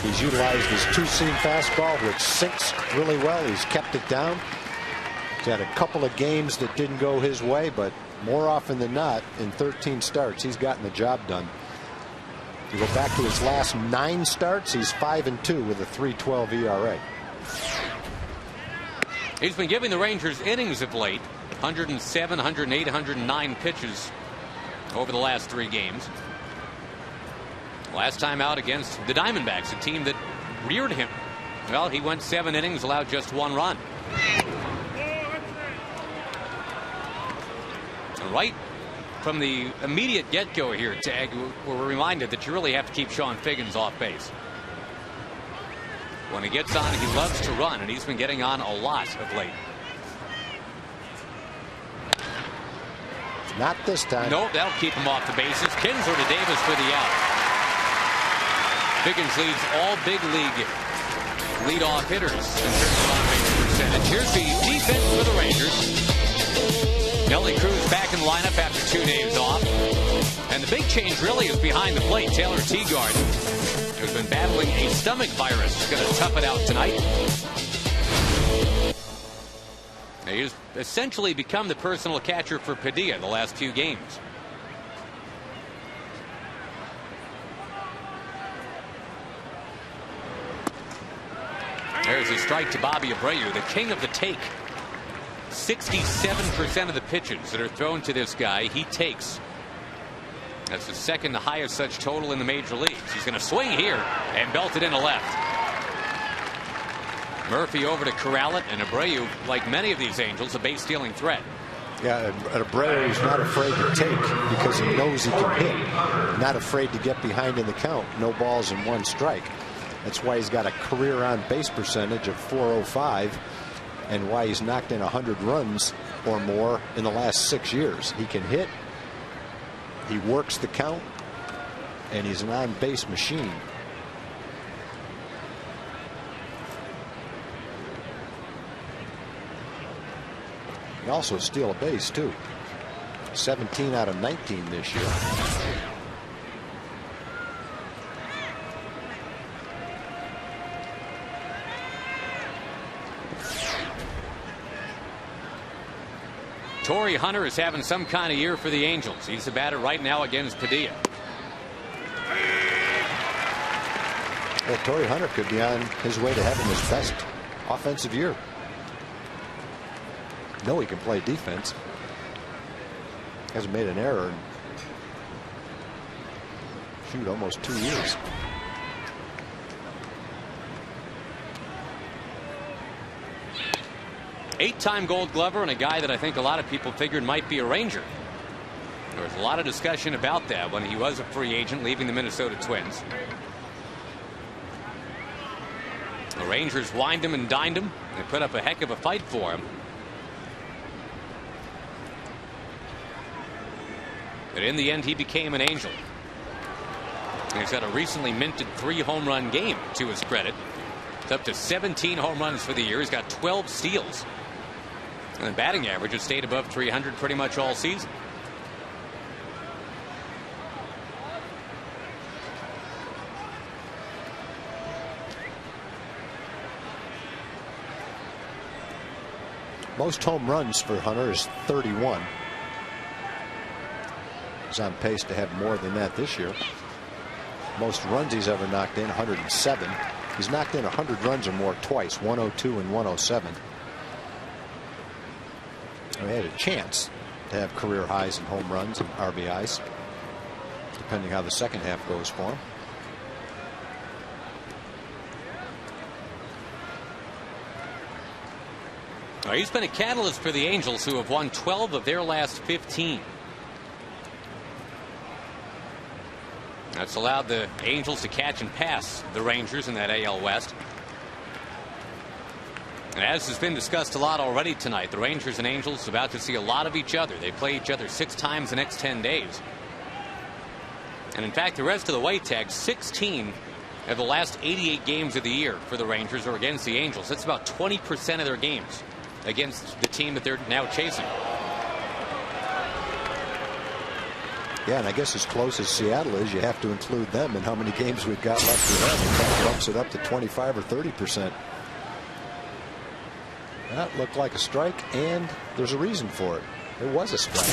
He's utilized his two-seam fastball, which sinks really well. He's kept it down. He's had a couple of games that didn't go his way, but more often than not, in 13 starts, he's gotten the job done. You go back to his last 9 starts, he's 5-2 with a 3.12 ERA. He's been giving the Rangers innings of late. 107, 108, 109 pitches over the last 3 games. Last time out against the Diamondbacks, a team that reared him. Well, he went 7 innings, allowed just 1 run. Right from the immediate get-go here, Tag, we're reminded that you really have to keep Sean Figgins off base. When he gets on, he loves to run, and he's been getting on a lot of late. Not this time. Nope, that'll keep him off the bases. Kinsler to Davis for the out. Figgins leads all big league leadoff hitters in terms of on-base percentage. Here's the defense for the Rangers. Nelly Cruz back in lineup after 2 days off. And the big change really is behind the plate. Taylor Teagard, who's been battling a stomach virus, is going to tough it out tonight. He's essentially become the personal catcher for Padilla the last few games. There's a strike to Bobby Abreu, the king of the take. 67% of the pitches that are thrown to this guy, he takes. That's the second highest such total in the major leagues. He's going to swing here and belt it into left. Murphy over to corral it, and Abreu, like many of these Angels, a base-stealing threat. Yeah, Abreu is not afraid to take because he knows he can hit. Not afraid to get behind in the count. No balls and 1 strike. That's why he's got a career on base percentage of .405, and why he's knocked in 100 runs or more in the last 6 years. He can hit, he works the count, and he's an on-base machine. He also steal a base too. 17 out of 19 this year. Torrey Hunter is having some kind of year for the Angels. He's the batter right now against Padilla. Well, Torrey Hunter could be on his way to having his best offensive year. No, he can play defense. Hasn't made an error in, shoot, almost 2 years. Eight-time Gold Glover, and a guy that I think a lot of people figured might be a Ranger. There was a lot of discussion about that when he was a free agent leaving the Minnesota Twins. The Rangers wined him and dined him. They put up a heck of a fight for him. But in the end, he became an Angel. He's got a recently minted 3-home-run game to his credit. It's up to 17 home runs for the year. He's got 12 steals. And the batting average has stayed above 300 pretty much all season. Most home runs for Hunter is 31. He's on pace to have more than that this year. Most runs he's ever knocked in, 107. He's knocked in 100 runs or more twice, 102 and 107. He had a chance to have career highs in home runs and RBIs, depending how the second half goes for him. Well, he's been a catalyst for the Angels, who have won 12 of their last 15. That's allowed the Angels to catch and pass the Rangers in that AL West. And as has been discussed a lot already tonight, the Rangers and Angels about to see a lot of each other. They play each other 6 times the next 10 days. And in fact, the rest of the way, Tag, 16 of the last 88 games of the year for the Rangers are against the Angels. That's about 20% of their games against the team that they're now chasing. Yeah, and I guess as close as Seattle is, you have to include them in how many games we've got left for them. And that bumps it up to 25 or 30%. That looked like a strike, and there's a reason for it. It was a strike.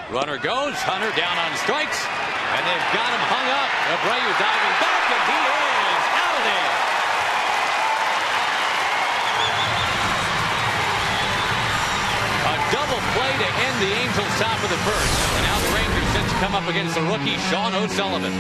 Runner goes, Hunter down on strikes, and they've got him hung up. Abreu diving back, and he is out of there. A double play to end the Angels' top of the first. And now the Rangers set to come up against the rookie Sean O'Sullivan.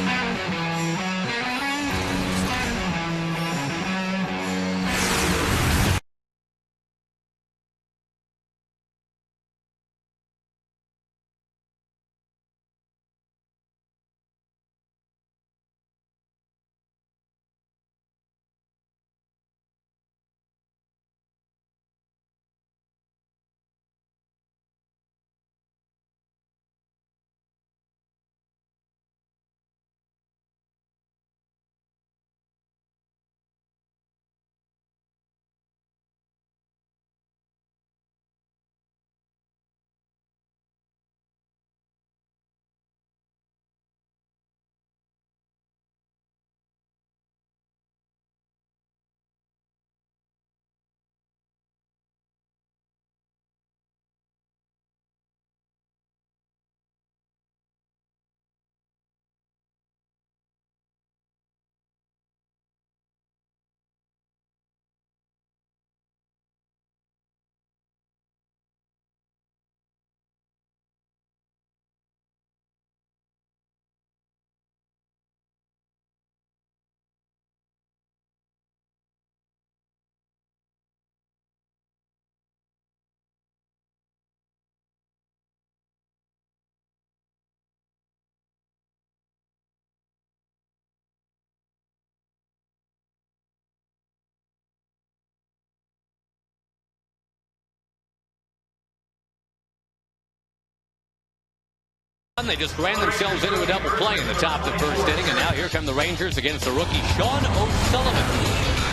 They just ran themselves into a double play in the top of the first inning, and now here come the Rangers against the rookie Sean O'Sullivan.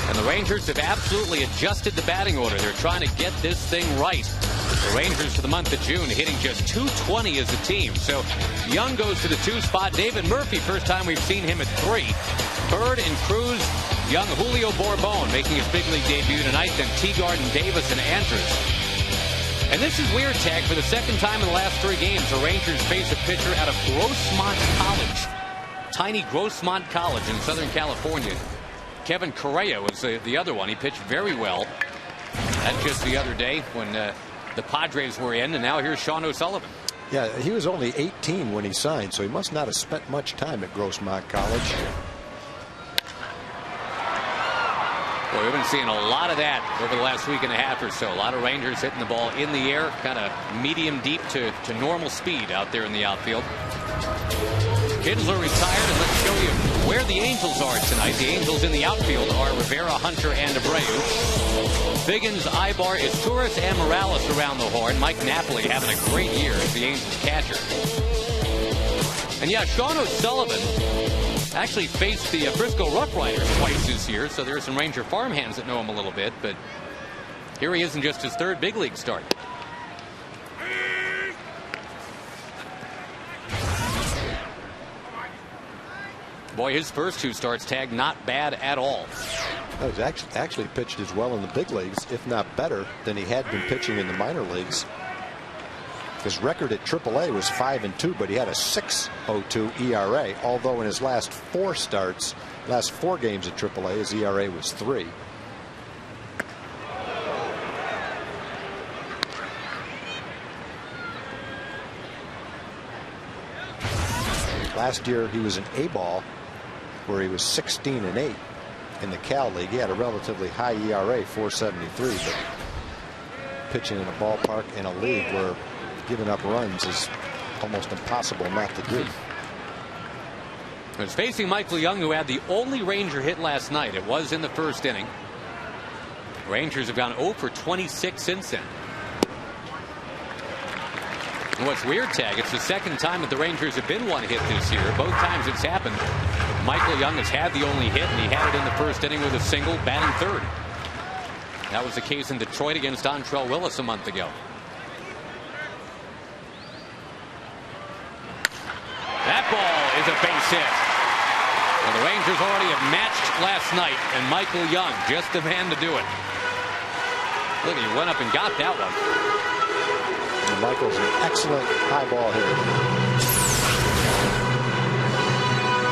And the Rangers have absolutely adjusted the batting order. They're trying to get this thing right. The Rangers for the month of June hitting just .220 as a team. So Young goes to the 2 spot. David Murphy, first time we've seen him at 3. Bird and Cruz, young Julio Borbon making his big league debut tonight. Then Teagard and Davis and Andrews. And this is weird, Tag. For the second time in the last 3 games, the Rangers face a pitcher out of Grossmont College. Tiny Grossmont College in Southern California. Kevin Correa was the other one. He pitched very well. That's just the other day when the Padres were in, and now here's Sean O'Sullivan. Yeah, he was only 18 when he signed, so he must not have spent much time at Grossmont College. Well, we've been seeing a lot of that over the last week and a half or so. A lot of Rangers hitting the ball in the air, kind of medium deep to normal speed out there in the outfield. Kinsler retired, and let's show you where the Angels are tonight. The Angels in the outfield are Rivera, Hunter, and Abreu. Biggins, Ibar, Izturis, and Morales around the horn. Mike Napoli having a great year as the Angels catcher. And yeah, Sean O'Sullivan actually faced the Frisco Rough Riders twice this year, so there are some Ranger farmhands that know him a little bit, but here he is in just his 3rd big league start. Boy, his first 2 starts, Tag, not bad at all. No, he's actually pitched as well in the big leagues, if not better, than he had been pitching in the minor leagues. His record at AAA was 5-2, but he had a 6.02 ERA, although in his last 4 starts, last 4 games at AAA, his ERA was 3. Last year he was an A-ball, where he was 16-8 in the Cal League. He had a relatively high ERA, 4.73, but pitching in a ballpark in a league where giving up runs is almost impossible not to do. It's facing Michael Young, who had the only Ranger hit last night. It was in the first inning. Rangers have gone 0 for 26 since then. And what's weird, Tag, it's the second time that the Rangers have been one hit this year. Both times it's happened, Michael Young has had the only hit, and he had it in the first inning with a single, batting 3rd. That was the case in Detroit against Dontrell Willis a month ago. That ball is a base hit. Well, the Rangers already have matched last night, and Michael Young, just the man to do it. Look, he went up and got that one. And Michael's an excellent high ball hitter.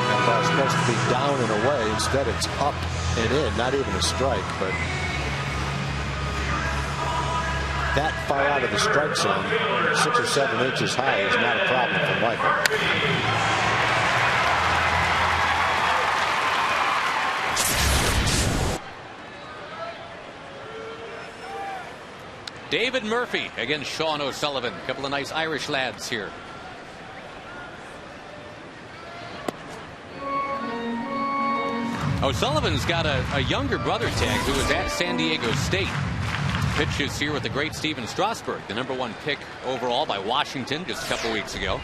That ball's supposed to be down and away. Instead, it's up and in. Not even a strike, but that far out of the strike zone, 6 or 7 inches high, is not a problem for Michael. David Murphy against Sean O'Sullivan. A couple of nice Irish lads here. O'Sullivan's got a younger brother, Tag, who was at San Diego State. Pitches here with the great Steven Strasburg, the #1 pick overall by Washington just a couple weeks ago.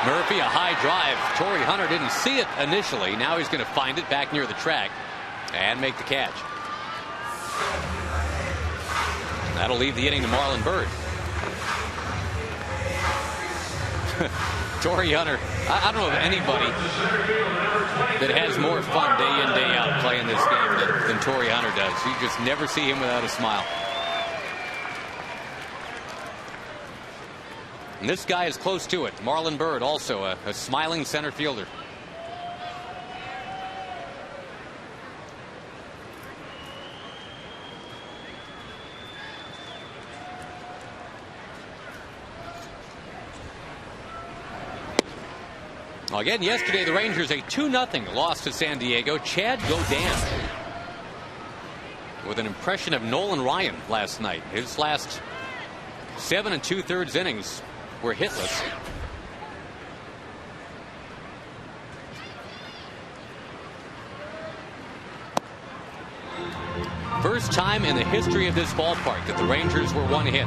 Murphy, a high drive. Torrey Hunter didn't see it initially. Now he's going to find it back near the track and make the catch. That'll leave the inning to Marlon Byrd. Torrey Hunter, I don't know of anybody that has more fun day in, day out playing this game than Torrey Hunter does. You just never see him without a smile. And this guy is close to it. Marlon Byrd, also a smiling center fielder. Well, again, yesterday the Rangers a 2-0 loss to San Diego. Chad Gaudin with an impression of Nolan Ryan last night. His last 7 2/3 innings were hitless. First time in the history of this ballpark that the Rangers were one hit.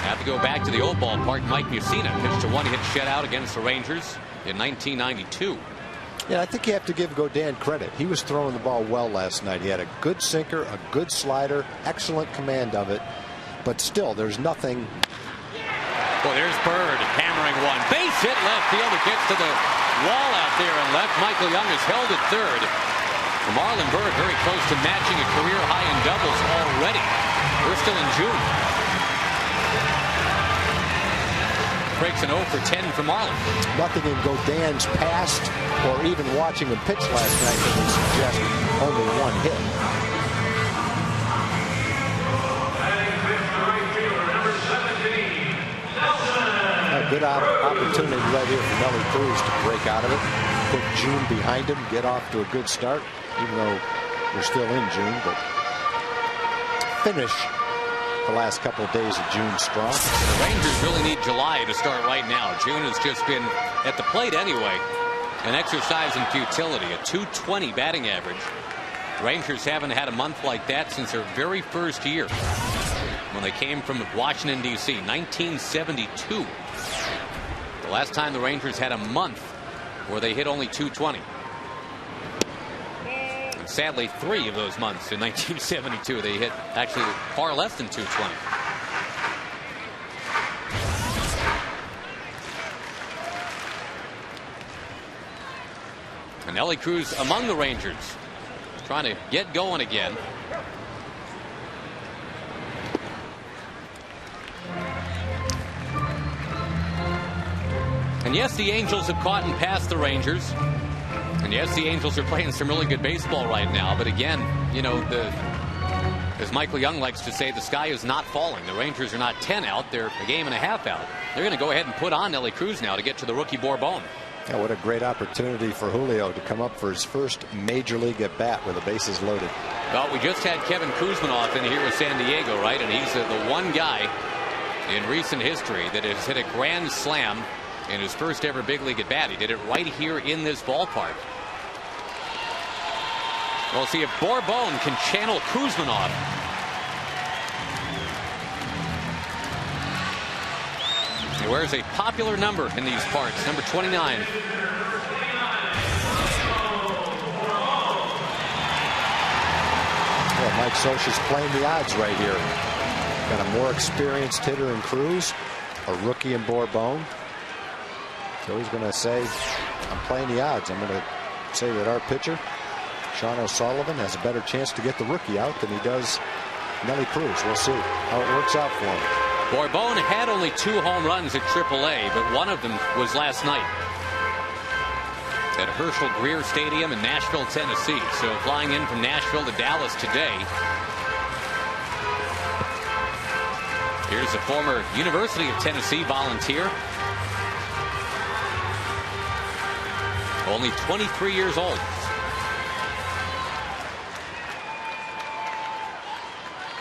Have to go back to the old ballpark. Mike Mussina pitched a one-hit shutout against the Rangers in 1992. Yeah, I think you have to give Gaudin credit. He was throwing the ball well last night. He had a good sinker, a good slider, excellent command of it. But still, there's nothing. Well, there's Byrd hammering one. Base hit left field. It gets to the wall out there and left. Michael Young is held at third. Marlon Byrd very close to matching a career high in doubles already. We're still in June. Breaks an 0 for 10 for Marlon. Nothing in Gaudin's past or even watching him pitch last night that would suggest only one hit. A good opportunity right here for Nelly Cruz to break out of it. Put June behind him, get off to a good start, even though we're still in June, but finish the last couple of days of June strong. The Rangers really need July to start right now. June has just been, at the plate anyway, an exercise in futility. A .220 batting average. The Rangers haven't had a month like that since their very first year, when they came from Washington, D.C., 1972. The last time the Rangers had a month where they hit only .220. And sadly, 3 of those months in 1972 they hit actually far less than .220. And Nelly Cruz among the Rangers, trying to get going again. And yes, the Angels have caught and passed the Rangers. And yes, the Angels are playing some really good baseball right now. But again, you know, as Michael Young likes to say, the sky is not falling. The Rangers are not 10 out. They're a game and a half out. They're going to go ahead and put on Nelly Cruz now to get to the rookie Bourbon. Yeah, what a great opportunity for Julio to come up for his first major league at bat with the bases loaded. Well, we just had Kevin Kuzminoff in here with San Diego, right? And he's the one guy in recent history that has hit a grand slam in his first ever big league at bat. He did it right here in this ballpark. We'll see if Bourbon can channel Kuzminoff. He wears a popular number in these parts, number 29. Well, Mike Scioscia's playing the odds right here. Got a more experienced hitter in Cruz, a rookie in Bourbon. So he's going to say, I'm playing the odds. I'm going to say that our pitcher, Sean O'Sullivan, has a better chance to get the rookie out than he does Nelly Cruz. We'll see how it works out for him. Bourbon had only 2 home runs at AAA, but one of them was last night at Herschel Greer Stadium in Nashville, Tennessee. So flying in from Nashville to Dallas today. Here's a former University of Tennessee volunteer. Only 23 years old.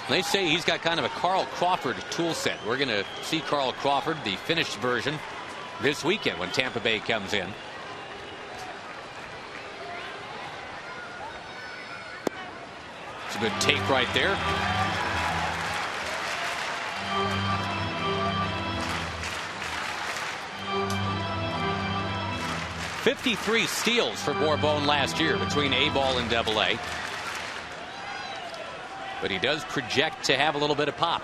They say he's got kind of a Carl Crawford tool set. We're going to see Carl Crawford, the finished version, this weekend when Tampa Bay comes in. It's a good take right there. .53 steals for Bourbon last year between A-ball and AA. But he does project to have a little bit of pop.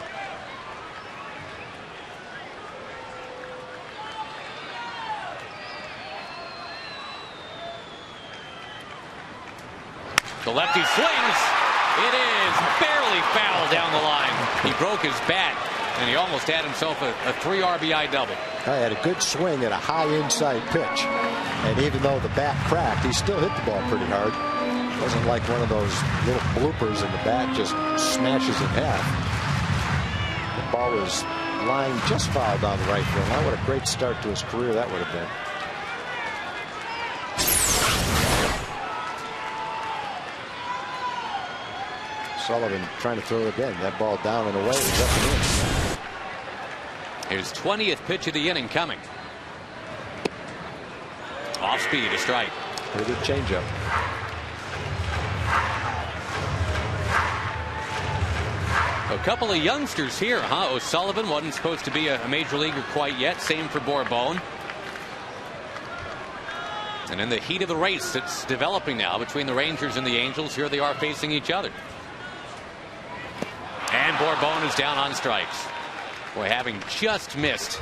The lefty swings. It is barely foul down the line. He broke his bat, and he almost had himself a 3 RBI double. I had a good swing at a high inside pitch. And even though the bat cracked, he still hit the ball pretty hard. It wasn't like one of those little bloopers and the bat just smashes in half. The ball was lying just foul down the right field. Now what a great start to his career that would have been. Sullivan trying to throw it again. That ball down and away. It was up and in. His 20th pitch of the inning coming. Off speed, a strike. Pretty good changeup. A couple of youngsters here, huh? O'Sullivan wasn't supposed to be a major leaguer quite yet. Same for Bourbon. And in the heat of the race that's developing now between the Rangers and the Angels, here they are facing each other. And Bourbon is down on strikes. Boy, having just missed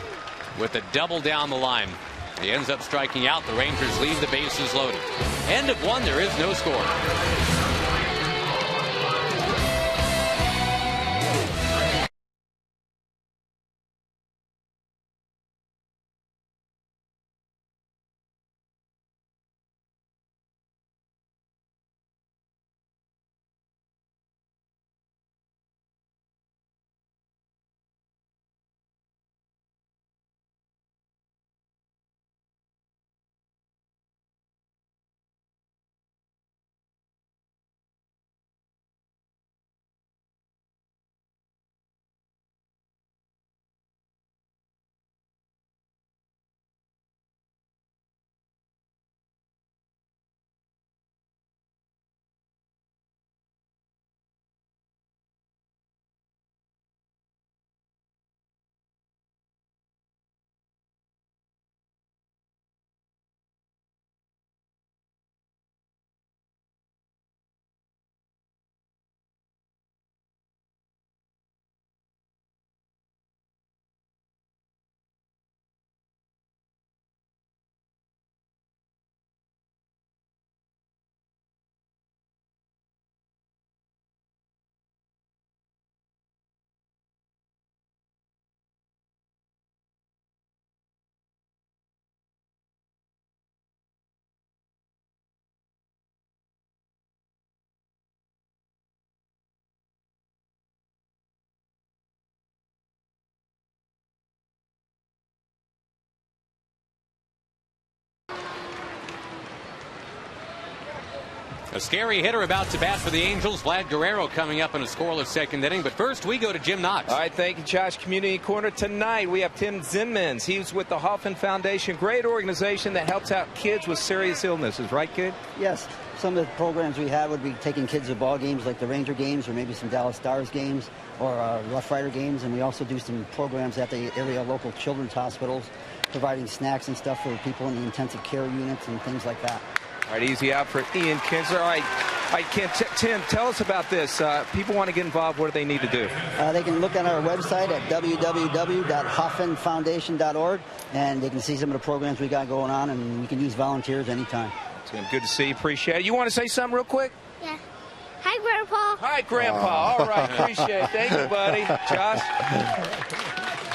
with a double down the line. He ends up striking out. The Rangers leave the bases loaded. End of 1. There is no score. A scary hitter about to bat for the Angels. Vlad Guerrero coming up in a scoreless second inning. But first, we go to Jim Knox. All right, thank you, Josh. Community Corner tonight. We have Tim Zinmans. He's with the Hoffman Foundation. Great organization that helps out kids with serious illnesses. Right, kid? Yes. Some of the programs we have would be taking kids to ball games like the Ranger games or maybe some Dallas Stars games or Rough Rider games. And we also do some programs at the area local children's hospitals, providing snacks and stuff for people in the intensive care units and things like that. All right, easy out for Ian Kinsler. All right, Tim, tell us about this. People want to get involved. What do they need to do? They can look on our website at www.hoffenfoundation.org, and they can see some of the programs we got going on, and we can use volunteers anytime. Tim, good to see you. Appreciate it. You want to say something real quick? Yeah. Hi, Grandpa. Hi, Grandpa. All right, appreciate it. Thank you, buddy. Josh?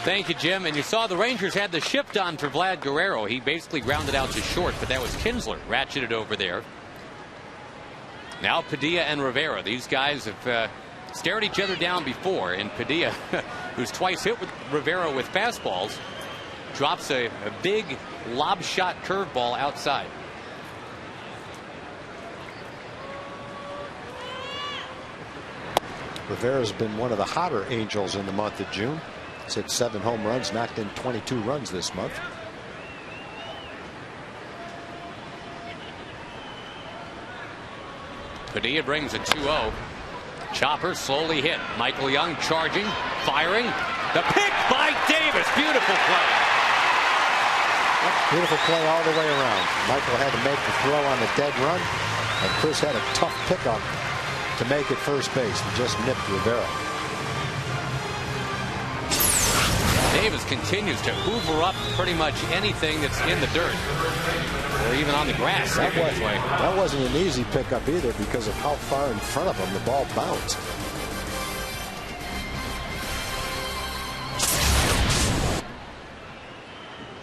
Thank you, Jim. And you saw the Rangers had the shift on for Vlad Guerrero. He basically grounded out to short, but that was Kinsler ratcheted over there. Now Padilla and Rivera. These guys have stared each other down before, and Padilla, who's twice hit with Rivera with fastballs, drops a big lob shot curveball outside. Rivera's been one of the hotter Angels in the month of June. He's hit 7 home runs, knocked in 22 runs this month. Padilla brings a 2-0. Chopper slowly hit. Michael Young charging, firing. The pick by Davis. Beautiful play. Beautiful play all the way around. Michael had to make the throw on the dead run, and Chris had a tough pickup to make it first base and just nipped Rivera. Davis continues to hoover up pretty much anything that's in the dirt or even on the grass. That wasn't an easy pickup either because of how far in front of him the ball bounced.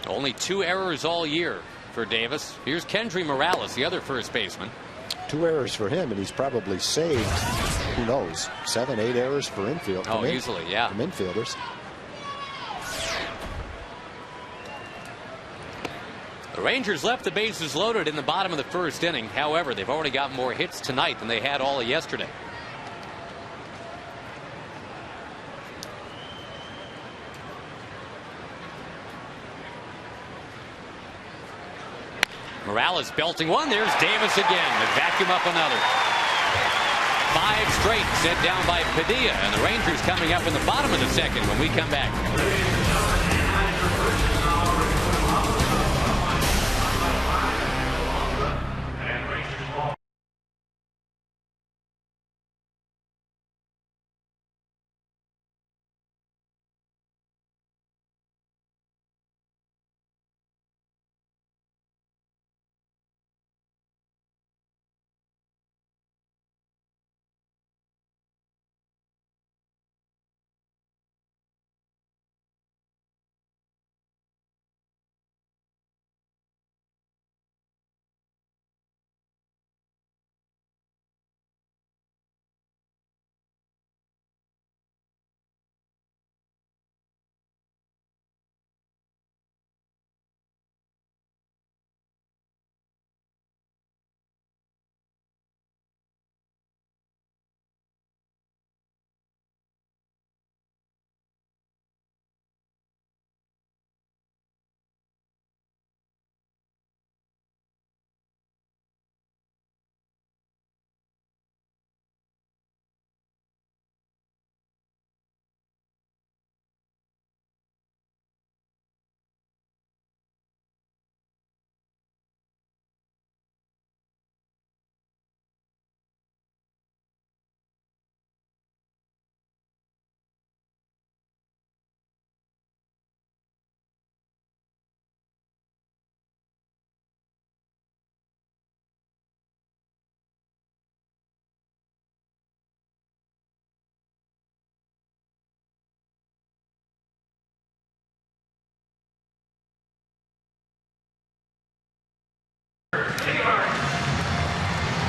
Only 2 errors all year for Davis. Here's Kendry Morales, the other first baseman. 2 errors for him, and he's probably saved, who knows, 7, 8 errors for infield. Oh, easily, yeah. From infielders. The Rangers left the bases loaded in the bottom of the first inning. However, they've already got more hits tonight than they had all of yesterday. Morales belting one. There's Davis again to vacuum up another. 5 straight set down by Padilla, and the Rangers coming up in the bottom of the second when we come back.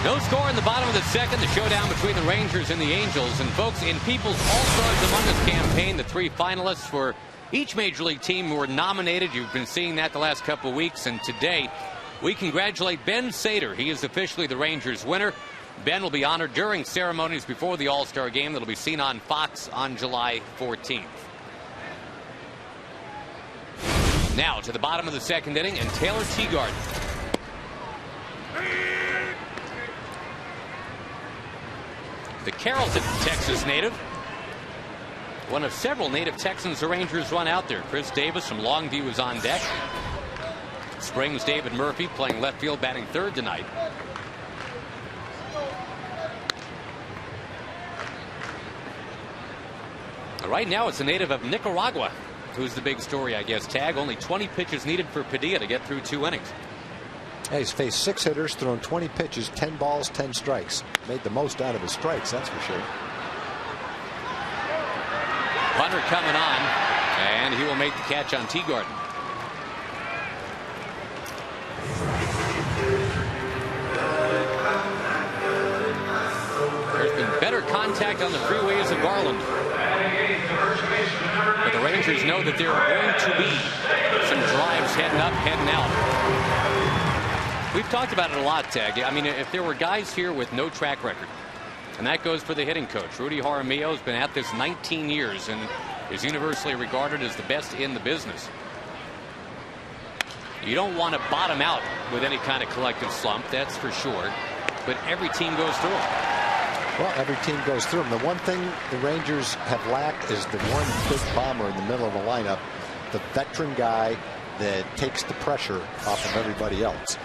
No score in the bottom of the second. The showdown between the Rangers and the Angels. And folks, in People's All-Stars Among Us campaign, the 3 finalists for each Major League team were nominated. You've been seeing that the last couple of weeks. And today, we congratulate Ben Sater. He is officially the Rangers winner. Ben will be honored during ceremonies before the All-Star game that'll be seen on Fox on July 14th. Now to the bottom of the second inning, and Taylor Teagarden. the Carrollton, Texas native. One of several native Texans the Rangers run out there. Chris Davis from Longview is on deck. Springs David Murphy playing left field, batting third tonight. Right now it's a native of Nicaragua who's the big story, I guess. Tag, only 20 pitches needed for Padilla to get through 2 innings. Yeah, he's faced 6 hitters, thrown 20 pitches, 10 balls, 10 strikes. Made the most out of his strikes, that's for sure. Hunter coming on, and he will make the catch on Teagarden. There's been better contact on the freeways of Garland. But the Rangers know that there are going to be some drives heading up, heading out. We've talked about it a lot, Tag. I mean, if there were guys here with no track record, and that goes for the hitting coach. Rudy Jaramillo has been at this 19 years and is universally regarded as the best in the business. You don't want to bottom out with any kind of collective slump, that's for sure. But every team goes through it. Well, every team goes through them. The one thing the Rangers have lacked is the one big bomber in the middle of the lineup, the veteran guy that takes the pressure off of everybody else.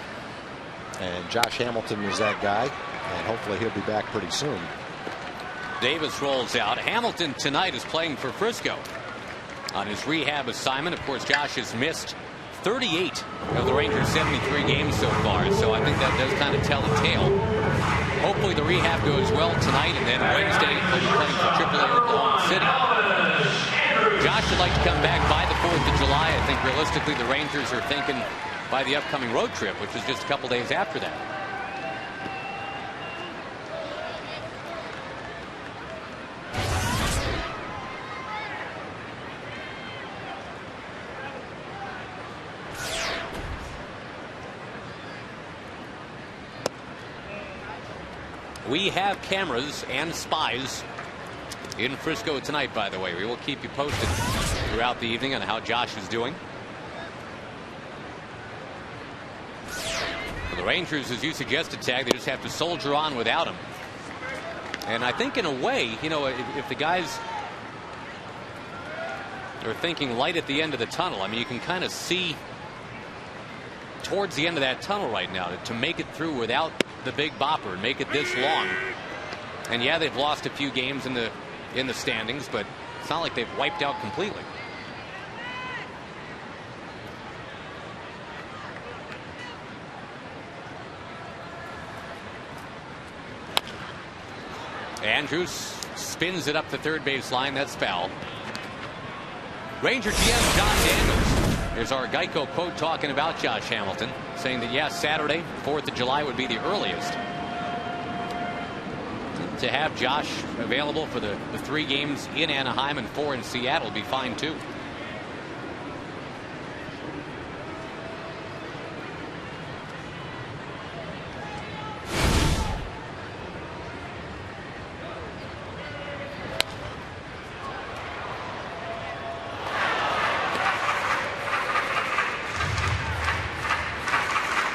And Josh Hamilton is that guy, and hopefully he'll be back pretty soon. Davis rolls out. Hamilton tonight is playing for Frisco on his rehab assignment. Of course, Josh has missed 38 of the Rangers' 73 games so far, so I think that does kind of tell a tale. Hopefully the rehab goes well tonight, and then Wednesday he'll be playing for AAA Oklahoma City. Josh would like to come back by the 4th of July. I think realistically the Rangers are thinking by the upcoming road trip, which is just a couple days after that. We have cameras and spies in Frisco tonight, by the way. We will keep you posted throughout the evening on how Josh is doing. For the Rangers, as you suggested, Tag, they just have to soldier on without him. And I think in a way, you know, if the guys are thinking light at the end of the tunnel, I mean, you can kind of see towards the end of that tunnel right now to make it through without the big bopper and make it this long. And yeah, they've lost a few games in the standings, but it's not like they've wiped out completely. Andrews spins it up the third base line. That's foul. Ranger GM John Daniels is our Geico quote talking about Josh Hamilton, saying that yes, Saturday, 4th of July would be the earliest to have Josh available for the 3 games in Anaheim and 4 in Seattle would be fine too.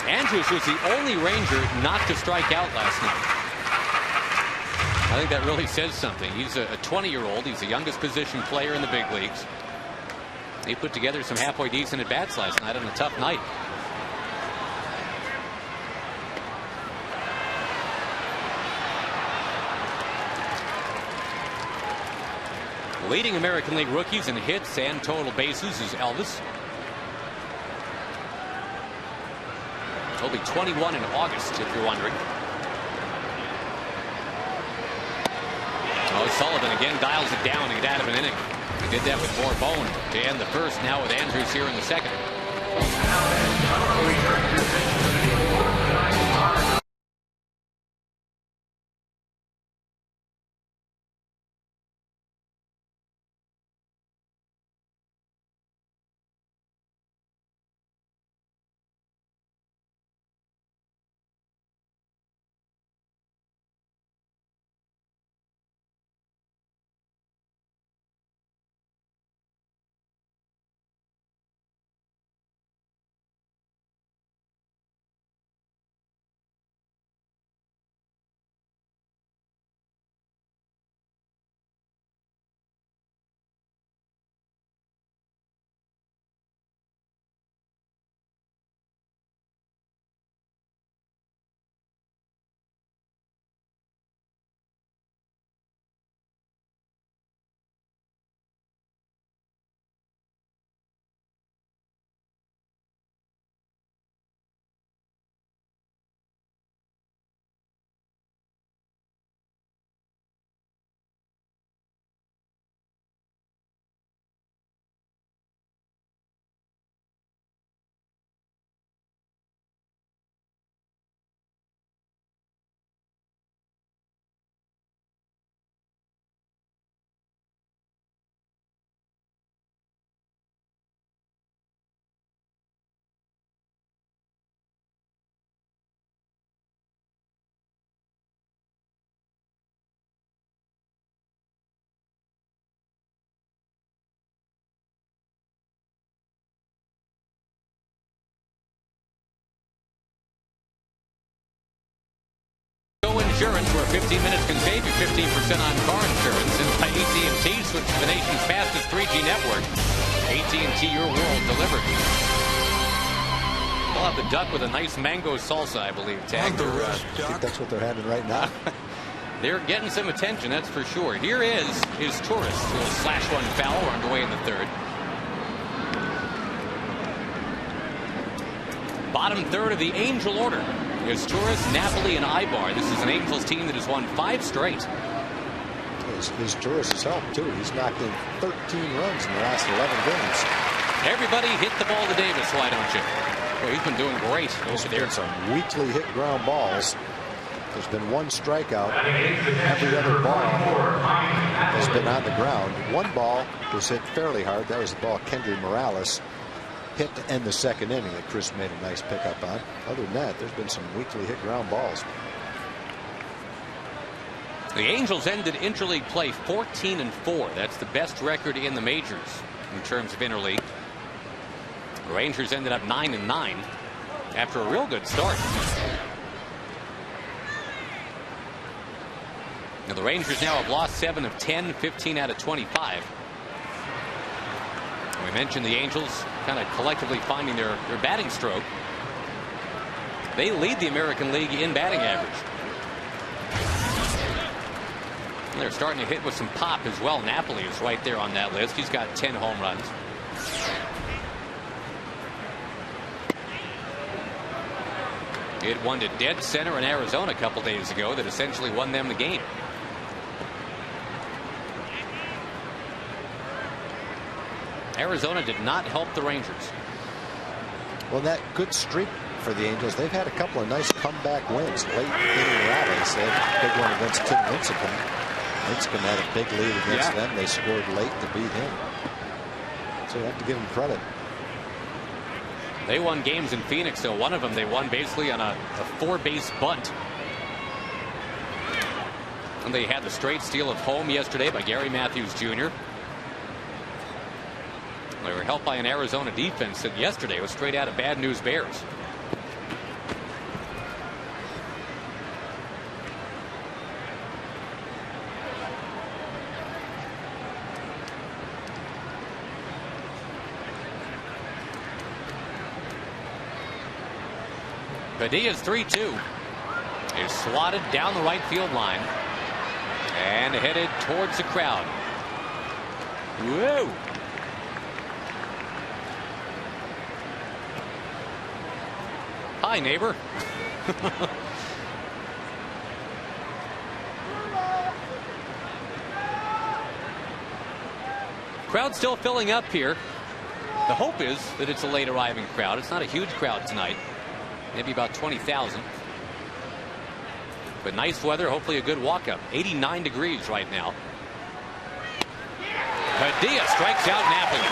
Andrews was the only Ranger not to strike out last night. I think that really says something. He's a 20-year-old. He's the youngest position player in the big leagues. He put together some halfway decent at-bats last night on a tough night. Leading American League rookies in hits and total bases is Elvis. He'll be 21 in August, if you're wondering. Oh, Sullivan again dials it down to get out of an inning. He did that with Borbone to end the first, now with Andrews here in the second. Insurance, where 15 minutes can save you 15% on car insurance. And by AT&T, switch to the nation's fastest 3G network. AT&T, your world delivered. They'll have the duck with a nice mango salsa, I believe, Tag. I think that's what they're having right now. They're getting some attention, that's for sure. Here is Tourist, who will slash one foul. We're underway in the third. Bottom third of the Angel order is Tourist, Napoli, and Ibar. This is an Angels team that has won 5 straight. His Tourist has helped, too. He's knocked in 13 runs in the last 11 games. Everybody hit the ball to Davis, why don't you? Well, he's been doing great over there. Some weakly hit ground balls. There's been 1 strikeout. Every other ball has been on the ground. 1 ball was hit fairly hard. That was the ball Kendry Morales hit to end the second inning that Chris made a nice pickup on. Other than that, there's been some weakly hit ground balls. The Angels ended interleague play 14-4. That's the best record in the majors in terms of interleague. The Rangers ended up 9-9 after a real good start. Now the Rangers now have lost 7 of 10, 15 out of 25. And we mentioned the Angels kind of collectively finding their batting stroke. They lead the American League in batting average. And they're starting to hit with some pop as well. Napoli is right there on that list. He's got 10 home runs. It won to dead center in Arizona a couple days ago that essentially won them the game. Arizona did not help the Rangers. Well, that good streak for the Angels, they've had a couple of nice comeback wins, late inning rallies. They had a big one against Tim Lincecum. Lincecum had a big lead against them. They scored late to beat him. So you have to give them credit. They won games in Phoenix, though. One of them they won basically on a 4-base bunt. And they had the straight steal of home yesterday by Gary Matthews Jr. They were helped by an Arizona defense that yesterday was straight out of Bad News Bears. Padilla's 3-2 is swatted down the right field line and headed towards the crowd. Whoa! Hi, neighbor. Crowd still filling up here. The hope is that it's a late arriving crowd. It's not a huge crowd tonight. Maybe about 20,000. But nice weather, hopefully a good walk-up. 89 degrees right now. Padilla strikes out Napoli.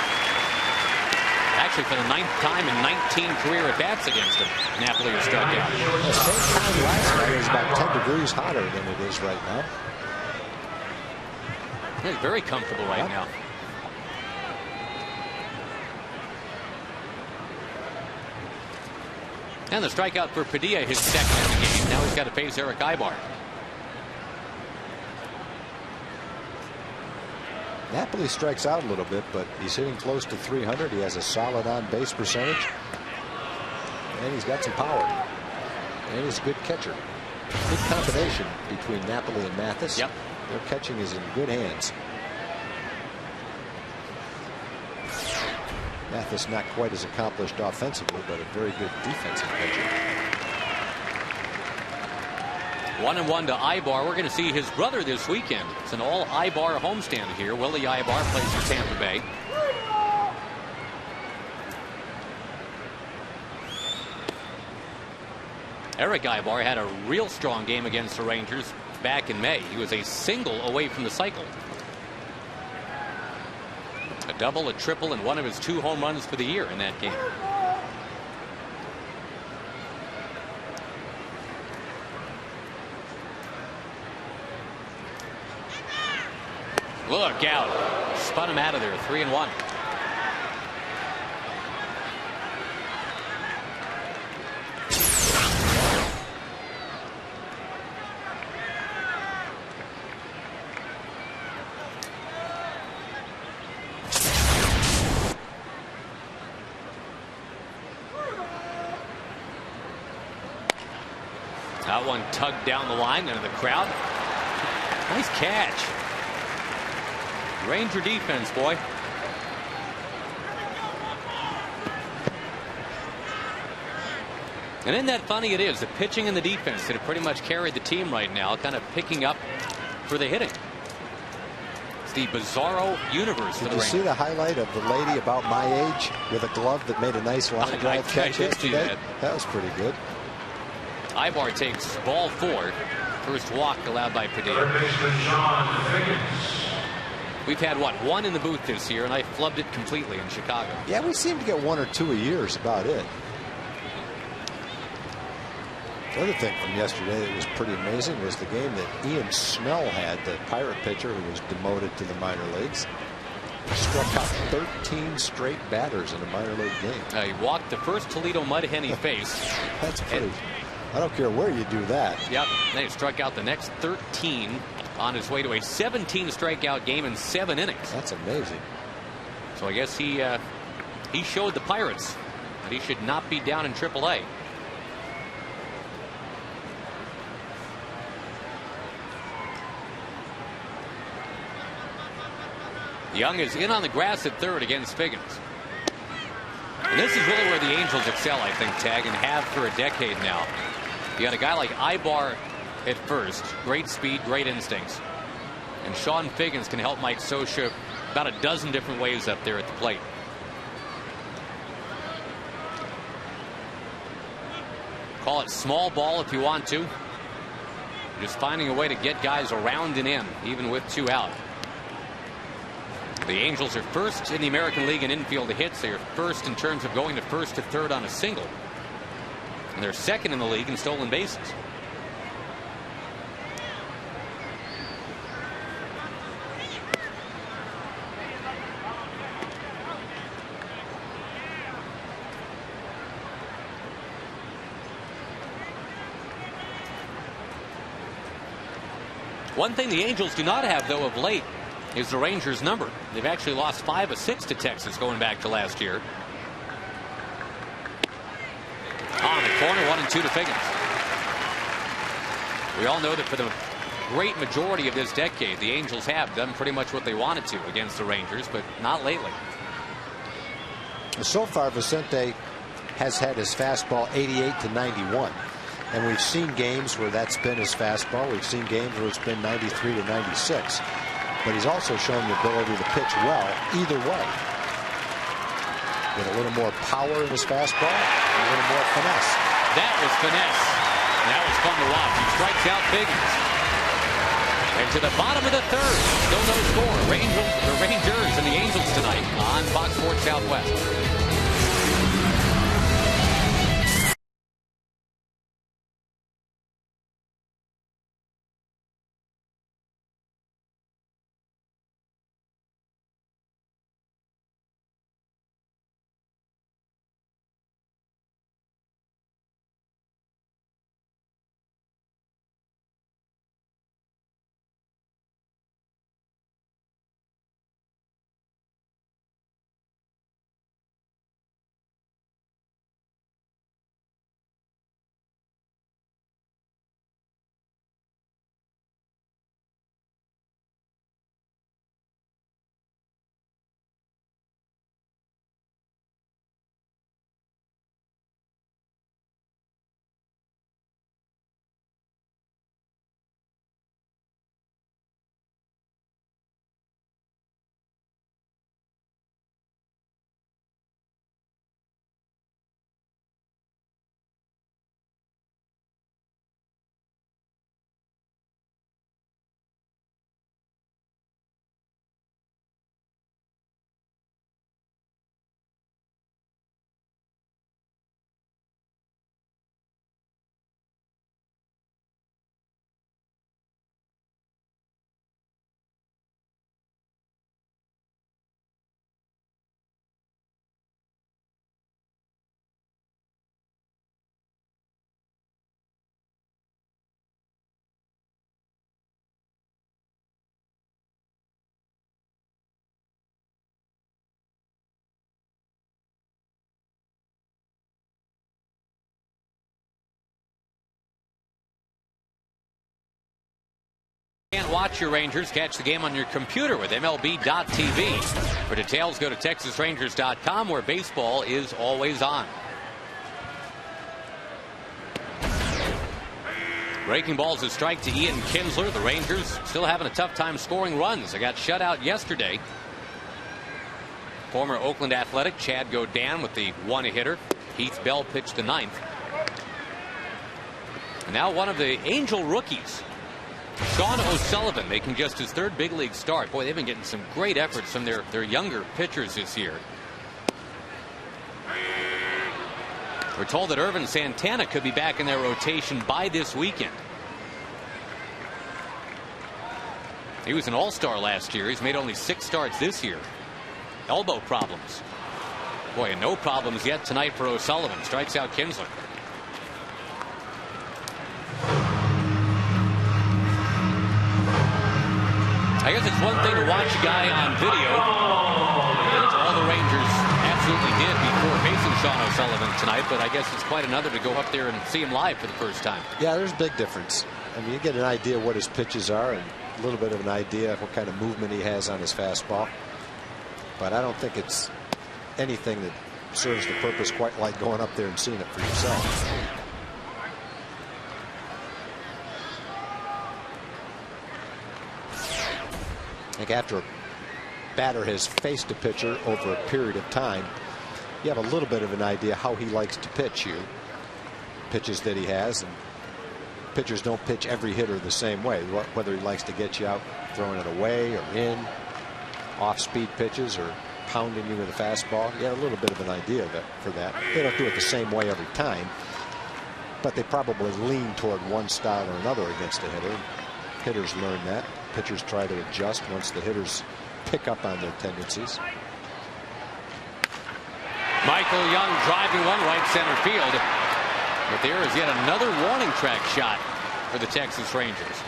Actually, for the 9th time in 19 career at-bats against him, Napoli has struck out. The same time last night, it was about 10 degrees hotter than it is right now. He's very comfortable right now. And the strikeout for Padilla, his second in the game. Now he's got to face Eric Ibar. Napoli strikes out a little bit, but he's hitting close to 300. He has a solid on-base percentage. And he's got some power. And he's a good catcher. Good combination between Napoli and Mathis. Yep. Their catching is in good hands. Mathis not quite as accomplished offensively, but a very good defensive catcher. 1-1 to Ibar. We're going to see his brother this weekend. It's an all Ibar homestand here. Willie Ibar plays for Tampa Bay. Eric Ibar had a real strong game against the Rangers back in May. He was a single away from the cycle. A double, a triple, and one of his 2 home runs for the year in that game. Look out. Spun him out of there. 3-1. That one tugged down the line into the crowd. Nice catch. Ranger defense, boy. And isn't that funny? It is the pitching and the defense that have pretty much carried the team right now, kind of picking up for the hitting. It's the bizarro universe for the Did you see the highlight of the lady about my age with a glove that made a nice line drive catch yesterday? That was pretty good. Ibar takes ball 4. First walk allowed by Padilla. We've had, what, 1 in the booth this year, and I flubbed it completely in Chicago. Yeah, we seem to get 1 or 2 a year is about it. The other thing from yesterday that was pretty amazing was the game that Ian Snell had, the Pirate pitcher who was demoted to the minor leagues. He struck out 13 straight batters in a minor league game. He walked the first Toledo Mud Hen he faced. That's pretty. I don't care where you do that. Yep. Then he struck out the next 13 on his way to a 17 strikeout game in 7 innings. That's amazing. So I guess he showed the Pirates that he should not be down in AAA. Young is in on the grass at third against Figgins. And this is really where the Angels excel, I think, Tag, and have for a decade now. You got a guy like Ibar at first. Great speed, great instincts. And Sean Figgins can help Mike Scioscia about a dozen different ways up there at the plate. Call it small ball if you want to. Just finding a way to get guys around and in, even with 2 out. The Angels are first in the American League in infield hits. They are first in terms of going to first to third on a single. And they're second in the league in stolen bases. One thing the Angels do not have, though, of late is the Rangers' number. They've actually lost 5 of 6 to Texas going back to last year. On the corner, 1-2 to Figgins. We all know that for the great majority of this decade, the Angels have done pretty much what they wanted to against the Rangers, but not lately. So far, Vicente has had his fastball 88 to 91. And we've seen games where that's been his fastball. We've seen games where it's been 93 to 96. But he's also shown the ability to pitch well either way. With a little more power in his fastball and a little more finesse. That was finesse. That was fun to watch. He strikes out Figgins. And to the bottom of the third. Still no score. The Rangers and the Angels tonight on Fox Sports Southwest. can't watch your Rangers, catch the game on your computer with MLB.tv. For details, go to TexasRangers.com, where baseball is always on. Breaking ball's a strike to Ian Kinsler. The Rangers still having a tough time scoring runs. They got shut out yesterday. Former Oakland Athletic Chad Godin with the one-hitter. Heath Bell pitched the ninth. And now one of the Angel rookies, Sean O'Sullivan, making just his third big league start. Boy, they've been getting some great efforts from their younger pitchers this year. We're told that Irvin Santana could be back in their rotation by this weekend. He was an all-star last year. He's made only 6 starts this year. Elbow problems. Boy, and no problems yet tonight for O'Sullivan. Strikes out Kinsler. I guess it's one thing to watch a guy on video. That's all the Rangers absolutely did before facing Sean O'Sullivan tonight, but I guess it's quite another to go up there and see him live for the first time. Yeah, there's a big difference. I mean, you get an idea what his pitches are and a little bit of an idea of what kind of movement he has on his fastball. But I don't think it's anything that serves the purpose quite like going up there and seeing it for yourself. I think after a batter has faced a pitcher over a period of time, you have a little bit of an idea how he likes to pitch you. Pitches that he has, and pitchers don't pitch every hitter the same way. Whether he likes to get you out throwing it away or in, off-speed pitches or pounding you with a fastball. You have a little bit of an idea of it for that. They don't do it the same way every time, but they probably lean toward one style or another against a hitter. Hitters learn that. Pitchers try to adjust once the hitters pick up on their tendencies. Michael Young driving one right center field. But there is yet another warning track shot for the Texas Rangers.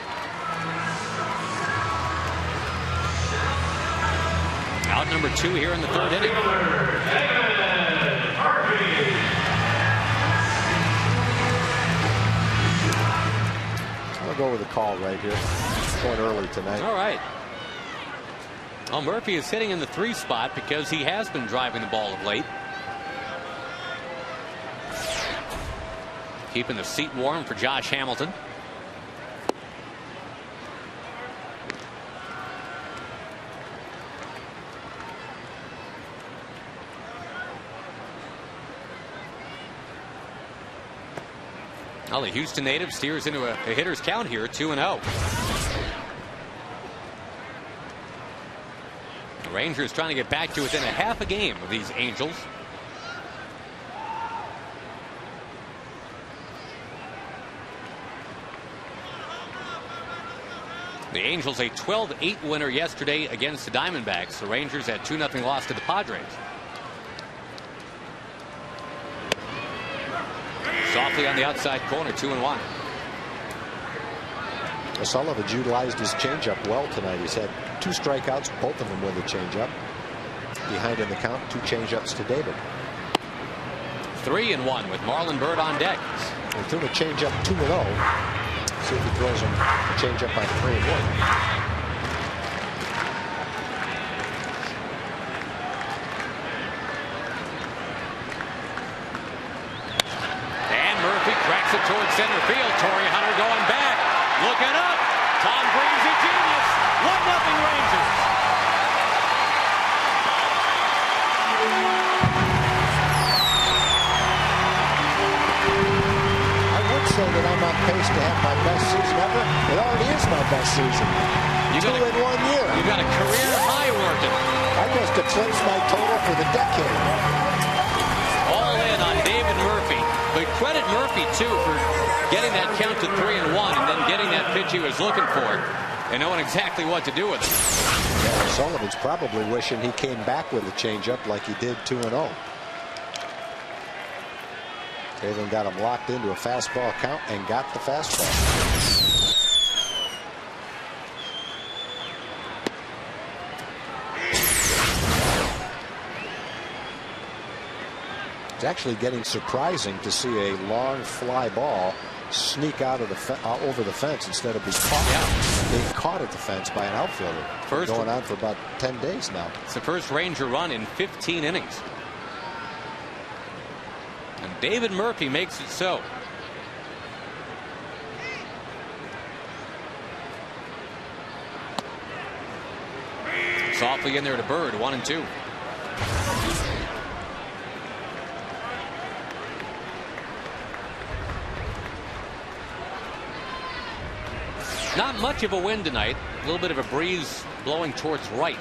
Out number 2 here in the 3rd inning. I'll go with a call right here. Going early tonight. All right. Well, Murphy is hitting in the 3 spot because he has been driving the ball of late. Keeping the seat warm for Josh Hamilton. Well, the Houston native steers into a hitter's count here, 2-0. The Rangers trying to get back to within a half a game of these Angels. The Angels a 12-8 winner yesterday against the Diamondbacks. The Rangers had 2-0 loss to the Padres. Softly on the outside corner, 2-1. O'Sullivan's utilized his changeup well tonight. He's had 2 strikeouts, both of them with a changeup. Behind in the count, 2 changeups to David. 3-1 with Marlon Byrd on deck. He threw a changeup 2-0. See if he throws him a changeup on 3-1. It towards center field. Torrey Hunter going back. Looking up. Tom Green's a genius. 1-0 Rangers. I would say that I'm on pace to have my best season ever. It already is my best season. You 2 in 1 year. You got a career high working. I just eclipsed my total for the decade. All in on David Murphy. But credit Murphy, too, for getting that count to 3-1 and then getting that pitch he was looking for and knowing exactly what to do with it. Yeah, Sullivan's probably wishing he came back with a changeup like he did 2-0. Taylor got him locked into a fastball count and got the fastball. It's actually getting surprising to see a long fly ball sneak out of the over the fence instead of being caught at the fence by an outfielder. First, going on for about 10 days now. It's the first Ranger run in 15 innings. And David Murphy makes it so. Softly in there to Bird, 1-2. Not much of a wind tonight. A little bit of a breeze blowing towards right.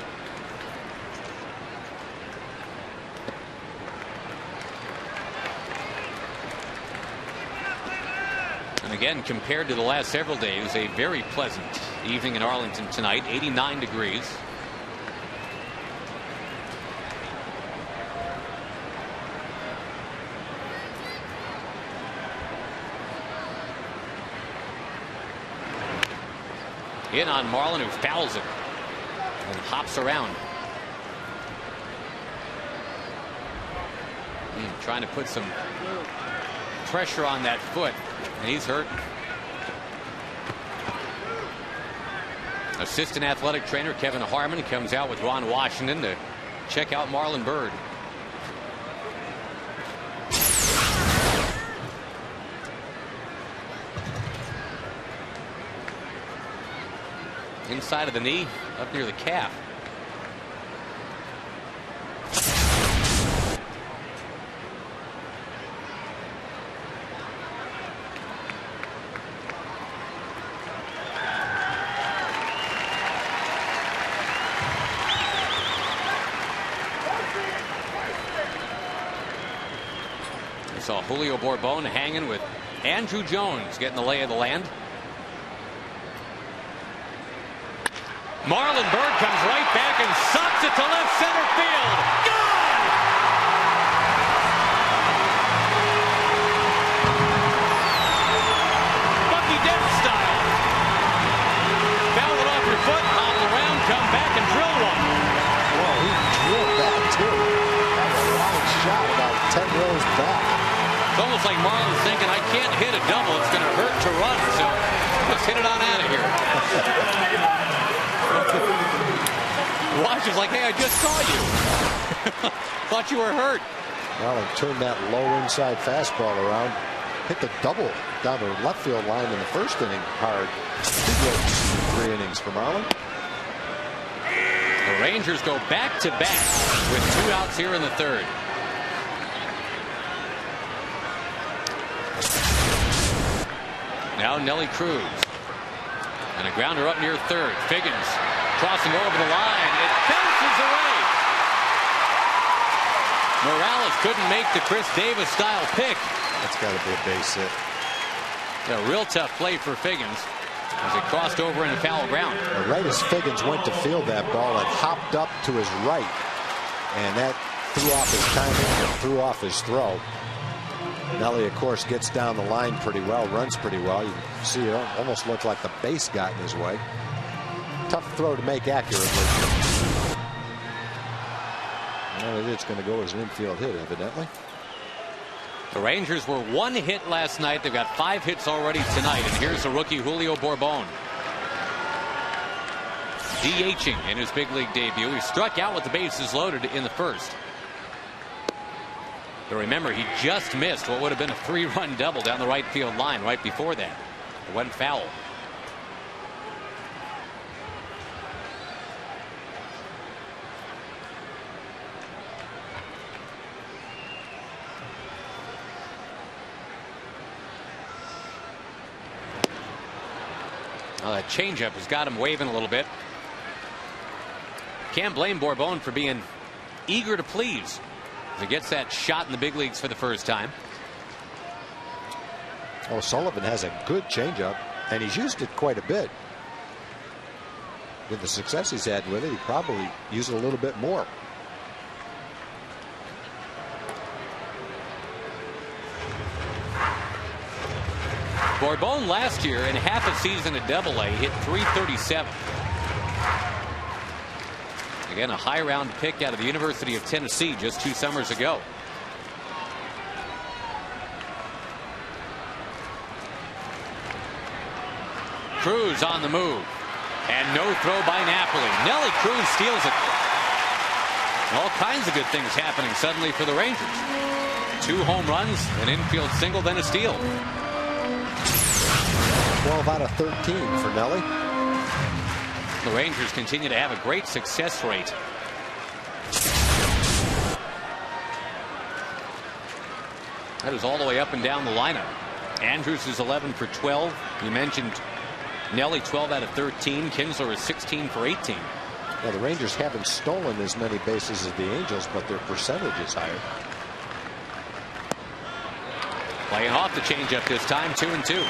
And again, compared to the last several days, a very pleasant evening in Arlington tonight. 89 degrees. In on Marlin, who fouls it and hops around. Trying to put some pressure on that foot, and he's hurt. Assistant athletic trainer Kevin Harmon comes out with Ron Washington to check out Marlon Byrd. Inside of the knee, up near the calf. We saw Julio Bourbon hanging with Andrew Jones getting the lay of the land. Marlon Byrd comes right back and sops it to left center field. Gone! Bucky Dent style. Foul it off your foot, hobble around, come back and drill one. Whoa, he drilled that too. That was a long shot about 10 rows back. It's almost like Marlon's thinking, I can't hit a double. It's going to hurt to run, so let's hit it on out of here. Wash is like, hey, I just saw you. Thought you were hurt. Well, he turned that low inside fastball around. Hit the double down the left field line in the first inning hard. 3 innings for Marlon. The Rangers go back to back with 2 outs here in the third. Now Nelly Cruz. And a grounder up near third. Figgins crossing over the line. It bounces away. Morales couldn't make the Chris Davis style pick. That's got to be a base hit. A real tough play for Figgins as it crossed over into foul ground. Right as Figgins went to field that ball, it hopped up to his right. And that threw off his timing and threw off his throw. Nelly, of course, gets down the line pretty well, runs pretty well. You can see it almost looked like the base got in his way. Tough throw to make accurately. Well, it's going to go as an infield hit, evidently. The Rangers were 1 hit last night. They've got 5 hits already tonight. And here's the rookie Julio Bourbon. DHing in his big league debut. He struck out with the bases loaded in the first. But remember, he just missed what would have been a 3-run double down the right field line right before that. It went foul. Well, that changeup has got him waving a little bit. Can't blame Bourbon for being eager to please. He gets that shot in the big leagues for the first time. Oh, Sullivan has a good changeup, and he's used it quite a bit. With the success he's had with it, he probably use it a little bit more. Bourbon last year in half a season at Double-A hit .337. Again, a high round pick out of the University of Tennessee just 2 summers ago. Cruz on the move. And no throw by Napoli. Nelly Cruz steals it. All kinds of good things happening suddenly for the Rangers. 2 home runs, an infield single, then a steal. 12 out of 13 for Nelly. The Rangers continue to have a great success rate. That is all the way up and down the lineup. Andrews is 11 for 12. You mentioned Nelly 12 out of 13. Kinsler is 16 for 18. Well, the Rangers haven't stolen as many bases as the Angels, but their percentage is higher. Playing off the changeup this time, 2-2.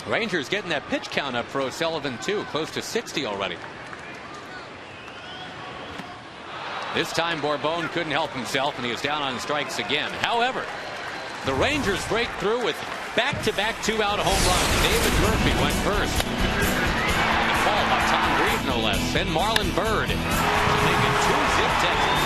Rangers getting that pitch count up for O'Sullivan too, close to 60 already. This time Bourbon couldn't help himself and he is down on strikes again. However, the Rangers break through with back-to-back 2-out home runs. David Murphy went first. And the call by Tom Grieve, no less. And Marlon Byrd to make it 2-zip Texas.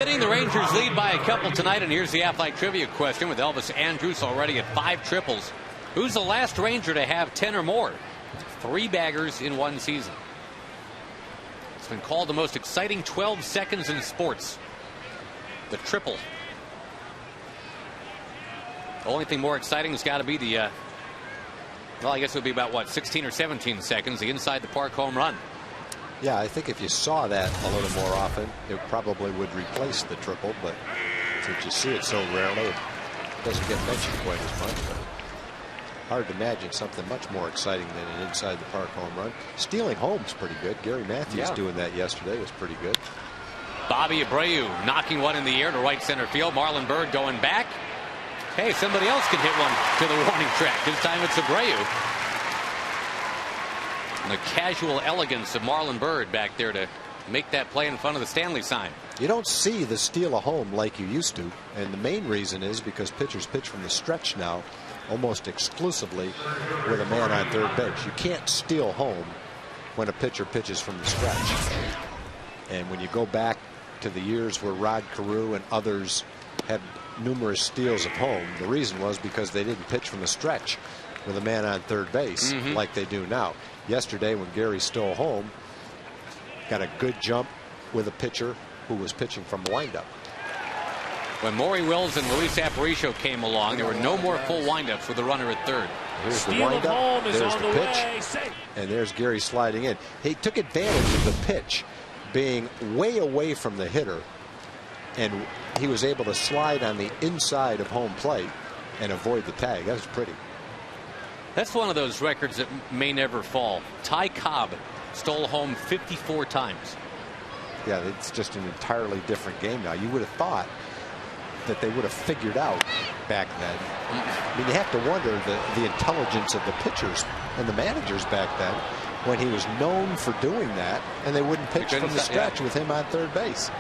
The Rangers lead by a couple tonight, and here's the Athletic Trivia question with Elvis Andrus already at 5 triples. Who's the last Ranger to have 10 or more? 3 baggers in one season. It's been called the most exciting 12 seconds in sports. The triple. The only thing more exciting has got to be the, well, I guess it would be about, what, 16 or 17 seconds, the inside the park home run. Yeah, I think if you saw that a little more often, it probably would replace the triple, but since you see it so rarely, it doesn't get mentioned quite as much. But hard to imagine something much more exciting than an inside the park home run. Stealing home's pretty good. Gary Matthews doing that yesterday was pretty good. Bobby Abreu knocking one in the air to right center field. Marlon Byrd going back. Hey, somebody else can hit one to the warning track. This time it's Abreu. And the casual elegance of Marlon Byrd back there to make that play in front of the Stanley sign. You don't see the steal of home like you used to, and the main reason is because pitchers pitch from the stretch now almost exclusively with a man on third base. You can't steal home when a pitcher pitches from the stretch. And when you go back to the years where Rod Carew and others had numerous steals of home, the reason was because they didn't pitch from the stretch with a man on third base like they do now. Yesterday, when Gary stole home, got a good jump with a pitcher who was pitching from windup. When Maury Wills and Luis Aparicio came along, there were no more full windups with the runner at third. Here's the windup, there's the pitch, and there's Gary sliding in. He took advantage of the pitch being way away from the hitter, and he was able to slide on the inside of home plate and avoid the tag. That was pretty. That's one of those records that may never fall. Ty Cobb stole home 54 times. Yeah, it's just an entirely different game now. You would have thought that they would have figured out back then. I mean, you have to wonder the intelligence of the pitchers and the managers back then when he was known for doing that, and they wouldn't pitch from the stretch with him on third base.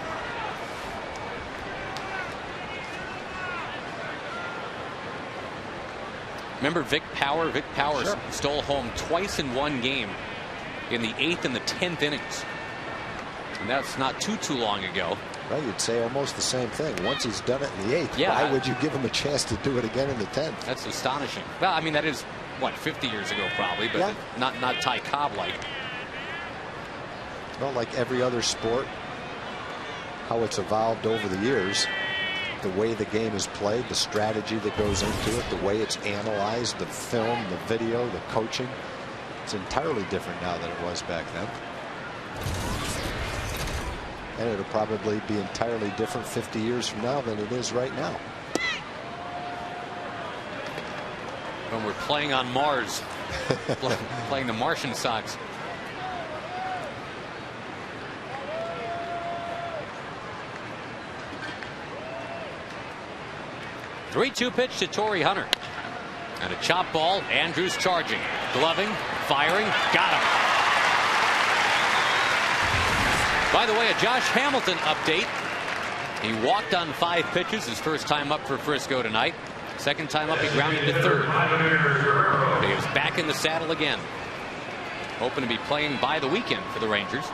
Remember Vic Power? Vic Power Sure. stole home twice in one game in the 8th and the 10th innings. And that's not too long ago. Well, you'd say almost the same thing. Once he's done it in the 8th, yeah, why would you give him a chance to do it again in the 10th? That's astonishing. Well, I mean, that is, what, 50 years ago probably, but yeah. not Ty Cobb-like. Well, like every other sport, how it's evolved over the years, the way the game is played, the strategy that goes into it, the way it's analyzed, the film, the video, the coaching. It's entirely different now than it was back then. And it'll probably be entirely different 50 years from now than it is right now. When we're playing on Mars, playing the Martian Sox. "3-2 pitch to Torrey Hunter. And a chop ball. Andrews charging. Gloving. Firing. Got him. By the way, a Josh Hamilton update. He walked on 5 pitches. His first time up for Frisco tonight. Second time up, he grounded to third. He was back in the saddle again. Hoping to be playing by the weekend for the Rangers.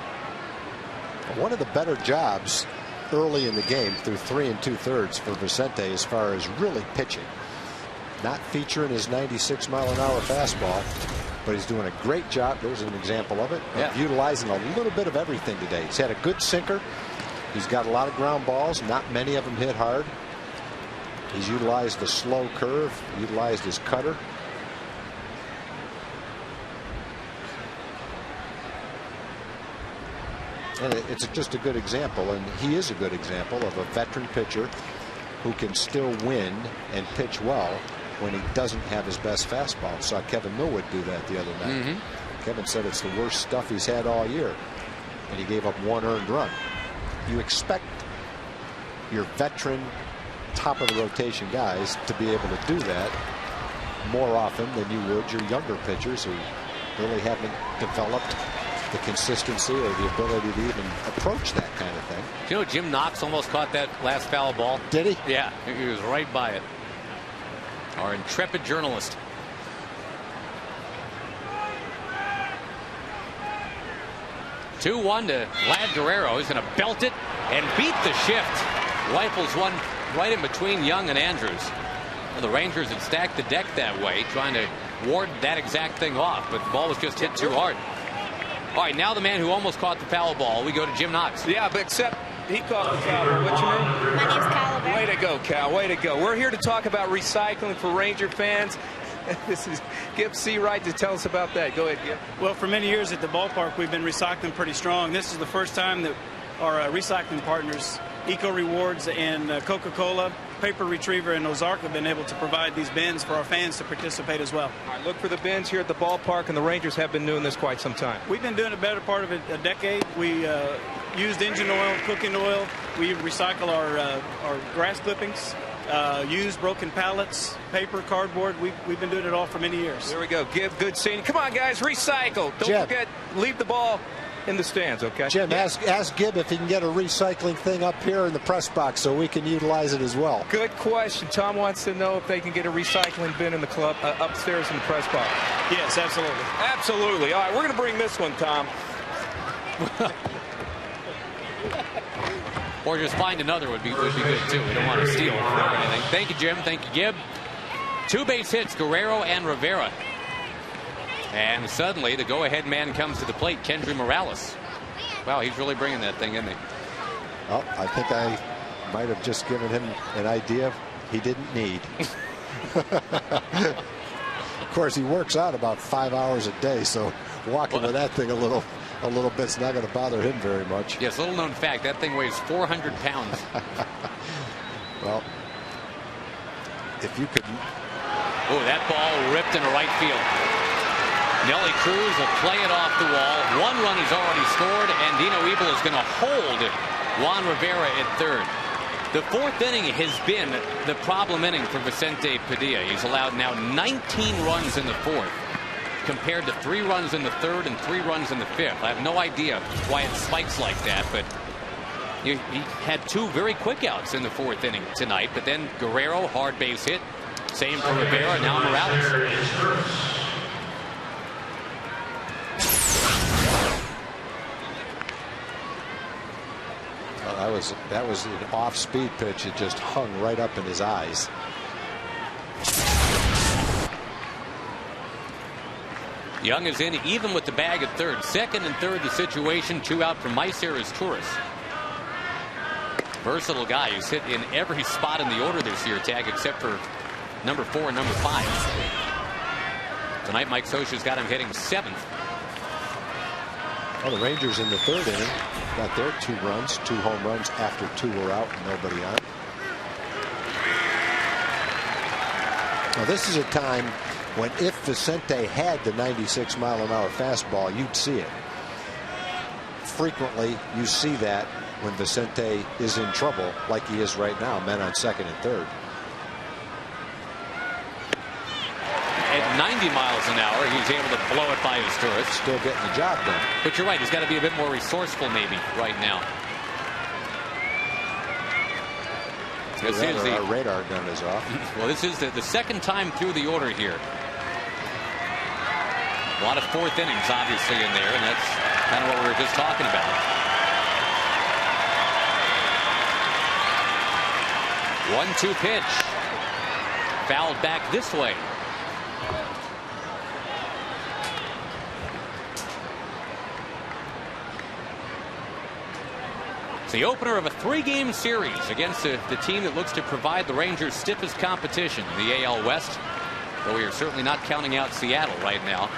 One of the better jobs early in the game through 3 2/3 for Vicente as far as really pitching. Not featuring his 96-mile-an-hour fastball, but he's doing a great job. There's an example of it, of utilizing a little bit of everything today. He's had a good sinker. He's got a lot of ground balls. Not many of them hit hard. He's utilized the slow curve, utilized his cutter. And it's just a good example, and he is a good example of a veteran pitcher who can still win and pitch well when he doesn't have his best fastball. Saw Kevin Millwood do that the other night. Kevin said it's the worst stuff he's had all year, and he gave up 1 earned run. You expect your veteran top of the rotation guys to be able to do that more often than you would your younger pitchers who really haven't developed the consistency or the ability to even approach that kind of thing. You know, Jim Knox almost caught that last foul ball. Did he? Yeah, he was right by it. Our intrepid journalist. "2-1 to Vlad Guerrero. He's going to belt it and beat the shift. Rifles one right in between Young and Andrews. Well, the Rangers had stacked the deck that way, trying to ward that exact thing off, but the ball was just hit too hard. All right, now the man who almost caught the foul ball, we go to Jim Knox. Yeah, but except he caught the foul ball. What's your name? My name's Kyle LeBear. Way to go, Cal. Way to go. We're here to talk about recycling for Ranger fans. This is Gib Seawright to tell us about that. Go ahead, Gib. Well, for many years at the ballpark, we've been recycling pretty strong. This is the first time that our recycling partners, Eco Rewards and Coca-Cola, Paper Retriever, and Ozark have been able to provide these bins for our fans to participate as well. All right, look for the bins here at the ballpark, and the Rangers have been doing this quite some time. We've been doing a better part of a decade. We used engine oil, cooking oil. We recycle our grass clippings, used broken pallets, paper, cardboard. We've been doing it all for many years. There we go. Gib, good seeing you. Come on, guys, recycle. Don't Jim. forget, leave the ball in the stands, okay? Jim, ask Gib if he can get a recycling thing up here in the press box so we can utilize it as well. Good question. Tom wants to know if they can get a recycling bin in the club upstairs in the press box. Yes, absolutely. Absolutely. All right, we're going to bring this one, Tom. Or just find another would be good too. We don't want to steal or anything. Thank you, Jim. Thank you, Gib. 2 base hits, Guerrero and Rivera. And suddenly the go-ahead man comes to the plate, Kendry Morales. Wow, he's really bringing that thing, isn't he? Well, I think I might have just given him an idea he didn't need. Of course, he works out about 5 hours a day, so walking with that thing a little bit's not going to bother him very much. Yes, little known fact, that thing weighs 400 pounds. Well, if you could. Oh, that ball ripped into right field. Nelly Cruz will play it off the wall. One run is already scored, and Dino Ebel is going to hold Juan Rivera at third. The fourth inning has been the problem inning for Vicente Padilla. He's allowed now 19 runs in the fourth, compared to 3 runs in the third and 3 runs in the fifth. I have no idea why it spikes like that, but he had 2 very quick outs in the fourth inning tonight. But then Guerrero, hard base hit. Same for Rivera, now Morales. That was an off-speed pitch. It just hung right up in his eyes. Young is in even with the bag at third. Second and third the situation. 2 out from Maicer is Torres. Versatile guy who's hit in every spot in the order this year, Tag, except for number 4 and number 5. Tonight Mike Scioscia's got him hitting 7th. Well, the Rangers in the third inning got their 2 runs, 2 home runs after 2 were out and nobody on. Now this is a time when if Vicente had the 96-mile-an-hour fastball, you'd see it. Frequently you see that when Vicente is in trouble like he is right now, men on second and third. At 90 miles an hour, he's able to blow it by his turret. Still getting the job done. But you're right, he's got to be a bit more resourceful maybe right now. Our radar gun is off. Well, this is the second time through the order here. A lot of fourth innings obviously in there, and that's kind of what we were just talking about. 1-2 pitch. Fouled back this way. It's the opener of a 3-game series against the team that looks to provide the Rangers stiffest competition in the AL West. Though we are certainly not counting out Seattle right now.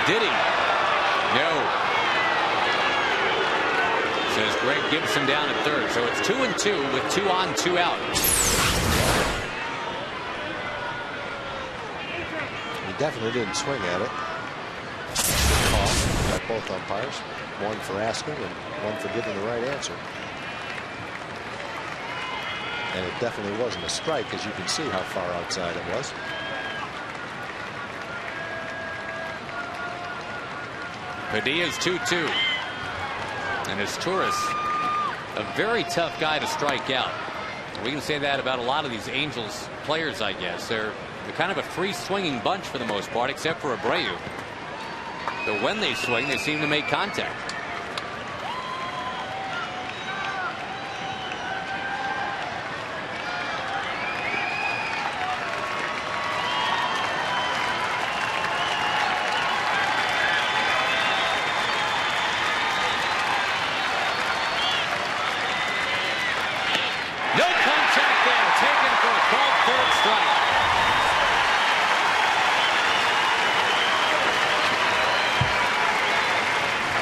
Did he? No. Says Greg Gibson down at third. So it's 2-2 with 2 on, 2 out. Definitely didn't swing at it. Call by both umpires. One for asking and one for giving the right answer. And it definitely wasn't a strike, as you can see how far outside it was. Padilla's 2-2. And it's Torres, a very tough guy to strike out. We can say that about a lot of these Angels players, I guess. They're kind of a free swinging bunch for the most part, except for Abreu. But when they swing, they seem to make contact. No contact there, taken for a called third strike.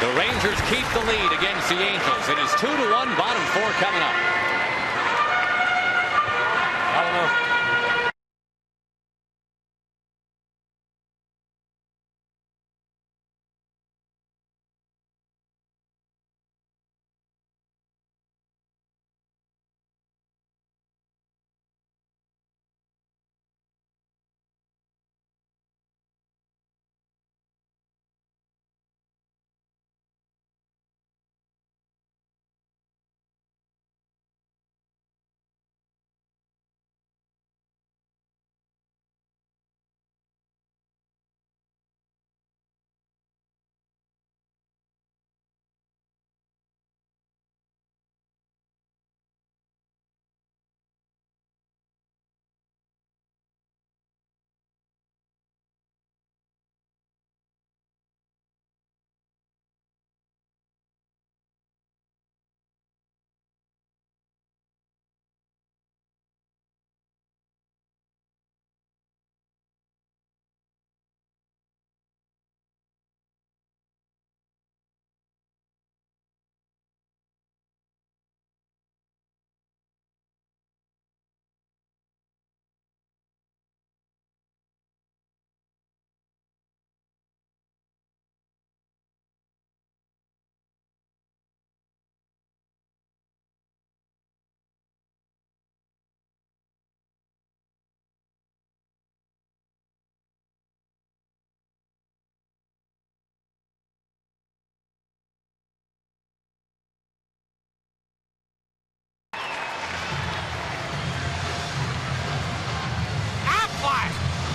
The Rangers keep the lead against the Angels. It is 2-1, bottom 4 coming up. I don't know.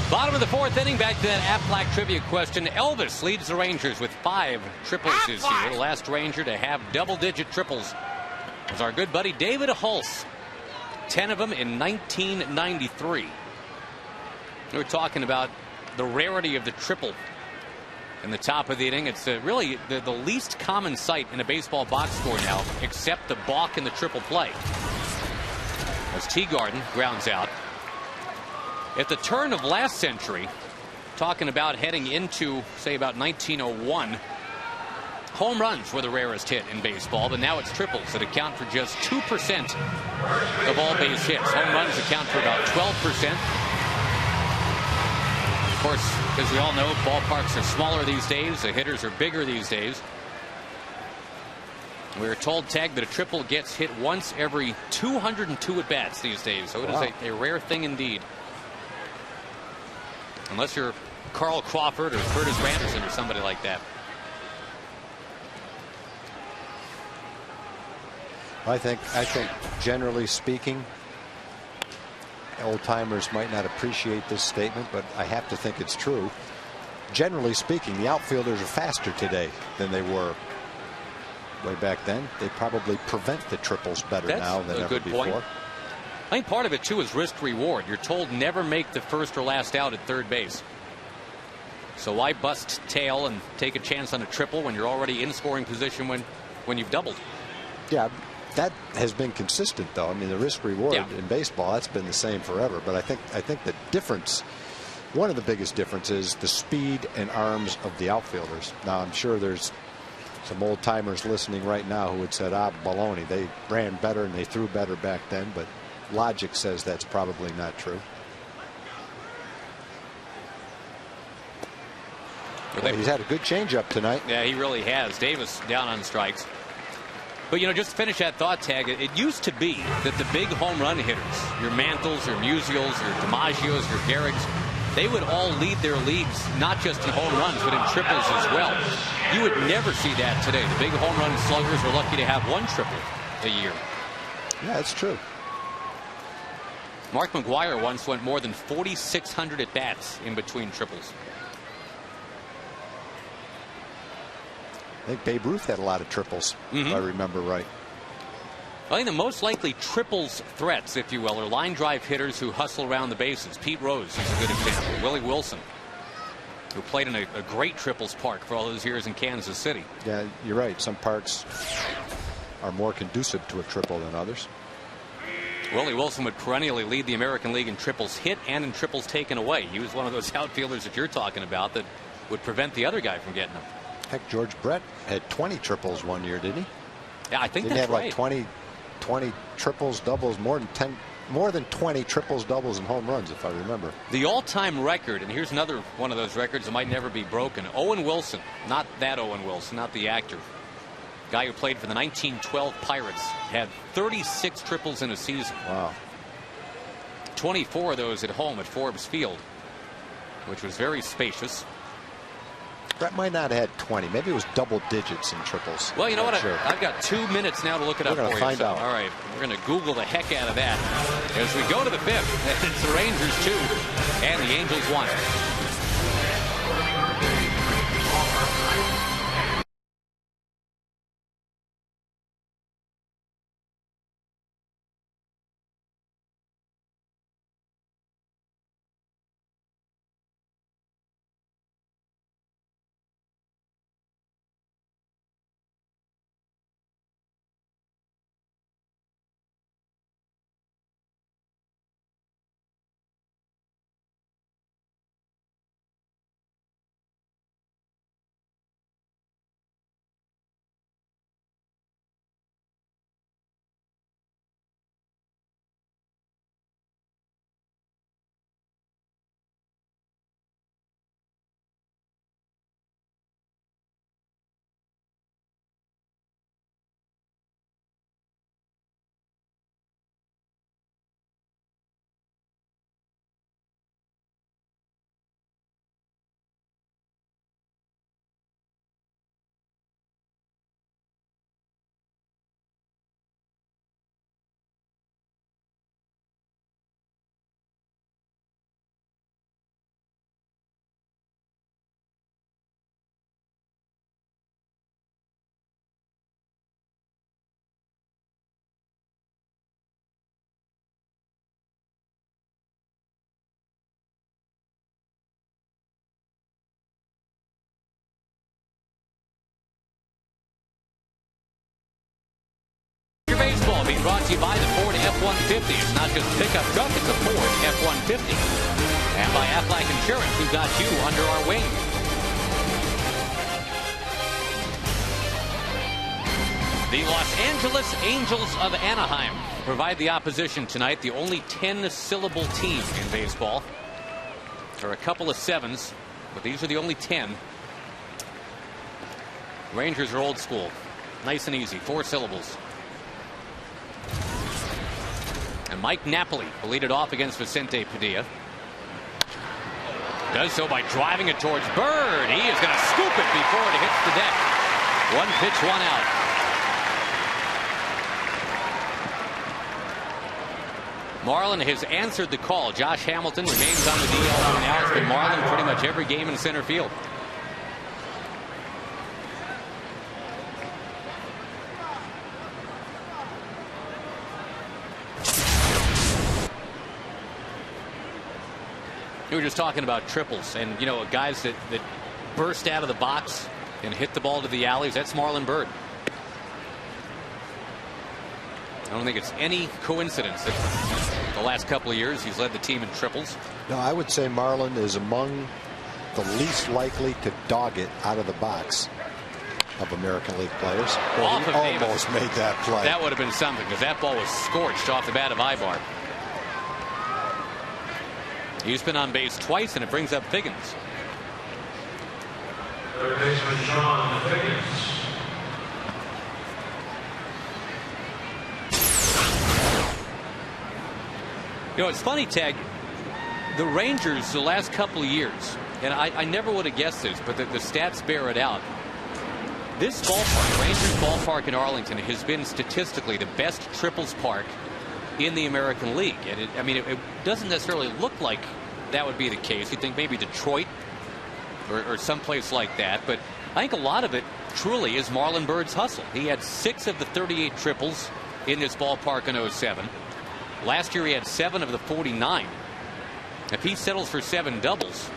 Bottom of the fourth inning, back to that Aflac trivia question. Elvis leads the Rangers with 5 triples this year. The last Ranger to have double-digit triples was our good buddy David Hulse. 10 of them in 1993. We were talking about the rarity of the triple in the top of the inning. It's really the least common sight in a baseball box score now, except the balk in the triple play. As Teagarden grounds out. At the turn of last century, talking about heading into, say, about 1901, home runs were the rarest hit in baseball, but now it's triples that account for just 2% of all base hits. Home runs account for about 12%. Of course, as we all know, ballparks are smaller these days. The hitters are bigger these days. We were told, Tag, that a triple gets hit once every 202 at-bats these days. So it is a rare thing indeed. Unless you're Carl Crawford or Curtis Randerson or somebody like that. I think generally speaking, old timers might not appreciate this statement, but I have to think it's true. Generally speaking, the outfielders are faster today than they were way back then. They probably prevent the triples better now than ever before. Point. I think part of it too is risk reward. You're told never make the first or last out at third base. So why bust tail and take a chance on a triple when you're already in scoring position when you've doubled? Yeah, that has been consistent though. I mean, the risk reward in baseball, that's been the same forever. But I think the difference, one of the biggest differences, the speed and arms of the outfielders. Now I'm sure there's some old timers listening right now who would say, baloney. They ran better and they threw better back then, but logic says that's probably not true. Well, he's had a good changeup tonight. Yeah, he really has. Davis down on strikes. But, just to finish that thought, Tag, it used to be that the big home run hitters, your Mantles, your Musials, your DiMaggios, your Gehrigs, they would all lead their leagues, not just in home runs, but in triples as well. You would never see that today. The big home run sluggers are lucky to have 1 triple a year. Yeah, that's true. Mark McGwire once went more than 4,600 at-bats in between triples. I think Babe Ruth had a lot of triples, if I remember right. I think the most likely triples threats, if you will, are line drive hitters who hustle around the bases. Pete Rose is a good example. Willie Wilson, who played in a great triples park for all those years in Kansas City. Yeah, you're right. Some parks are more conducive to a triple than others. Willie Wilson would perennially lead the American League in triples hit and in triples taken away. He was one of those outfielders that you're talking about that would prevent the other guy from getting them. Heck, George Brett had 20 triples one year, didn't he? Yeah, I think didn't that's he have right. like 20 triples, doubles, more than 20 triples, doubles, and home runs, if I remember. The all-time record, and here's another one of those records that might never be broken. Owen Wilson, not that Owen Wilson, not the actor. Guy who played for the 1912 Pirates, had 36 triples in a season. Wow. 24 of those at home at Forbes Field, which was very spacious. Brett might not have had 20. Maybe it was double digits in triples. Well, you know what? Sure. I've got 2 minutes now to look it up for you. We're going to find out. All right. We're going to Google the heck out of that. As we go to the 5th, it's the Rangers 2 and the Angels 1. being brought to you by the Ford F-150. It's not just a pickup truck, it's a Ford F-150. And by Aflac Insurance, we've got you under our wing. The Los Angeles Angels of Anaheim provide the opposition tonight. The only 10-syllable team in baseball. There are a couple of 7s, but these are the only 10. Rangers are old school. Nice and easy. 4 syllables. And Mike Napoli will lead it off against Vicente Padilla. Does so by driving it towards Bird. He is going to scoop it before it hits the deck. 1 pitch, 1 out. Marlin has answered the call. Josh Hamilton remains on the DL for now. It's been Marlin pretty much every game in center field. We were just talking about triples, and guys that burst out of the box and hit the ball to the alleys. That's Marlon Byrd. I don't think it's any coincidence that the last couple of years he's led the team in triples. No, I would say Marlon is among the least likely to dog it out of the box of American League players. Well, he almost made that play. That would have been something, because that ball was scorched off the bat of Ibar. He's been on base twice, and it brings up Figgins. Third baseman John Figgins. It's funny, Tag. The Rangers, the last couple of years, and I never would have guessed this, but the stats bear it out. This ballpark, Rangers Ballpark in Arlington, has been statistically the best triples park in the American League. And it doesn't necessarily look like that would be the case. You'd think maybe Detroit or someplace like that. But I think a lot of it truly is Marlon Byrd's hustle. He had 6 of the 38 triples in this ballpark in 07. Last year he had 7 of the 49. If he settles for 7 doubles,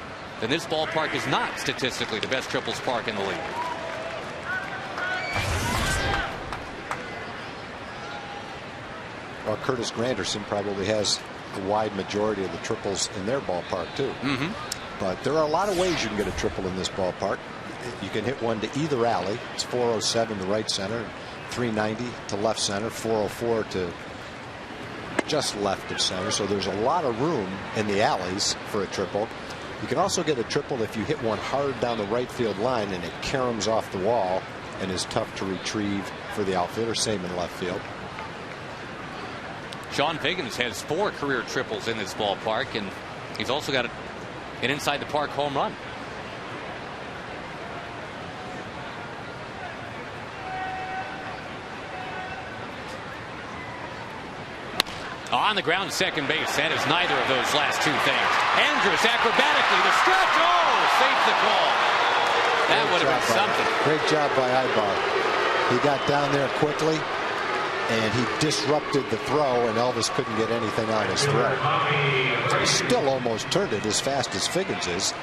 then this ballpark is not statistically the best triples park in the league. Well, Curtis Granderson probably has a wide majority of the triples in their ballpark too. But there are a lot of ways you can get a triple in this ballpark. You can hit one to either alley. It's 407 to right center, 390 to left center, 404 to just left of center. So there's a lot of room in the alleys for a triple. You can also get a triple if you hit one hard down the right field line and it caroms off the wall and is tough to retrieve for the outfielder. Same in left field. Sean Figgins has 4 career triples in this ballpark, and he's also got an inside the park home run. On the ground, second base. That is neither of those last 2 things. Andrus acrobatically to stretch. Oh, safe the call. That would have been something. Great job by Ibar. He got down there quickly, and he disrupted the throw, and Elvis couldn't get anything on his throw. He still almost turned it as fast as Figgins is.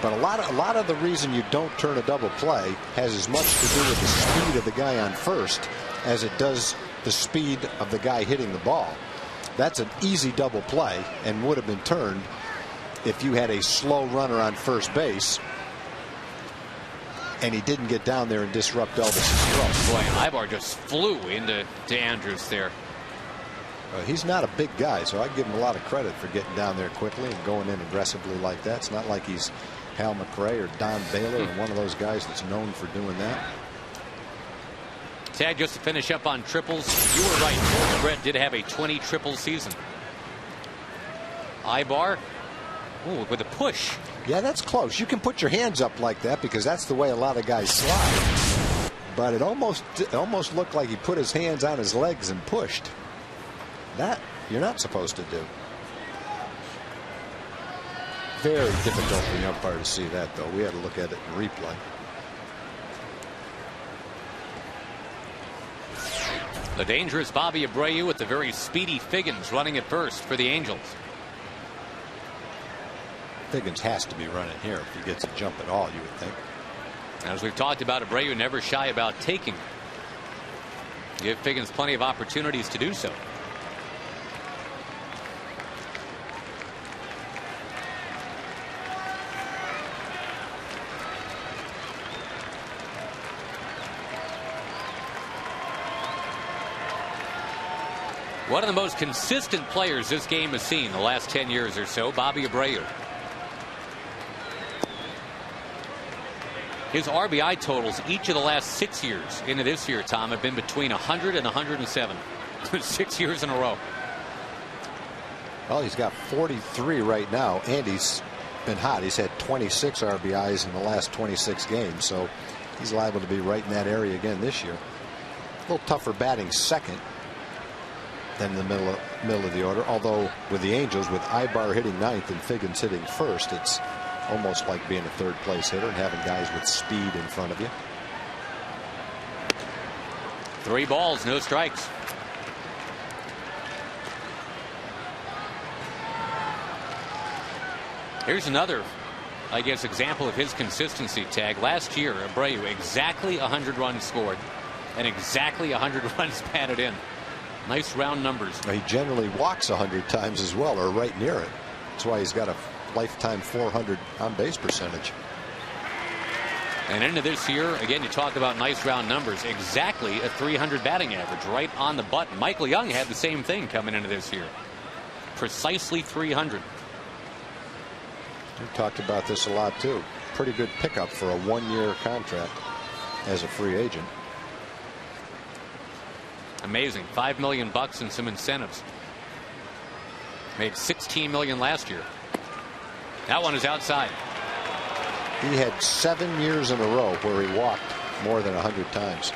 But a lot of the reason you don't turn a double play has as much to do with the speed of the guy on first as it does the speed of the guy hitting the ball. That's an easy double play and would have been turned if you had a slow runner on first base and he didn't get down there and disrupt Elvis's throw. Boy, Ibar just flew into Andrus there. He's not a big guy, so I give him a lot of credit for getting down there quickly and going in aggressively like that. It's not like he's Hal McRae or Don Baylor or one of those guys that's known for doing that. Tag, just to finish up on triples, you were right. George Brett did have a 20 triple season. Ibar, ooh, with a push. Yeah, that's close. You can put your hands up like that because that's the way a lot of guys slide. But it almost looked like he put his hands on his legs and pushed. That you're not supposed to do. Very difficult for the umpire to see that, though. We had to look at it in replay. The dangerous Bobby Abreu with the very speedy Figgins running at first for the Angels. Figgins has to be running here if he gets a jump at all, you would think. As we've talked about, Abreu never shy about taking Give Figgins plenty of opportunities to do so. One of the most consistent players this game has seen the last 10 years or so, Bobby Abreu. His RBI totals each of the last 6 years into this year, Tom, have been between 100 and 107. 6 years in a row. Well, he's got 43 right now, and he's been hot. He's had 26 RBIs in the last 26 games, so he's liable to be right in that area again this year. A little tougher batting second than the middle of the order, although with the Angels, with Ibar hitting ninth and Figgins hitting first, it's almost like being a third place hitter and having guys with speed in front of you. 3 balls, no strikes. Here's another, I guess, example of his consistency, Tag. Last year, Abreu exactly 100 runs scored and exactly 100 runs batted in. Nice round numbers. He generally walks 100 times as well, or right near it. That's why he's got a lifetime 400 on base percentage. And into this year, again, you talk about nice round numbers. Exactly a 300 batting average, right on the button. Michael Young had the same thing coming into this year. Precisely 300. We talked about this a lot too. Pretty good pickup for a 1-year contract as a free agent. Amazing. $5 million and some incentives. Made $16 million last year. That one is outside. He had 7 years in a row where he walked more than 100 times.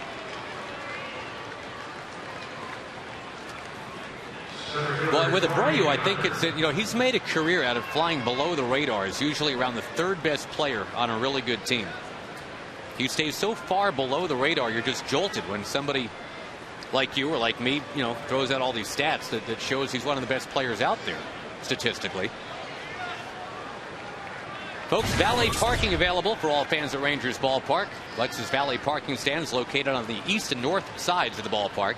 Well, with Abreu, I think it's that, he's made a career out of flying below the radar. He's usually around the 3rd best player on a really good team. You stay so far below the radar, you're just jolted when somebody like you or like me, throws out all these stats that shows he's one of the best players out there statistically. Folks, valet parking available for all fans at Rangers Ballpark. Lexus valet parking stands located on the east and north sides of the ballpark.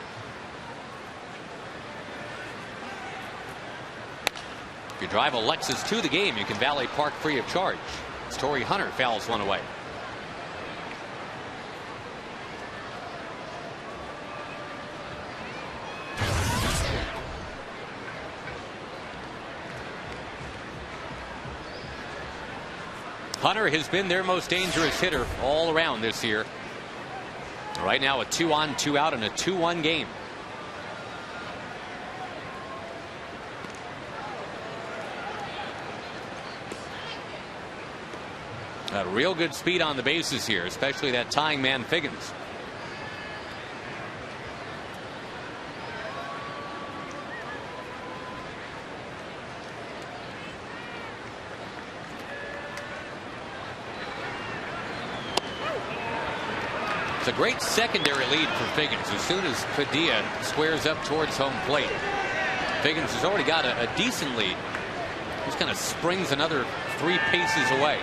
If you drive a Lexus to the game, you can valet park free of charge. Torrey Hunter fouls one away. Hunter has been their most dangerous hitter all around this year. Right now, a 2-on, 2-out, and a 2-1 game. Got real good speed on the bases here, especially that tying man Figgins. It's a great secondary lead for Figgins. As soon as Padilla squares up towards home plate, Figgins has already got a decent lead. Just kind of springs another 3 paces away.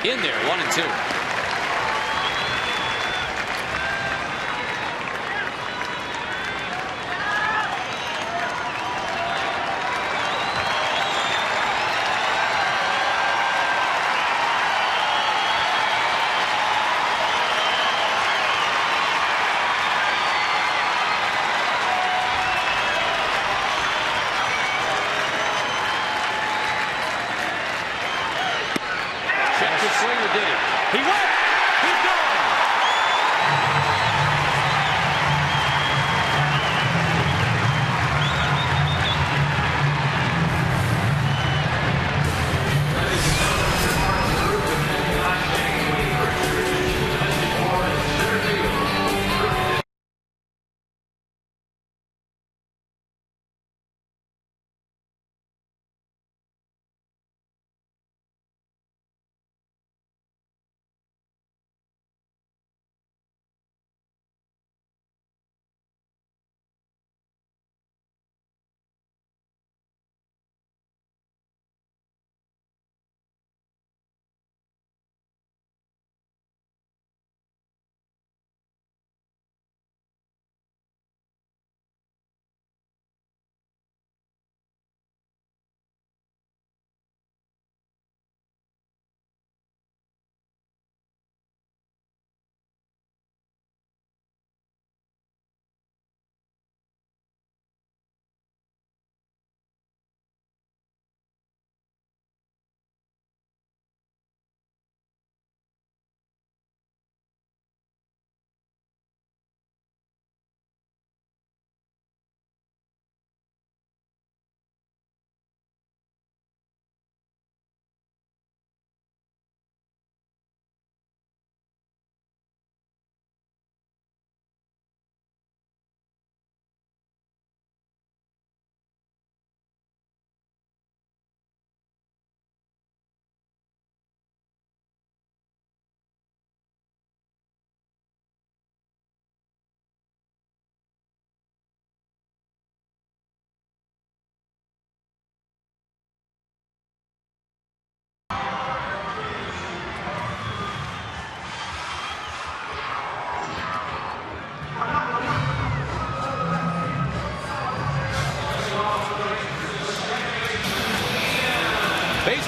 In there, 1-2. He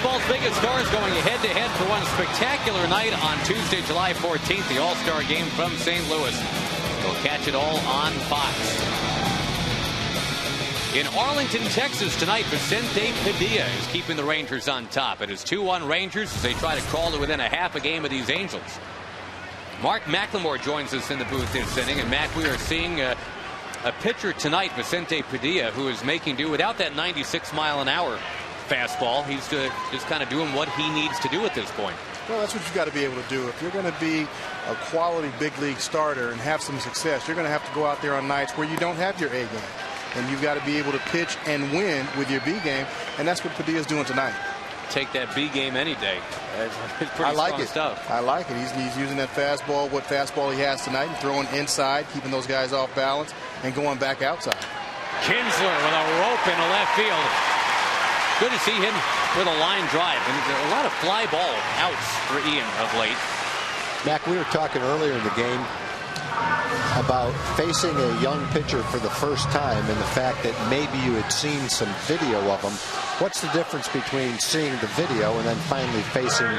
Baseball's biggest stars going head-to-head for one spectacular night on Tuesday, July 14th, the All-Star Game from St. Louis. You'll catch it all on Fox. In Arlington, Texas tonight, Vicente Padilla is keeping the Rangers on top. It is 2-1 Rangers as they try to crawl to within a half a game of these Angels. Mark McLemore joins us in the booth this inning. And, Mac, we are seeing a pitcher tonight, Vicente Padilla, who is making do without that 96-mile-an-hour fastball. He's just kind of doing what he needs to do at this point. Well, that's what you've got to be able to do. If you're going to be a quality big league starter and have some success, you're going to have to go out there on nights where you don't have your A game. And you've got to be able to pitch and win with your B game. And that's what Padilla's doing tonight. Take that B game any day. It's pretty I like strong it. stuff. I like it. He's using that fastball, what fastball he has tonight, and throwing inside, keeping those guys off balance, and going back outside. Kinsler with a rope in the left field. Good to see him with a line drive. And a lot of fly ball outs for Ian of late. Mac, we were talking earlier in the game about facing a young pitcher for the first time and the fact that maybe you had seen some video of him. What's the difference between seeing the video and then finally facing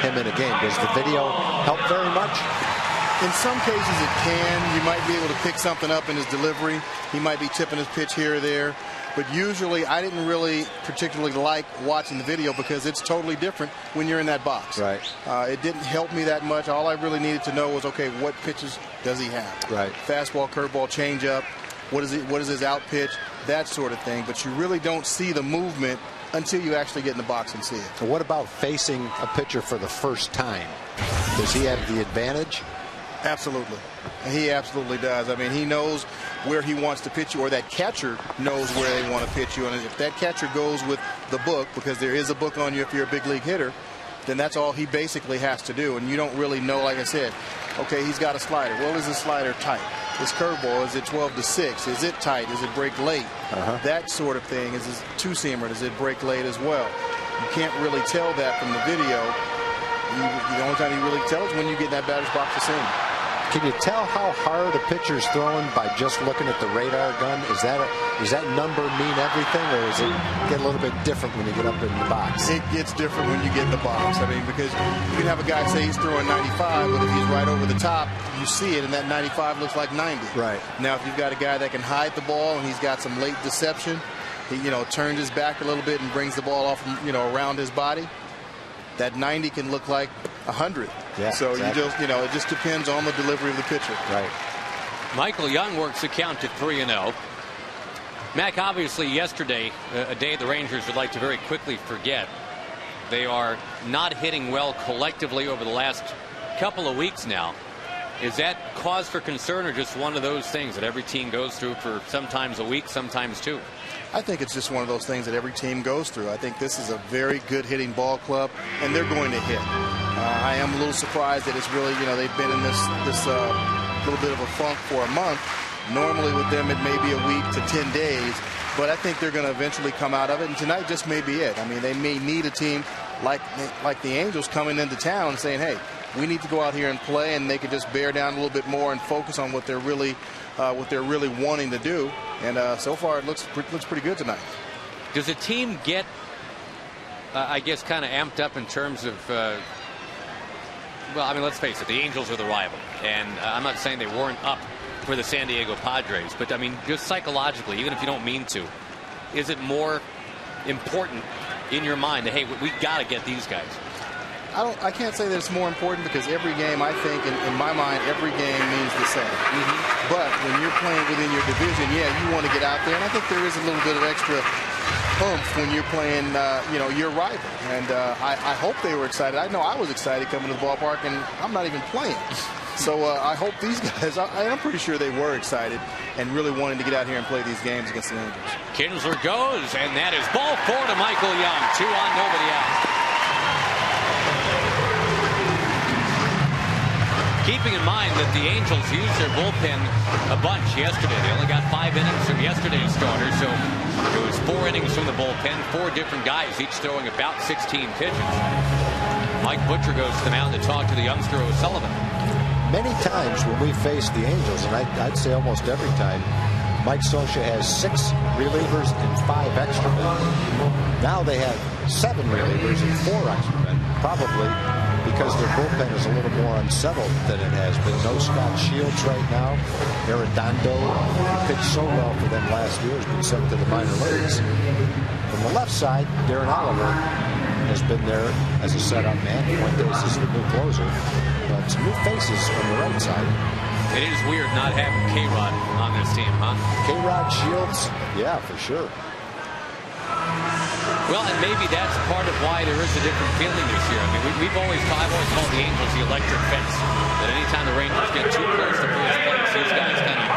him in a game? Does the video help very much? In some cases it can. You might be able to pick something up in his delivery. He might be tipping his pitch here or there. But usually I didn't really particularly like watching the video because it's totally different when you're in that box. Right. It didn't help me that much. All I really needed to know was, okay, what pitches does he have? Right. Fastball, curveball, changeup. What is his out pitch? That sort of thing. But you really don't see the movement until you actually get in the box and see it. So what about facing a pitcher for the first time? Does he have the advantage? Absolutely. He absolutely does. I mean, he knows where he wants to pitch you, or that catcher knows where they want to pitch you. And if that catcher goes with the book, because there is a book on you if you're a big league hitter, then that's all he basically has to do. And you don't really know, like I said, okay, he's got a slider. Well, is his slider tight? His curveball, is it 12-6? Is it tight? Does it break late? That sort of thing. Is his two-seamer, does it break late as well? You can't really tell that from the video. The only time you really tell is when you get in that batter's box to see him. Can you tell how hard a pitcher's throwing by just looking at the radar gun? Does that number mean everything, or does it get a little bit different when you get up in the box? It gets different when you get in the box. I mean, because you can have a guy say he's throwing 95, but if he's right over the top, you see it, and that 95 looks like 90. Right. Now, if you've got a guy that can hide the ball and he's got some late deception, he turns his back a little bit and brings the ball off, around his body. That 90 can look like 100. Yeah, so exactly. it just depends on the delivery of the pitcher. Right. Michael Young works the count to 3-0. Mac, obviously yesterday, a day the Rangers would like to very quickly forget. They are not hitting well collectively over the last couple of weeks now. Is that cause for concern, or just one of those things that every team goes through for sometimes a week, sometimes two? I think it's just one of those things that every team goes through. I think this is a very good hitting ball club, and they're going to hit. I am a little surprised that it's really, they've been in this little bit of a funk for a month. Normally with them it may be a week to 10 days, but I think they're going to eventually come out of it, and tonight just may be it. I mean, they may need a team like the Angels coming into town and saying, hey, we need to go out here and play, and they could just bear down a little bit more and focus on what they're really wanting to do. And so far it looks pretty good tonight. Does a team get, I guess, kind of amped up in terms of, well, I mean, let's face it, the Angels are the rival. And I'm not saying they weren't up for the San Diego Padres, but I mean, just psychologically, even if you don't mean to, is it more important in your mind that, hey, we got to get these guys? I can't say that it's more important, because every game, I think, in my mind, every game means the same. But when you're playing within your division, yeah, you want to get out there, and I think there is a little bit of extra oomph when you're playing, your rival. And I hope they were excited. I know I was excited coming to the ballpark, and I'm not even playing. So I hope these guys, I'm pretty sure they were excited and really wanting to get out here and play these games against the Angels. Kinsler goes, and that is ball 4 to Michael Young. 2 on, nobody out. Keeping in mind that the Angels used their bullpen a bunch yesterday. They only got 5 innings from yesterday's starter, so it was 4 innings from the bullpen, 4 different guys, each throwing about 16 pitches. Mike Butcher goes to the mound to talk to the youngster O'Sullivan. Many times when we face the Angels, and I'd say almost every time, Mike Scioscia has 6 relievers and 5 extra men. Now they have 7 relievers and 4 extra men, probably because their bullpen is a little more unsettled than it has been. No Scott Shields right now. Arredondo, who pitched so well for them last year, has been sent to the minor leagues. From the left side, Darren Oliver has been there as a setup man. Fuentes is the new closer. But some new faces on the right side. It is weird not having K-Rod on this team, huh? K-Rod, Shields, yeah, for sure. Well, and maybe that's part of why there is a different feeling this year. I mean, I've always called the Angels the electric fence. That anytime the Rangers get too close to first place, these guys kind of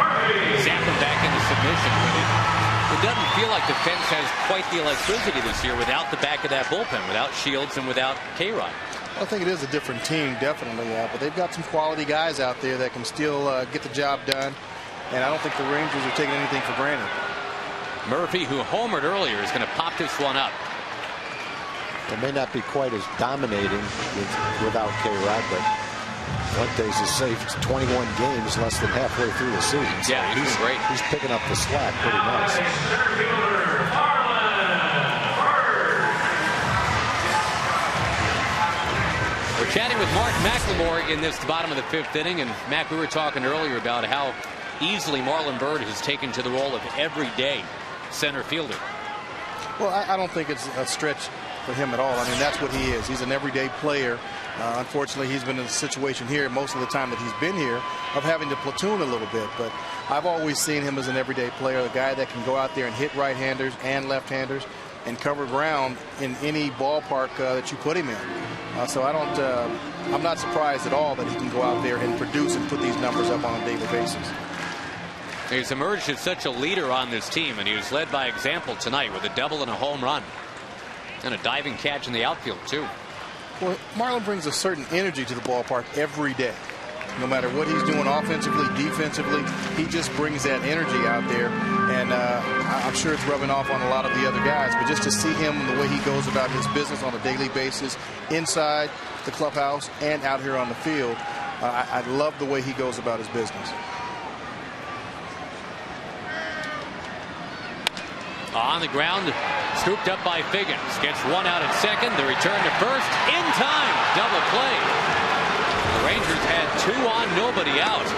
zap them back into submission. But it doesn't feel like the fence has quite the electricity this year without the back of that bullpen, without Shields and without K-Rod. I think it is a different team, definitely, but they've got some quality guys out there that can still get the job done, and I don't think the Rangers are taking anything for granted. Murphy, who homered earlier, is going to pop this one up. It may not be quite as dominating without K-Rod, but Fuentes has saved 21 games less than halfway through the season. So yeah, he's great. He's picking up the slack pretty nice. We're chatting with Mark McLemore in this bottom of the 5th inning. And, Mac, we were talking earlier about how easily Marlon Byrd has taken to the role of everyday center fielder. Well, I don't think it's a stretch for him at all. I mean, that's what he is. He's an everyday player. Unfortunately, he's been in a situation here most of the time that he's been here of having to platoon a little bit. But I've always seen him as an everyday player, a guy that can go out there and hit right-handers and left-handers and cover ground in any ballpark that you put him in. So I'm not surprised at all that he can go out there and produce and put these numbers up on a daily basis. He's emerged as such a leader on this team, and he was led by example tonight with a double and a home run. And a diving catch in the outfield, too. Well, Marlon brings a certain energy to the ballpark every day. No matter what he's doing offensively, defensively, he just brings that energy out there. And I'm sure it's rubbing off on a lot of the other guys. But just to see him and the way he goes about his business on a daily basis, inside the clubhouse and out here on the field, I love the way he goes about his business. On the ground, scooped up by Figgins. Gets one out at second. The return to first. In time. Double play. The Rangers had 2 on, nobody out.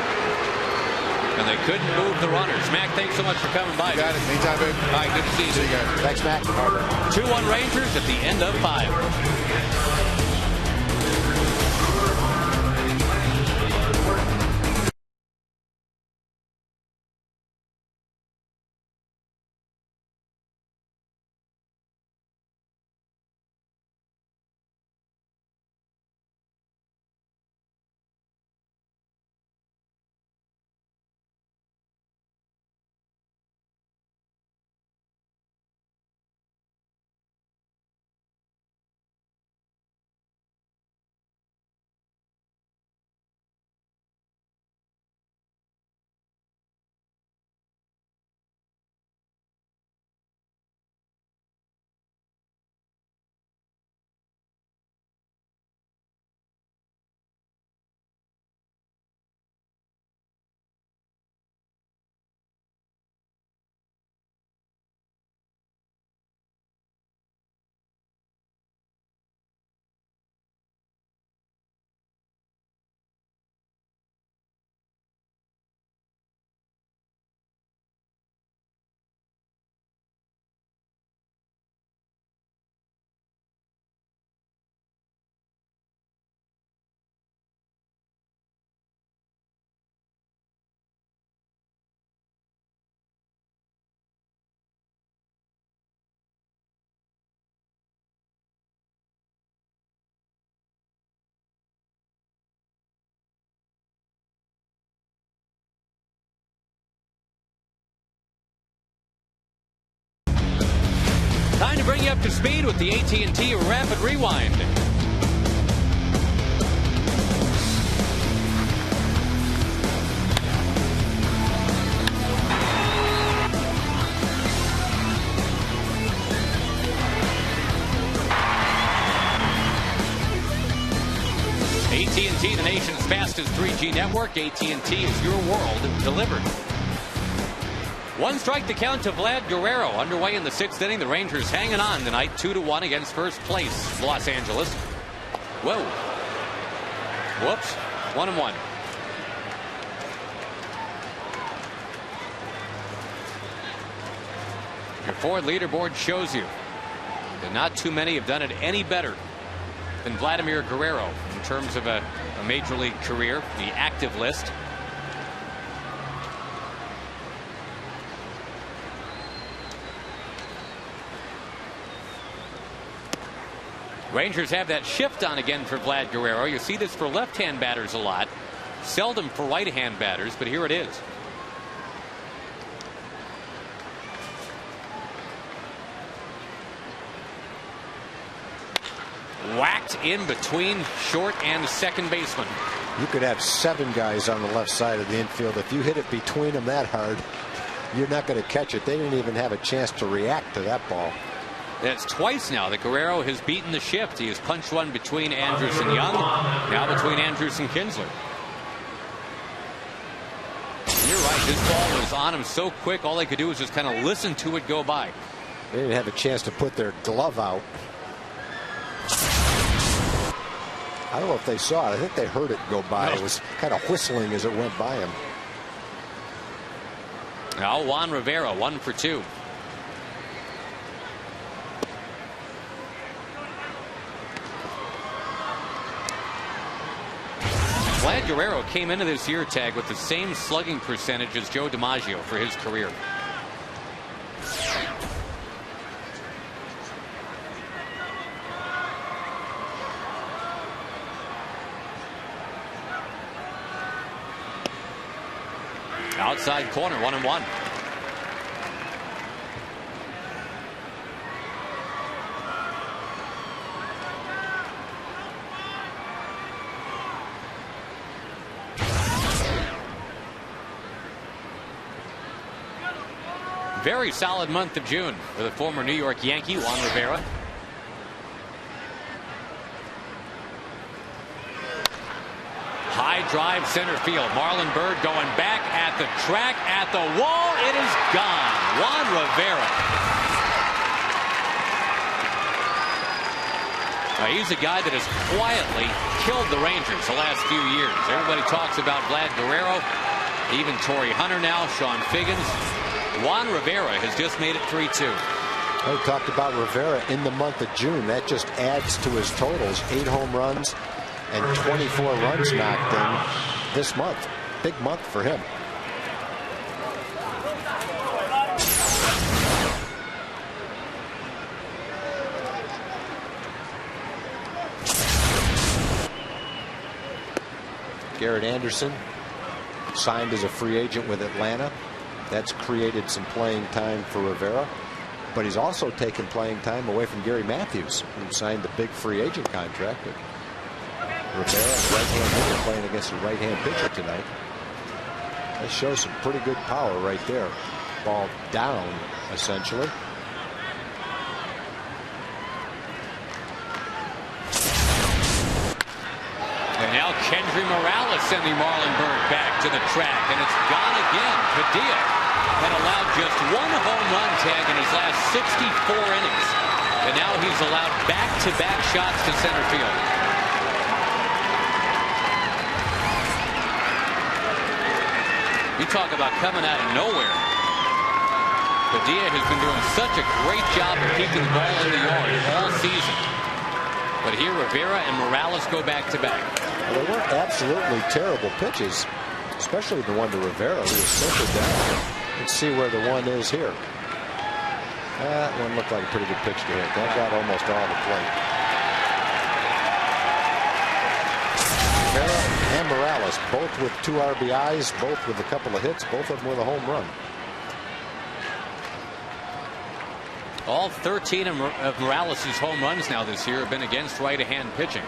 And they couldn't move the runners. Mac, thanks so much for coming by. You got it. Anytime, baby. All right, good to see you. See you guys. Thanks, Mac. 2-1 Rangers at the end of 5. Time to bring you up to speed with the AT Rapid Rewind. AT&T, the nation's fastest 3G network. AT&T is your world delivered. One strike to count to Vlad Guerrero. Underway in the 6th inning. The Rangers hanging on tonight, 2-1 against first place Los Angeles. Whoa. Whoops. 1-1. Your Ford leaderboard shows you that not too many have done it any better than Vladimir Guerrero in terms of a major league career, the active list. Rangers have that shift on again for Vlad Guerrero. You see this for left-hand batters a lot, seldom for right-hand batters, but here it is. Whacked in between short and second baseman. You could have 7 guys on the left side of the infield. If you hit it between them that hard, you're not going to catch it. They didn't even have a chance to react to that ball. It's twice now that Guerrero has beaten the shift. He has punched one between Andrus and Young, now between Andrus and Kinsler. You're right, this ball was on him so quick, all they could do was just kind of listen to it go by. They didn't have a chance to put their glove out. I don't know if they saw it. I think they heard it go by. No. It was kind of whistling as it went by him. Now Juan Rivera, 1 for 2. Vlad Guerrero came into this year tag with the same slugging percentage as Joe DiMaggio for his career. Outside corner, 1-1. Very solid month of June for the former New York Yankee, Juan Rivera. High drive center field. Marlon Byrd going back at the track, at the wall. It is gone. Juan Rivera. Now, he's a guy that has quietly killed the Rangers the last few years. Everybody talks about Vlad Guerrero, even Torrey Hunter now, Sean Figgins. Juan Rivera has just made it 3-2. I talked about Rivera in the month of June. That just adds to his totals. 8 home runs and 24 runs knocked in this month. Big month for him. Garrett Anderson signed as a free agent with Atlanta. That's created some playing time for Rivera, but he's also taken playing time away from Gary Matthews, who signed the big free agent contract. Rivera, right-hand hitter, playing against a right-hand pitcher tonight. That shows some pretty good power right there. Ball down, essentially. And now Kendry Morales sending Marlon Byrd back to the track, and it's gone again. Padilla had allowed just 1 home run tag in his last 64 innings. And now he's allowed back-to-back shots to center field. You talk about coming out of nowhere. Padilla has been doing such a great job of keeping the ball in the yard all season. But here Rivera and Morales go back-to-back. Well, they weren't absolutely terrible pitches, especially the one to Rivera, who was centered down. Let's see where the one is here. That one looked like a pretty good pitch to hit. That got almost all the plate. Rivera and Morales, both with 2 RBIs, both with a couple of hits, both of them with a home run. All 13 of Morales' home runs now this year have been against right-hand pitching.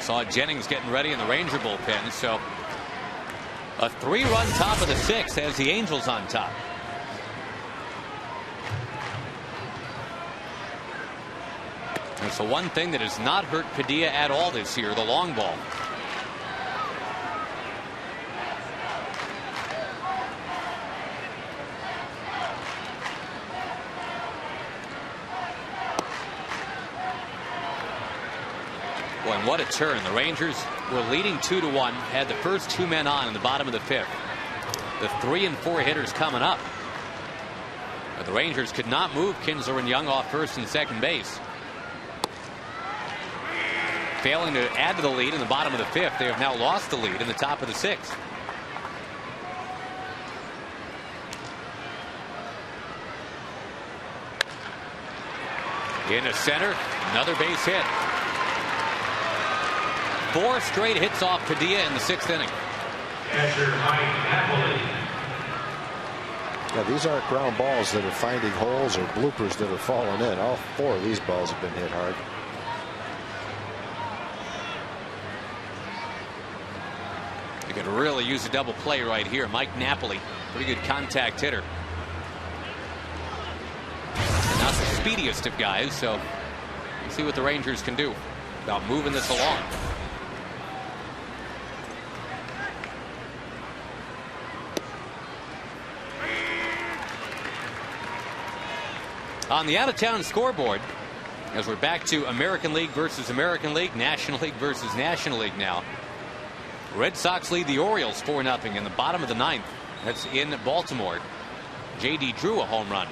Saw Jennings getting ready in the Ranger bullpen, so a 3-run top of the 6th has the Angels on top. And it's the one thing that has not hurt Padilla at all this year, the long ball. Boy, and what a turn. The Rangers were leading 2-1, had the first 2 men on in the bottom of the 5th. The 3 and 4 hitters coming up. But the Rangers could not move Kinsler and Young off first and second base. Failing to add to the lead in the bottom of the 5th, they have now lost the lead in the top of the 6th. Into center, another base hit. 4 straight hits off Padilla in the 6th inning. Yeah, these aren't ground balls that are finding holes or bloopers that are falling in. All 4 of these balls have been hit hard. You could really use a double play right here. Mike Napoli, pretty good contact hitter. And not the speediest of guys, so we'll see what the Rangers can do about moving this along. On the out-of-town scoreboard, as we're back to American League versus American League, National League versus National League now. Red Sox lead the Orioles 4-0 in the bottom of the 9th. That's in Baltimore. J.D. Drew a home run.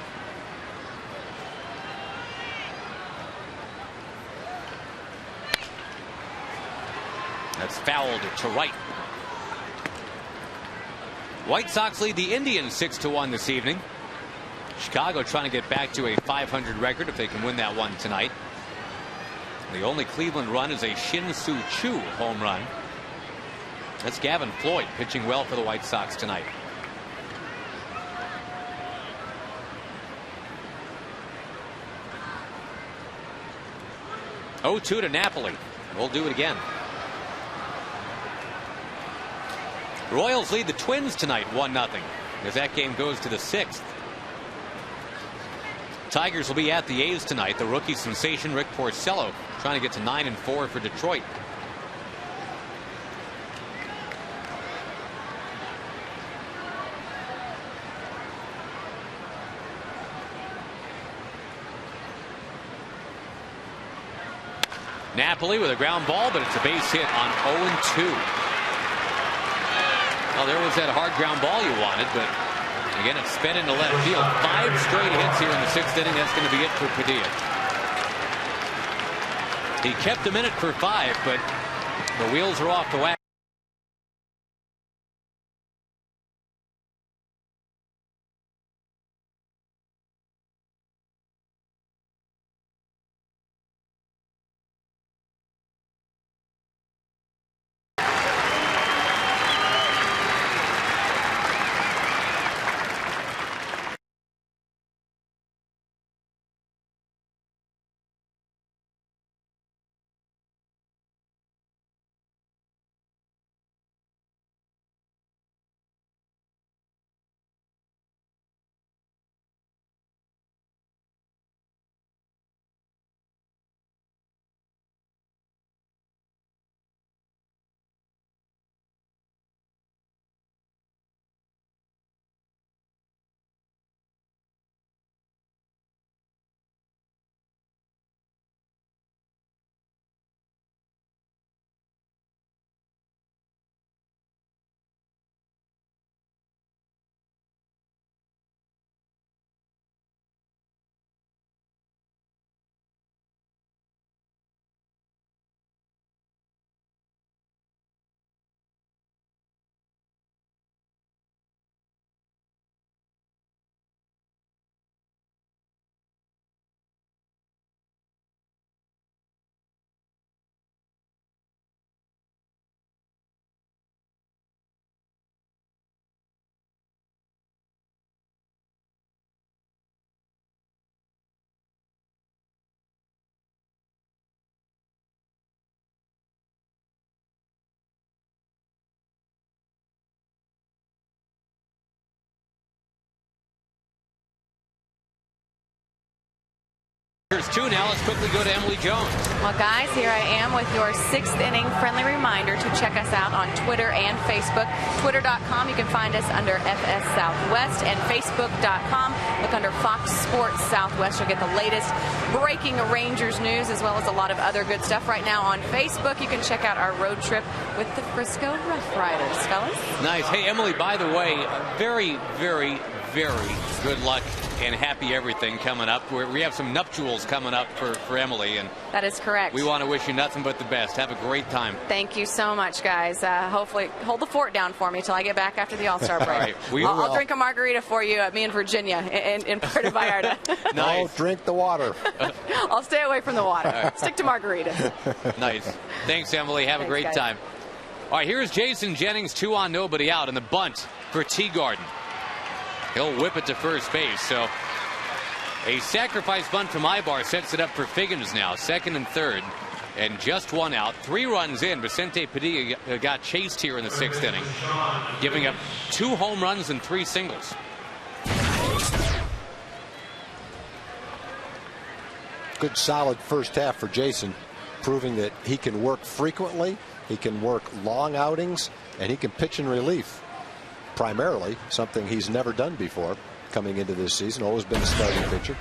That's fouled to right. White Sox lead the Indians 6-1 this evening. Chicago trying to get back to a .500 record if they can win that one tonight. The only Cleveland run is a Shin-Soo Choo home run. That's Gavin Floyd pitching well for the White Sox tonight. Oh, 2 to Napoli. We'll do it again. Royals lead the Twins tonight 1-0 as that game goes to the 6th. Tigers will be at the A's tonight. The rookie sensation Rick Porcello trying to get to 9-4 for Detroit. Napoli with a ground ball, but it's a base hit on 0-2. Well, there was that hard ground ball you wanted, but again, it's sped into left field. 5 straight hits here in the 6th inning. That's going to be it for Padilla. He kept him in it for 5, but the wheels are off the wagon. 2 now. Let's quickly go to Emily Jones. Well, guys, here I am with your 6th inning friendly reminder to check us out on Twitter and Facebook. Twitter.com, you can find us under FS Southwest, and Facebook.com, look under Fox Sports Southwest. You'll get the latest breaking Rangers news as well as a lot of other good stuff. Right now on Facebook, you can check out our road trip with the Frisco Rough Riders, fellas. Nice. Hey, Emily, by the way, very, very, very good luck and happy everything coming up. We have some nuptials coming up for Emily, and that is correct. We want to wish you nothing but the best. Have a great time. Thank you so much, guys. Hopefully, hold the fort down for me till I get back after the All-Star break. All right. I'll drink a margarita for you, me in Virginia, in Puerto Vallarta. Nice. Oh, drink the water. I'll stay away from the water. Right. Stick to margaritas. Nice. Thanks, Emily. Have a great time. All right, here's Jason Jennings, 2 on, nobody out, and the bunt for Teagarden. He'll whip it to first base. So a sacrifice bunt from Ibar sets it up for Figgins now, 2nd and 3rd, and just 1 out. 3 runs in. Vicente Padilla got chased here in the 6th inning, giving up 2 home runs and 3 singles. Good solid first half for Jason, proving that he can work frequently, he can work long outings, and he can pitch in relief. Primarily, something he's never done before coming into this season. Always been a starting pitcher.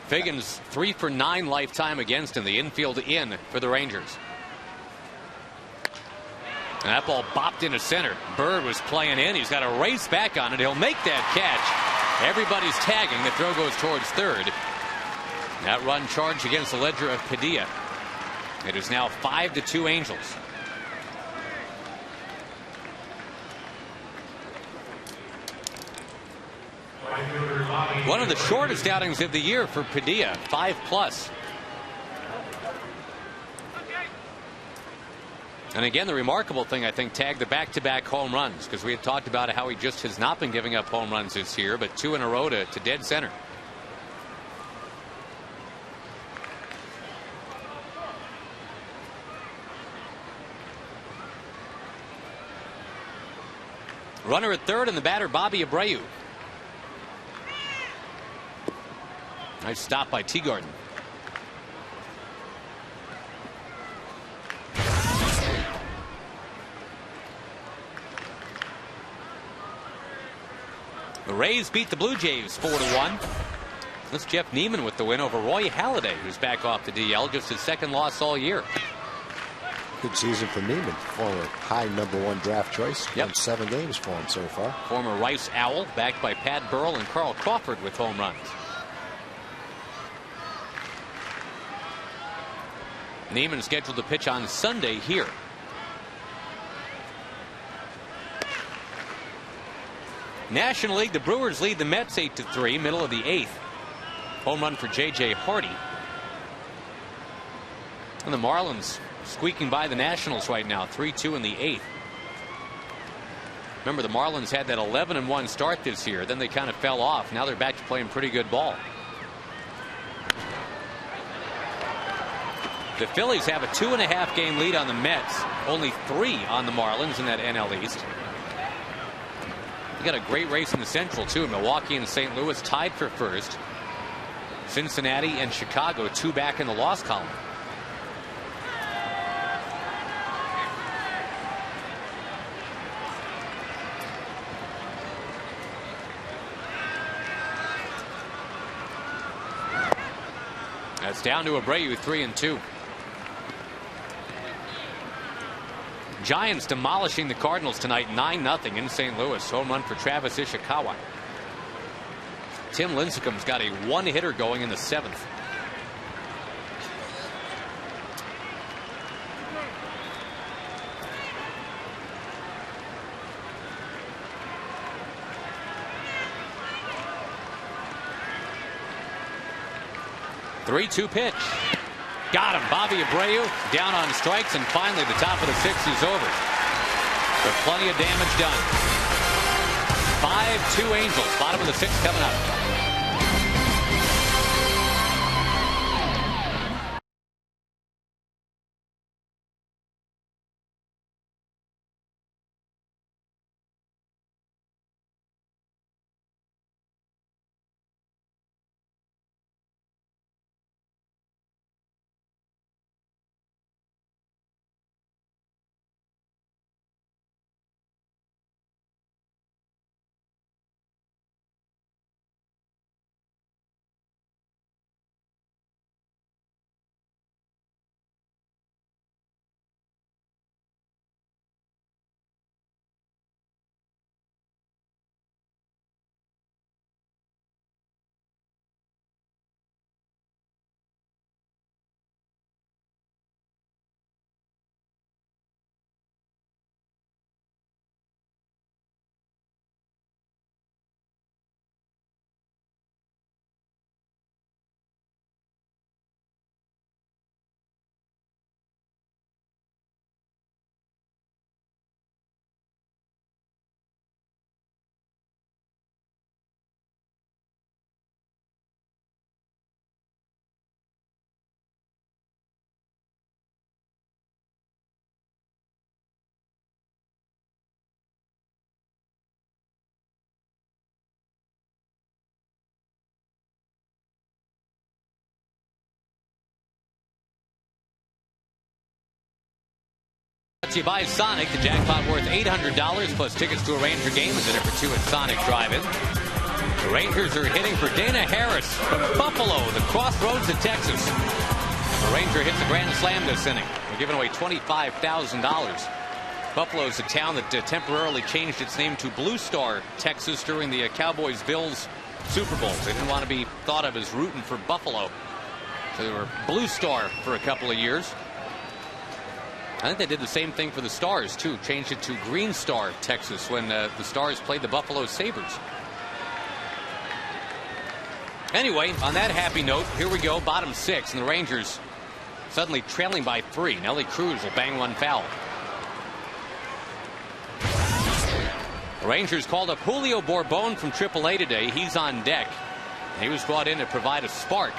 Figgins 3 for 9 lifetime against him. The infield in for the Rangers. And that ball bopped into center. Bird was playing in. He's got to race back on it. He'll make that catch. Everybody's tagging. The throw goes towards third. That run charged against the ledger of Padilla. It is now 5-2 Angels. One of the shortest outings of the year for Padilla, 5+. And again, the remarkable thing, I think, tagged the back-to-back home runs, because we had talked about how he just has not been giving up home runs this year, but 2 in a row to dead center. Runner at third, and the batter, Bobby Abreu. Nice stop by Teagarden. The Rays beat the Blue Jays 4-1. That's Jeff Neiman with the win over Roy Halladay, who's back off the DL, just his 2nd loss all year. Good season for Neiman, former high #1 draft choice. Yep. Won 7 games for him so far. Former Rice Owl, backed by Pat Burrell and Carl Crawford with home runs. Neiman scheduled to pitch on Sunday here. National League, the Brewers lead the Mets 8-3, middle of the 8th. Home run for J.J. Hardy. And the Marlins squeaking by the Nationals right now, 3-2 in the 8th. Remember, the Marlins had that 11-1 start this year. Then they kind of fell off. Now they're back to playing pretty good ball. The Phillies have a 2.5 game lead on the Mets. Only 3 on the Marlins in that NL East. You got a great race in the Central, too. Milwaukee and St. Louis tied for first. Cincinnati and Chicago 2 back in the loss column. That's down to Abreu, 3-2. Giants demolishing the Cardinals tonight, 9-0 in St. Louis. Home run for Travis Ishikawa. Tim Lincecum's got a 1-hitter going in the 7th. Three-two pitch. Got him. Bobby Abreu down on strikes, and finally the top of the 6th is over. But plenty of damage done. 5-2 Angels. Bottom of the 6th coming up. to you by Sonic. The jackpot worth $800 plus tickets to a Ranger game is in it for 2 at Sonic Drive-In. The Rangers are hitting for Dana Harris from Buffalo, the crossroads of Texas. The Ranger hits a grand slam this inning. They're giving away $25,000. Buffalo's a town that temporarily changed its name to Blue Star, Texas during the Cowboys-Bills Super Bowls. They didn't want to be thought of as rooting for Buffalo. So they were Blue Star for a couple of years. I think they did the same thing for the Stars, too. Changed it to Green Star, Texas, when the Stars played the Buffalo Sabres. Anyway, on that happy note, here we go, bottom 6, and the Rangers suddenly trailing by 3. Nelly Cruz will bang one foul. The Rangers called up Julio Bourbon from AAA today. He's on deck. He was brought in to provide a spark.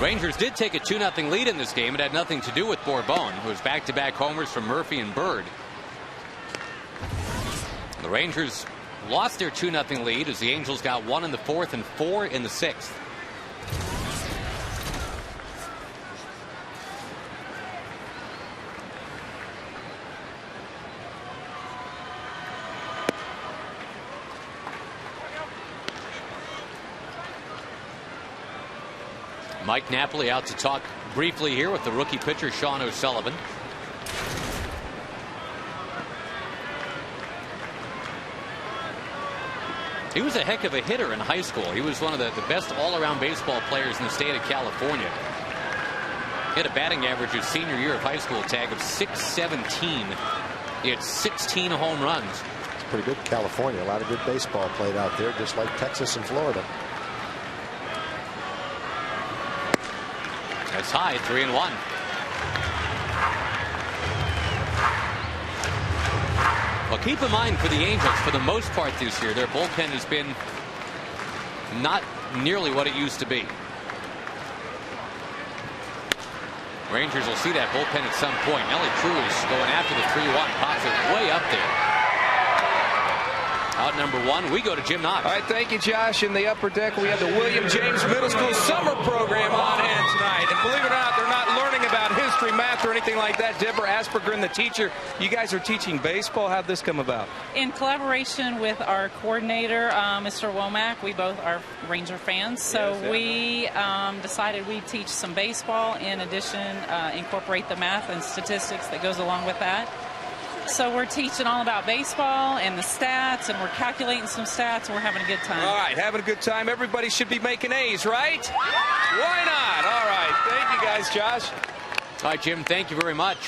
Rangers did take a 2-0 lead in this game. It had nothing to do with Bourbon, who was back-to-back homers from Murphy and Bird. The Rangers lost their 2-0 lead as the Angels got 1 in the 4th and 4 in the 6th. Mike Napoli out to talk briefly here with the rookie pitcher Sean O'Sullivan. He was a heck of a hitter in high school. He was one of the best all-around baseball players in the state of California. He had a batting average his senior year of high school tag of .617. He had 16 home runs. It's pretty good. California, a lot of good baseball played out there, just like Texas and Florida. That's high, 3-1. Well, keep in mind for the Angels, for the most part this year, their bullpen has been not nearly what it used to be. Rangers will see that bullpen at some point. Nelly Cruz going after the 3-1, pops it way up there. Out number 1, we go to Jim Knox. All right, thank you, Josh. In the upper deck, we have the William James Middle School summer program on hand tonight. And believe it or not, they're not learning about history, math, or anything like that. Deborah Aspergren, the teacher, you guys are teaching baseball. How'd this come about? In collaboration with our coordinator, Mr. Womack, we both are Ranger fans. So we decided we'd teach some baseball. In addition, incorporate the math and statistics that goes along with that. So we're teaching all about baseball and the stats, and we're calculating some stats, and we're having a good time. All right, having a good time. Everybody should be making A's, right? Why not? All right. Thank you, guys. Josh? All right, Jim, thank you very much.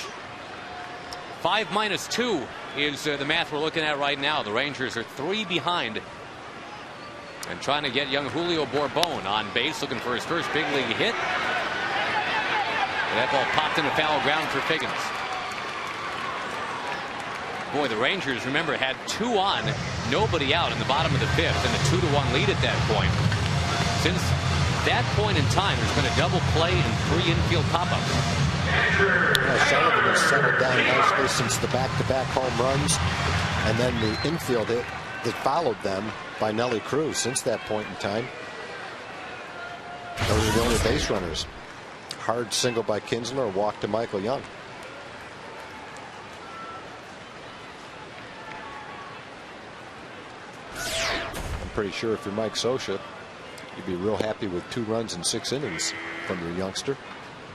5 minus 2 is the math we're looking at right now. The Rangers are 3 behind and trying to get young Julio Bourbon on base, looking for his first big league hit. And that ball popped into foul ground for Figgins. Boy, the Rangers, remember, had 2 on, nobody out in the bottom of the 5th, and a 2-1 lead at that point. Since that point in time, there's been a double play and 3 infield pop-ups. Sullivan has settled down nicely since the back-to-back home runs, and then the infield hit that followed them by Nelly Cruz. Since that point in time, those are the only base runners. Hard single by Kinsler, a walk to Michael Young. Pretty sure if you're Mike Scioscia, you'd be real happy with 2 runs in 6 innings from your youngster.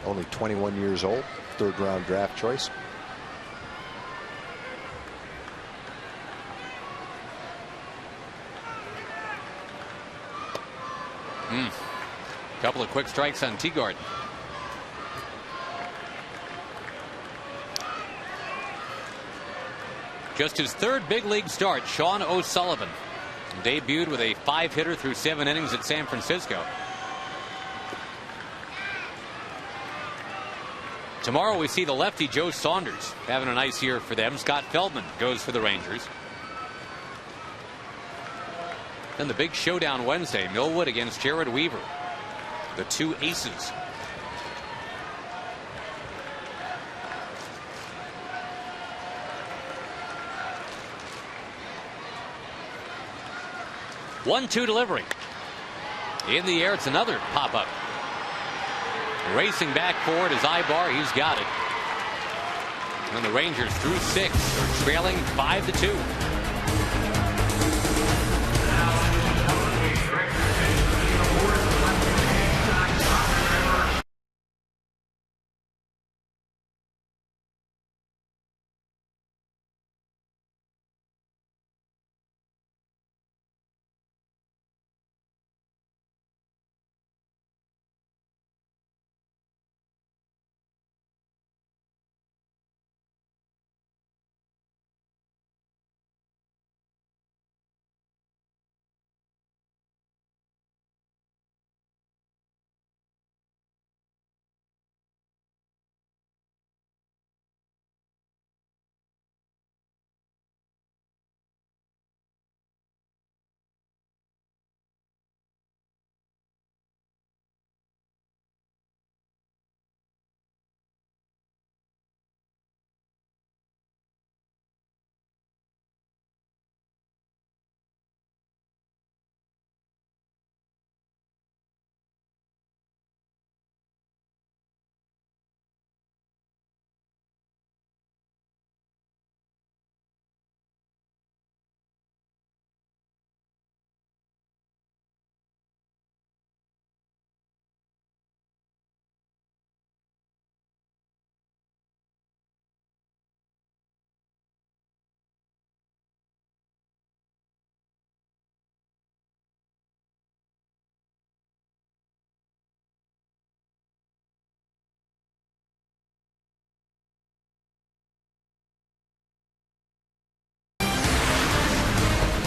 Only 21 years old, 3rd round draft choice. Couple of quick strikes on Teagard. Just his 3rd big league start, Sean O'Sullivan. Debuted with a 5-hitter through 7 innings at San Francisco. Tomorrow we see the lefty Joe Saunders having a nice year for them. Scott Feldman goes for the Rangers. Then the big showdown Wednesday, Millwood against Jared Weaver. The 2 aces. One-two delivery. In the air, it's another pop-up. Racing back forward is Ibar. He's got it. And the Rangers through 6 are trailing 5-2.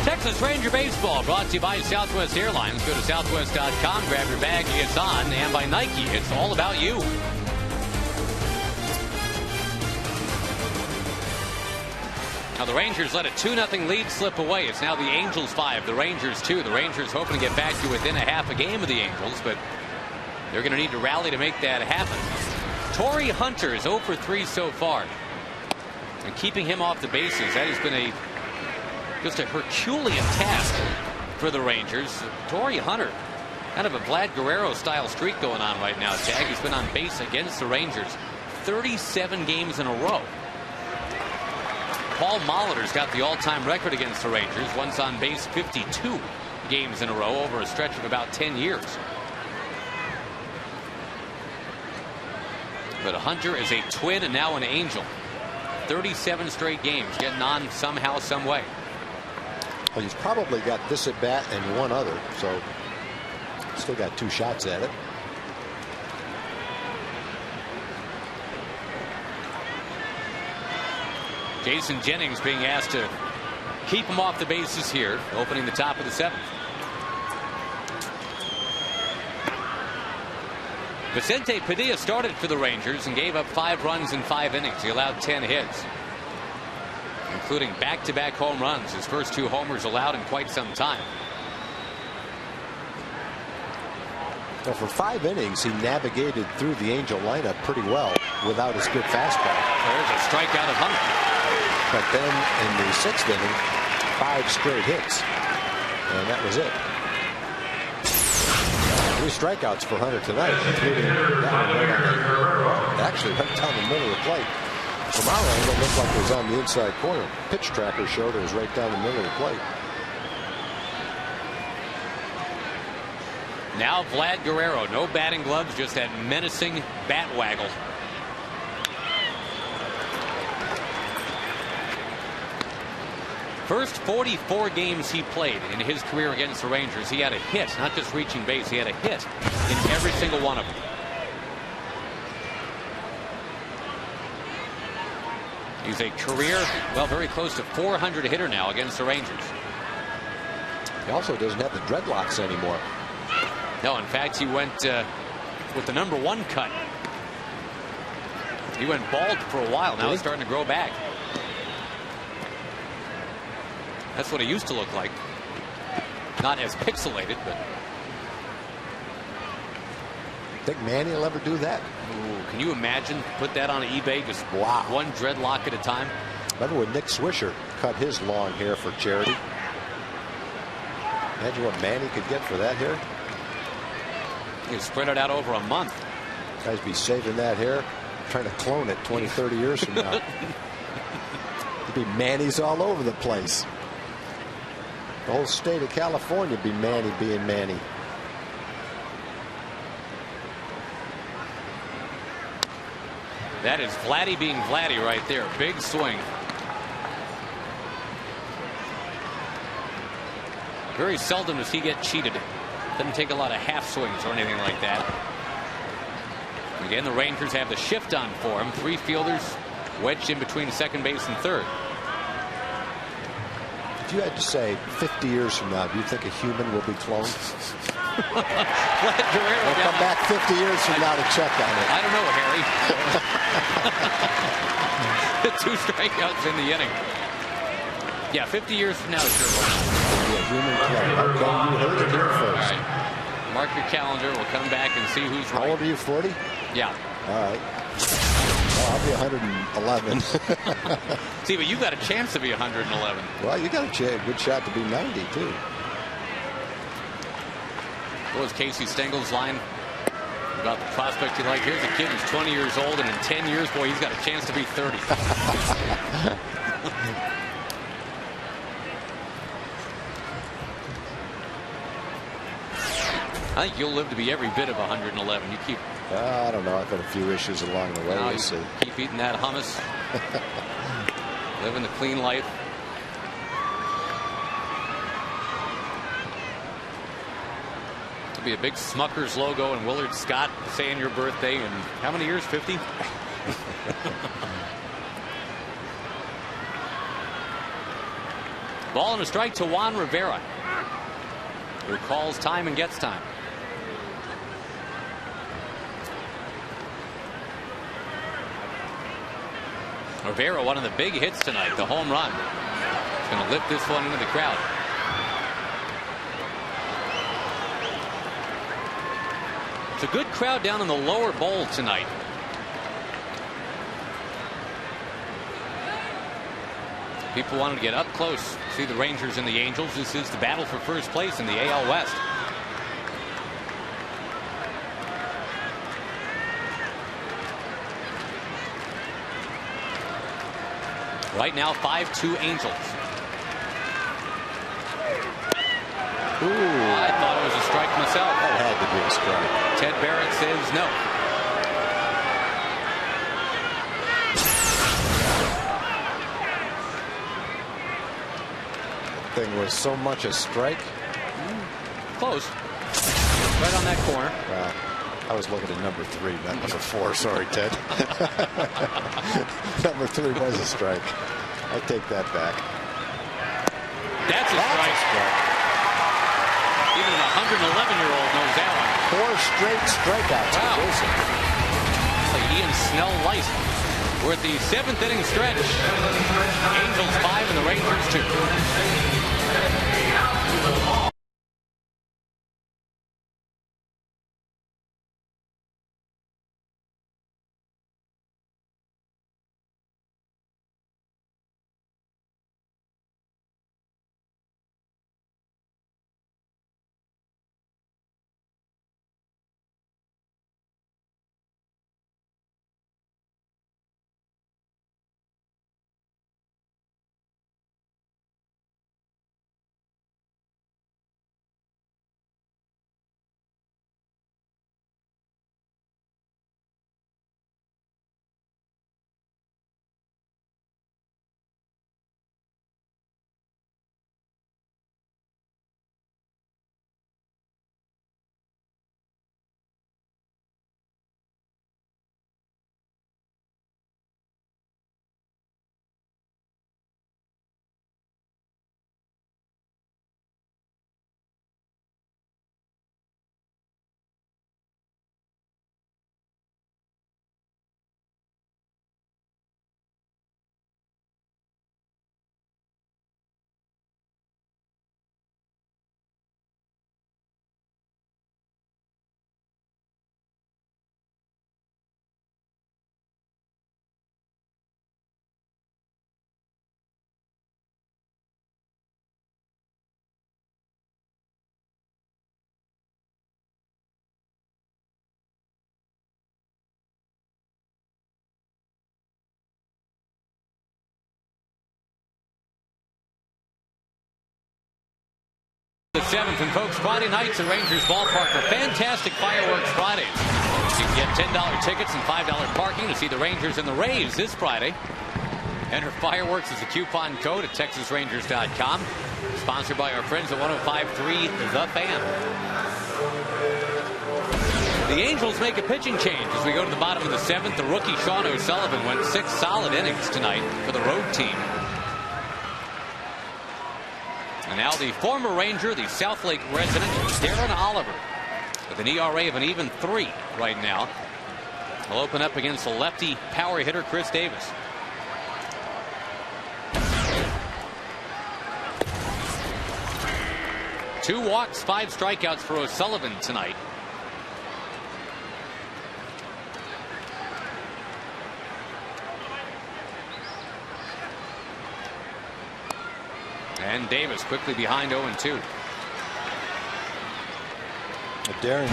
Texas Ranger Baseball brought to you by Southwest Airlines. Go to southwest.com, grab your bag, it's on, and by Nike, it's all about you. Now the Rangers let a 2-0 lead slip away. It's now the Angels 5, the Rangers 2. The Rangers hoping to get back to within a half a game of the Angels, but they're going to need to rally to make that happen. Torrey Hunter is 0 for 3 so far. And keeping him off the bases, that has been just a Herculean task for the Rangers. Torrey Hunter, kind of a Vlad Guerrero style streak going on right now, Tag. He's been on base against the Rangers 37 games in a row. Paul Molitor's got the all-time record against the Rangers, once on base 52 games in a row over a stretch of about 10 years. But Hunter is a Twin and now an Angel. 37 straight games, getting on somehow, some way. Well, he's probably got this at bat and one other, so still got 2 shots at it. Jason Jennings being asked to keep him off the bases here, opening the top of the 7th. Vicente Padilla started for the Rangers and gave up 5 runs in 5 innings. He allowed 10 hits, including back-to-back home runs. His first 2 homers allowed in quite some time. Well, for 5 innings, he navigated through the Angel lineup pretty well without his good fastball. There's a strikeout of Hunter. But then in the 6th inning, 5 straight hits, and that was it. 3 strikeouts for Hunter tonight, including that one actually right down the middle of the plate. From our angle, it looked like it was on the inside corner. Pitch tracker showed it was right down the middle of the plate. Now Vlad Guerrero, no batting gloves, just that menacing bat waggle. First 44 games he played in his career against the Rangers, he had a hit, not just reaching base, he had a hit in every single one of them. He's a career, well, very close to 400 hitter now against the Rangers. He also doesn't have the dreadlocks anymore. No, in fact, he went with the #1 cut. He went bald for a while. Now he's starting to grow back. That's what he used to look like. Not as pixelated, but. Think Manny will ever do that? Ooh, can you imagine? Put that on eBay, just wow, 1 dreadlock at a time. Remember when Nick Swisher cut his long hair for charity? Imagine what Manny could get for that hair. He spread it out over a month. Guys be saving that hair trying to clone it 20, 30 years from now. There'd be Manny's all over the place. The whole state of California would be Manny being Manny. That is Vladdy being Vladdy right there. Big swing. Very seldom does he get cheated. Doesn't take a lot of half swings or anything like that. Again, the Rangers have the shift on for him. 3 fielders wedged in between second base and third. If you had to say 50 years from now, do you think a human will be cloned? We'll come back 50 years from now to check on it. I don't know, Harry. 2 strikeouts in the inning. Yeah, 50 years from now, sure. Be a human clone. Okay, you heard it here first. All right. Mark your calendar. We'll come back and see who's right. How old are you, 40? Yeah. All right. Well, I'll be 111. See, but you got a chance to be 111. Well, you got a good shot to be 90, too. What was Casey Stengel's line about the prospect you like? Here's a kid who's 20 years old, and in 10 years, boy, he's got a chance to be 30. I think you'll live to be every bit of 111. You keep. I don't know. I've had a few issues along the way. No, We'll see. Keep eating that hummus. Living the clean life. There'll be a big Smucker's logo and Willard Scott saying your birthday in how many years? 50? Ball and a strike to Juan Rivera, who calls time and gets time. Rivera, one of the big hits tonight, the home run. He's going to lift this one into the crowd. It's a good crowd down in the lower bowl tonight. People wanted to get up close, see the Rangers and the Angels. This is the battle for first place in the AL West. Right now, 5-2 Angels. Ooh. I thought it was a strike myself. That had to be a strike. Ted Barrett says no. Thing was so much a strike. Close. Right on that corner. Wow. I was looking at number 3, not number 4. Sorry, Ted. Number 3 was a strike. I take that back. That's a strike. Even an 111-year-old knows that one. 4 straight strikeouts. Wow. Like Ian Snell Light. We're at the 7th inning stretch. Angels 5 and the Rangers 2. The 7th, and folks, Friday nights at Rangers Ballpark are fantastic fireworks Fridays. You can get $10 tickets and $5 parking to see the Rangers and the Rays this Friday. Enter fireworks as a coupon code at TexasRangers.com. Sponsored by our friends at 105.3 The Fan. The Angels make a pitching change as we go to the bottom of the 7th. The rookie Sean O'Sullivan went 6 solid innings tonight for the road team. And now the former Ranger, the South Lake resident, Darren Oliver, with an ERA of an even 3 right now. Will open up against the lefty power hitter Chris Davis. Two walks, 5 strikeouts for O'Sullivan tonight. And Davis quickly behind 0-2. Darren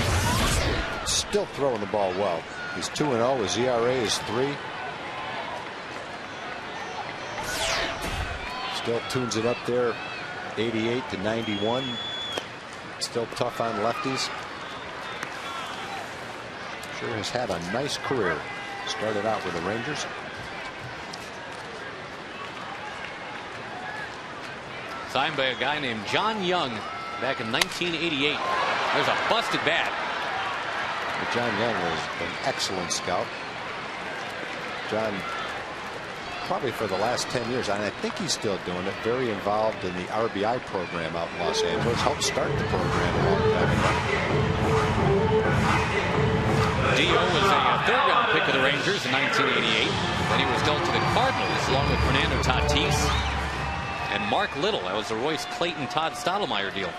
still throwing the ball well. He's 2-0. His ERA is 3. Still tunes it up there, 88 to 91. Still tough on lefties. Sure has had a nice career. Started out with the Rangers. Signed by a guy named John Young back in 1988. There's a busted bat. John Young was an excellent scout. John, probably for the last 10 years, and I think he's still doing it, very involved in the RBI program out in Los Angeles. Helped start the program a long time ago. Dio was a third-round pick of the Rangers in 1988. Then he was dealt to the Cardinals along with Fernando Tatis and Mark Little. That was the Royce Clayton, Todd Stottlemyre deal.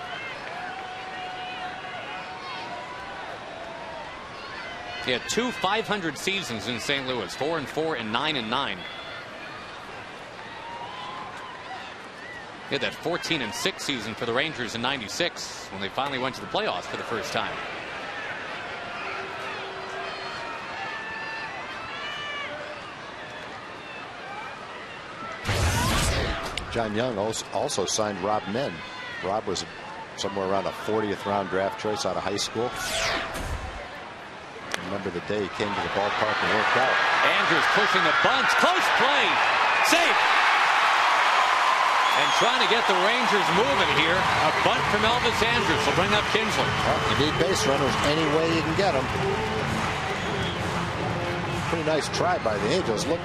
He had 2 500 seasons in St. Louis, 4-4 and 9-9. He had that 14-6 season for the Rangers in '96 when they finally went to the playoffs for the first time. John Young also signed Rob Nen. Rob was somewhere around a 40th round draft choice out of high school. Remember the day he came to the ballpark and worked out. Andrews pushing the bunts. Close play. Safe. And trying to get the Rangers moving here. A bunt from Elvis Andrews will bring up Kinsler. Well, you need base runners any way you can get them. Pretty nice try by the Angels. Look,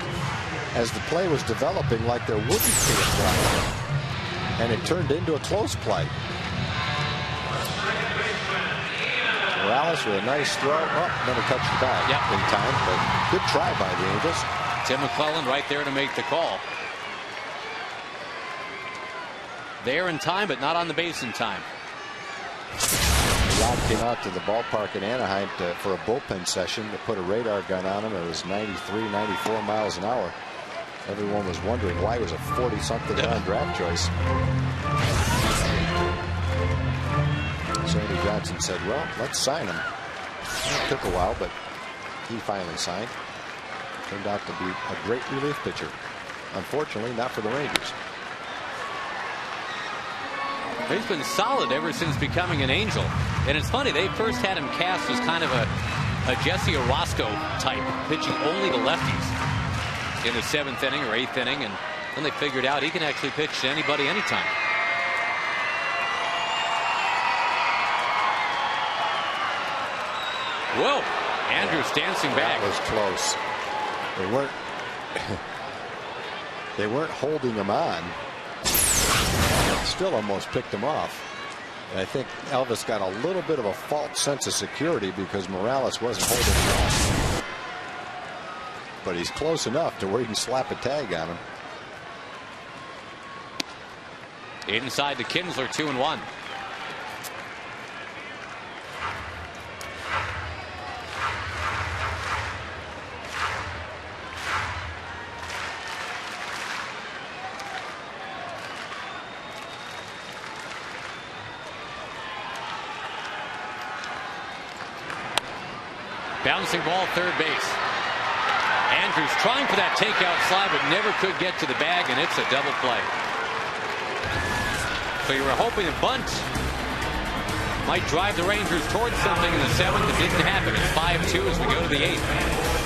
as the play was developing, like there wouldn't be a play. And it turned into a close play. Morales with a nice throw. Oh, never touched the bag in time, but good try by the Angels. Tim McClellan right there to make the call. There in time, but not on the base in time. Rod came out to the ballpark in Anaheim for a bullpen session to put a radar gun on him. It was 93, 94 miles an hour. Everyone was wondering why he was a 40-something round draft choice. Sandy Johnson said, well, let's sign him. It took a while, but he finally signed. Turned out to be a great relief pitcher. Unfortunately, not for the Rangers. He's been solid ever since becoming an Angel. And it's funny, they first had him cast as kind of a Jesse Orosco type, pitching only to lefties in the 7th inning or 8th inning. And then they figured out he can actually pitch to anybody anytime. Whoa, Andrews dancing back. That was close. They weren't holding him on. Still almost picked him off. And I think Elvis got a little bit of a false sense of security because Morales wasn't holding him off. But he's close enough to where he can slap a tag on him. Inside to Kinsler, 2-1. Bouncing ball, third base. Andrews trying for that takeout slide, but never could get to the bag, and it's a double play. So you were hoping a bunt might drive the Rangers towards something in the 7th. It didn't happen. It's 5-2 as we go to the 8th.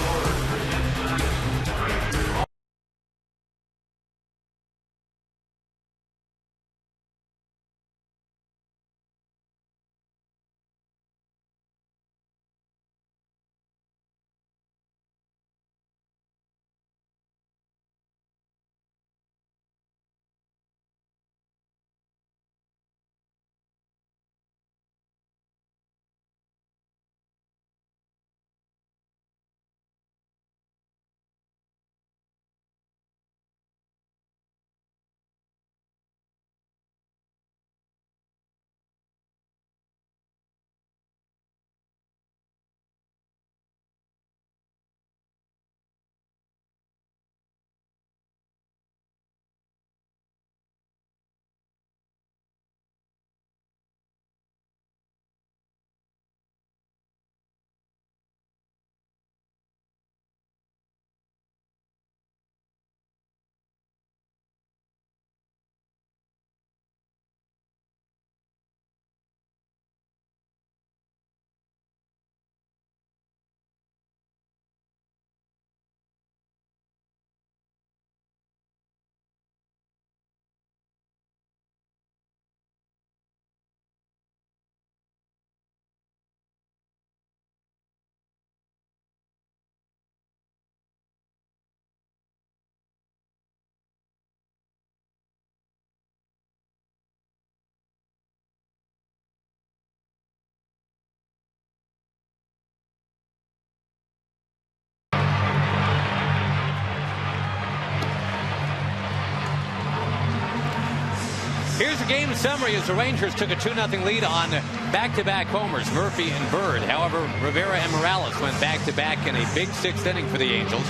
Here's the game summary as the Rangers took a 2-0 lead on back-to-back homers, Murphy and Bird. However, Rivera and Morales went back-to-back in a big 6th inning for the Angels.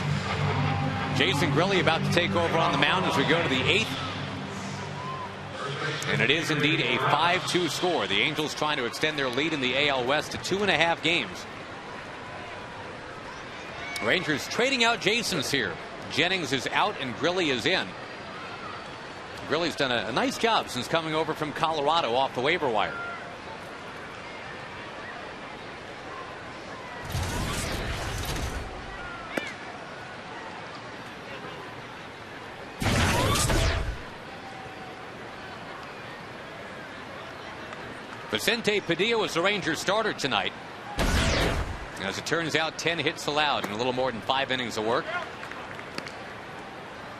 Jason Grilli about to take over on the mound as we go to the 8th. And it is indeed a 5-2 score. The Angels trying to extend their lead in the AL West to 2.5 games. Rangers trading out Jasons here. Jennings is out and Grilli is in. Grilli's done a nice job since coming over from Colorado off the waiver wire. Vicente Padilla was the Rangers starter tonight. As it turns out, 10 hits allowed in a little more than 5 innings of work.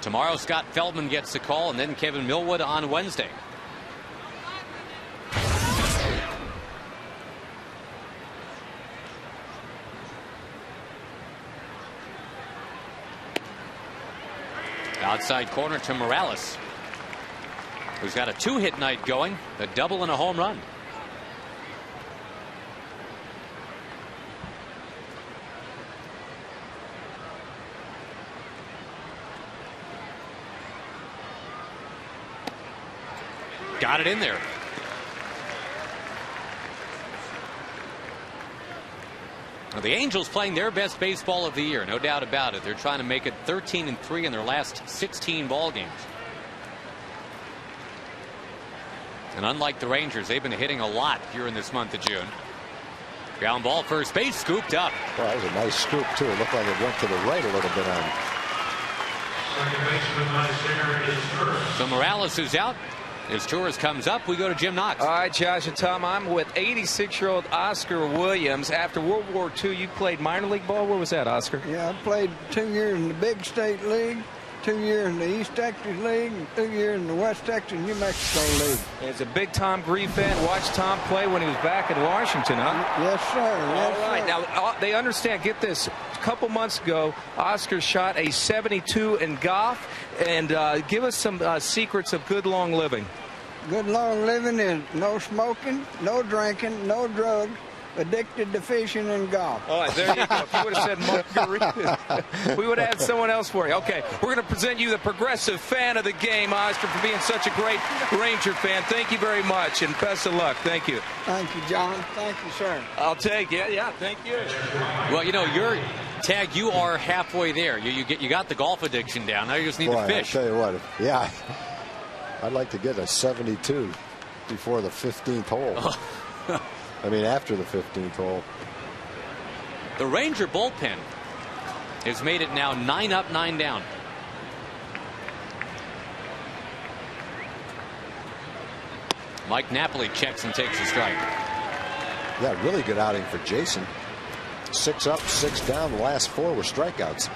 Tomorrow, Scott Feldman gets the call, and then Kevin Millwood on Wednesday. Outside corner to Morales, who's got a 2-hit night going, a double and a home run. Got it in there. Now, the Angels playing their best baseball of the year, no doubt about it. They're trying to make it 13-3 in their last 16 ball games. And unlike the Rangers, they've been hitting a lot here in this month of June. Ground ball, first base, scooped up. Well, that was a nice scoop, too. It looked like it went to the right a little bit on it. So Morales is out. As Torres comes up, we go to Jim Knox. All right, Josh and Tom, I'm with 86-year-old Oscar Williams. After World War II, you played minor league ball. Where was that, Oscar? Yeah, I played 2 years in the Big State League, 2 years in the East Texas League, and 2 years in the West Texas New Mexico League. As a big Tom Grieve fan, watched Tom play when he was back in Washington, huh? Yes, sir. Yes, all right. sir. Now, they understand, get this, a couple months ago, Oscar shot a 72 in golf. And give us some secrets of good long living. Good long living is no smoking, no drinking, no drugs, addicted to fishing and golf. All right, there you go. If you would have said margarita, we would have had someone else for you. Okay, we're going to present you the progressive fan of the game, Oscar, for being such a great Ranger fan. Thank you very much, and best of luck. Thank you. Thank you, John. Thank you, sir. I'll take it. Yeah, thank you. Well, you know, you're Tag, you are halfway there. You got the golf addiction down. Now you just need to fish. I'll tell you what, yeah. I'd like to get a 72 before the 15th hole. I mean, after the 15th hole. The Ranger bullpen has made it now 9 up, 9 down. Mike Napoli checks and takes a strike. Yeah, really good outing for Jason. 6 up, 6 down. The last 4 were strikeouts.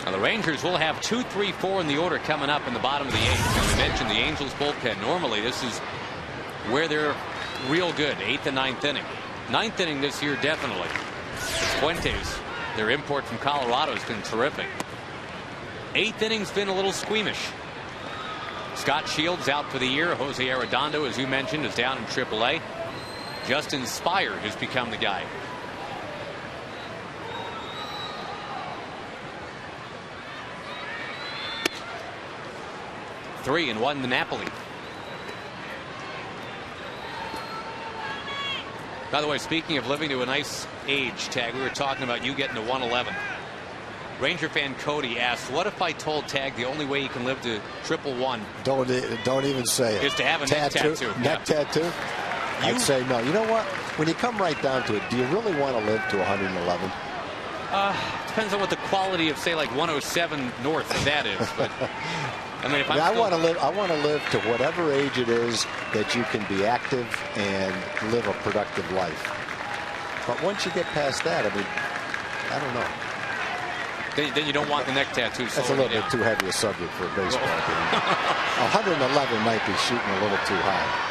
Now the Rangers will have 2, 3, 4 in the order coming up in the bottom of the 8th. And we mentioned the Angels bullpen. Normally this is where they're real good. 8th and 9th inning. 9th inning this year definitely. Fuentes, their import from Colorado, has been terrific. 8th inning's been a little squeamish. Scott Shields out for the year. Jose Arredondo, as you mentioned, is down in AAA. Justin Spire has become the guy. Three and 1 to Napoli. By the way, speaking of living to a nice age, Tag, we were talking about you getting to 111. Ranger fan Cody asked, what if I told Tag the only way he can live to 111? Don't even say it. Is to have a neck tattoo. Neck tattoo? I'd say no. You know what? When you come right down to it, do you really want to live to 111? Depends on what the quality of, say, like 107 north of that is. But I mean, if I want to live to whatever age it is that you can be active and live a productive life. But once you get past that, I mean, I don't know. Then you don't want the neck tattoo. That's a little bit too heavy a subject for a baseball game. 111 might be shooting a little too high.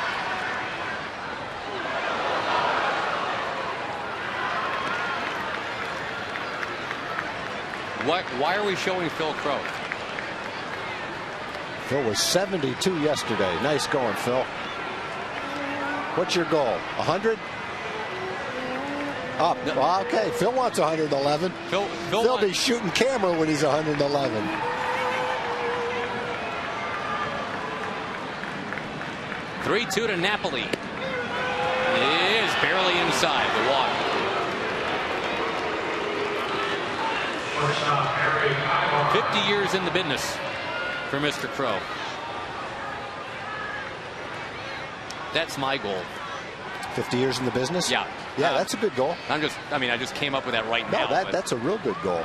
Why are we showing Phil Crow? Phil was 72 yesterday. Nice going, Phil. What's your goal? 100? Up. No. Well, okay, Phil wants 111. Phil be shooting camera when he's 111. (3-2) to Napoli. It is barely inside the walk. 50 years in the business for Mr. Crow. That's my goal. 50 years in the business? Yeah. Yeah, that's a good goal. I just came up with that right now. No, that's a real good goal.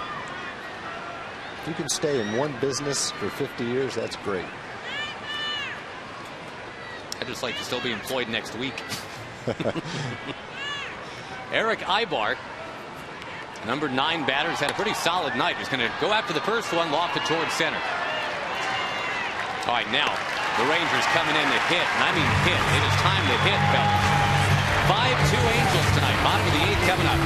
If you can stay in one business for 50 years, that's great. I'd just like to still be employed next week. Eric Ibar, number 9 batter, has had a pretty solid night. He's going to go after the first one, loft it towards center. All right, now the Rangers coming in to hit, and I mean hit. It is time to hit, fellas. 5-2 Angels tonight. Bottom of the 8th coming up.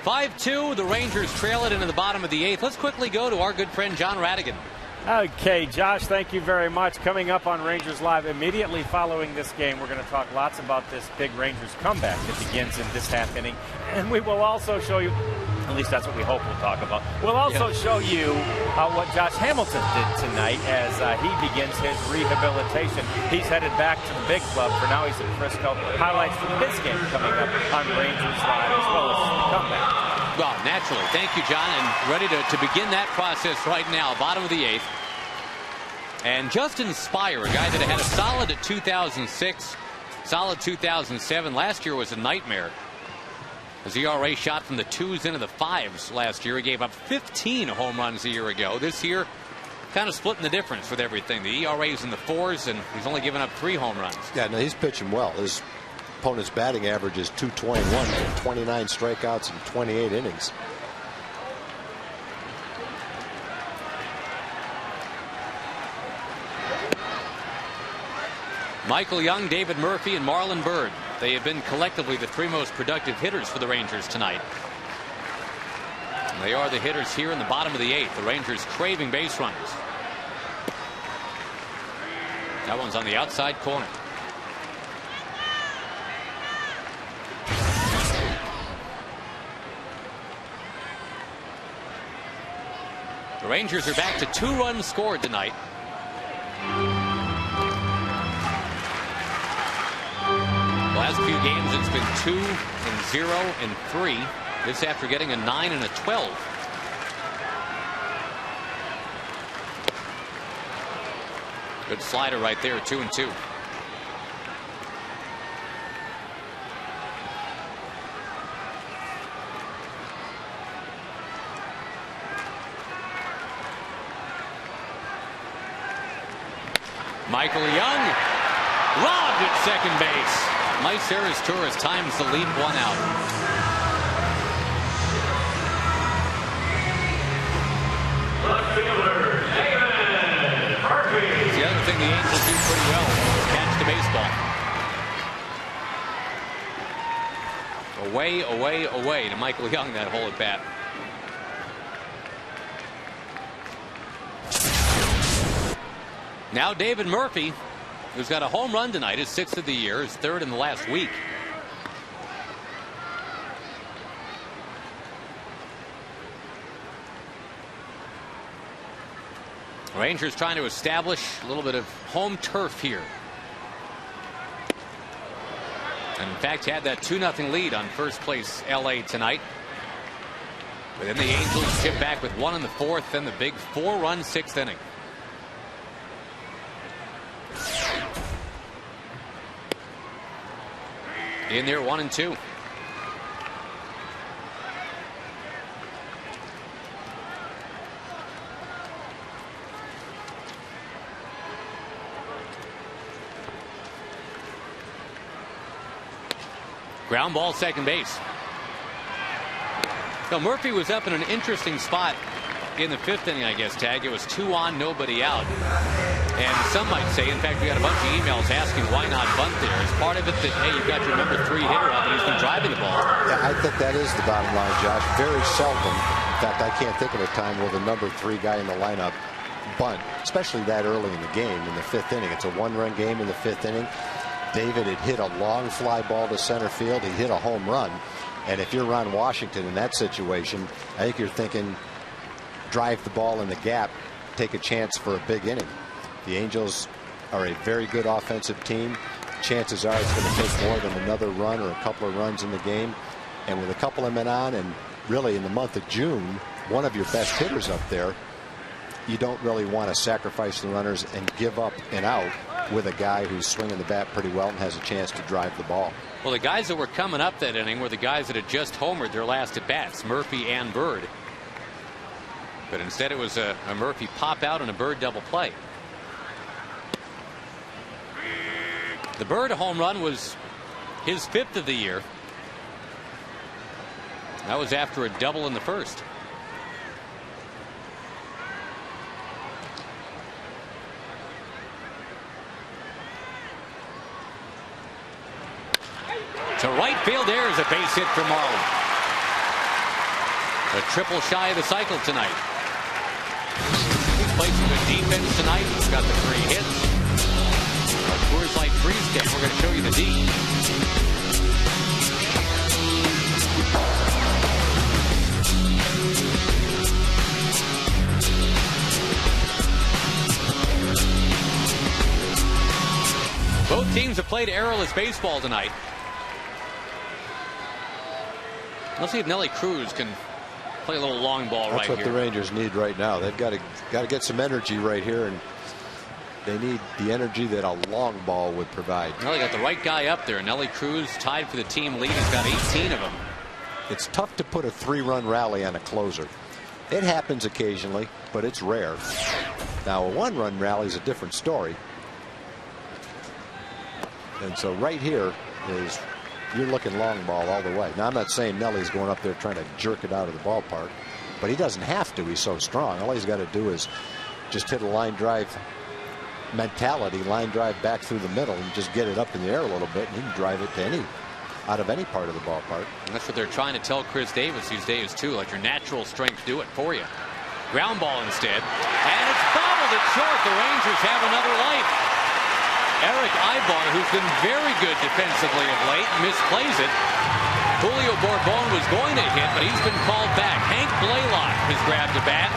5-2, the Rangers trail it into the bottom of the 8th. Let's quickly go to our good friend John Radigan. Okay, Josh, thank you very much. Coming up on Rangers Live immediately following this game, we're going to talk lots about this big Rangers comeback that begins in this half inning. And we will also show you, at least that's what we hope we'll talk about. We'll also show you what Josh Hamilton did tonight as he begins his rehabilitation. He's headed back to the big club. For now, he's in Frisco. Highlights from his game coming up on Rangers Live as well as the comeback. Well, naturally. Thank you, John. And ready to begin that process right now. Bottom of the 8th. And Justin Spire, a guy that had a solid 2006, solid 2007. Last year was a nightmare. His ERA shot from the 2s into the 5s last year. He gave up 15 home runs a year ago. This year, kind of splitting the difference with everything. The ERA is in the 4s, and he's only given up 3 home runs. Yeah, no, he's pitching well. His opponent's batting average is .221, 29 strikeouts in 28 innings. Michael Young, David Murphy, and Marlon Byrd. They have been collectively the 3 most productive hitters for the Rangers tonight. And they are the hitters here in the bottom of the 8th. The Rangers craving base runners. That one's on the outside corner. The Rangers are back to 2 runs scored tonight. Last few games it's been 2 and 0 and 3. This after getting a 9 and a 12. Good slider right there, 2 and 2. Michael Young robbed at second base. Mice Torres times the leap, 1 out. It's the other thing the Angels do pretty well is catch the baseball. Away, away, away to Michael Young, that hole at bat. Now David Murphy, who's got a home run tonight, his 6th of the year, his 3rd in the last week. Rangers trying to establish a little bit of home turf here. And in fact had that 2-0 lead on first place LA tonight. But then the Angels chip back with 1 in the 4th, then the big 4-run 6th inning. In there, 1 and 2. Ground ball, second base. So Murphy was up in an interesting spot in the 5th inning, I guess, Tag. It was 2 on, nobody out. And some might say, in fact, we got a bunch of emails asking why not bunt there. Is part of it that, hey, you've got your number 3 hitter up and he's been driving the ball? Yeah, I think that is the bottom line, Josh. Very seldom. In fact, I can't think of a time where the number 3 guy in the lineup bunt, especially that early in the game, in the 5th inning. It's a 1-run game in the 5th inning. David had hit a long fly ball to center field. He hit a home run. And if you're Ron Washington in that situation, I think you're thinking drive the ball in the gap, take a chance for a big inning. The Angels are a very good offensive team. Chances are it's going to take more than another run or a couple of runs in the game. And with a couple of men on, and really in the month of June, one of your best hitters up there, you don't really want to sacrifice the runners and give up and out with a guy who's swinging the bat pretty well and has a chance to drive the ball. Well, the guys that were coming up that inning were the guys that had just homered their last at bats, Murphy and Byrd. But instead it was a Murphy pop out and a Byrd double play. The Byrd home run was his 5th of the year. That was after a double in the 1st. To right field, there is a base hit for Marlon. A triple shy of the cycle tonight. He's played some good defense tonight. He's got the 3 hits. Our Coors Light freeze can. We're going to show you the D. Both teams have played airless baseball tonight. Let's see if Nelly Cruz can play a little long ball right here. That's what the Rangers need right now. They've got to get some energy right here, and they need the energy that a long ball would provide. Well, they got the right guy up there. Nelly Cruz tied for the team lead. He's got 18 of them. It's tough to put a 3-run rally on a closer. It happens occasionally, but it's rare. Now, a 1-run rally is a different story. And so right here is, you're looking long ball all the way. Now, I'm not saying Nelly's going up there trying to jerk it out of the ballpark, but he doesn't have to. He's so strong. All he's got to do is just hit a line drive mentality, line drive back through the middle, and just get it up in the air a little bit, and he can drive it to out of any part of the ballpark. And that's what they're trying to tell Chris Davis these days, too. Let your natural strength do it for you. Ground ball instead. And it's bobbled it short. The Rangers have another life. Eric Ibar, who's been very good defensively of late, misplays it. Julio Borbon was going to hit, but he's been called back. Hank Blaylock has grabbed the bat,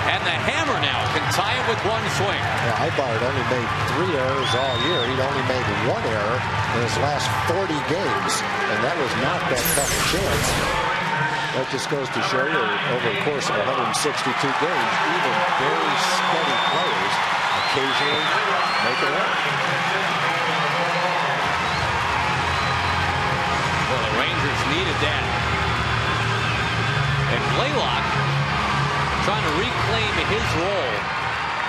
and the hammer now can tie it with 1 swing. Yeah, Ibar had only made 3 errors all year. He'd only made 1 error in his last 40 games, and that was not that tough a chance. That just goes to show you, over the course of 162 games, even very steady players occasionally make an error. Well, the Rangers needed that. And Blaylock trying to reclaim his role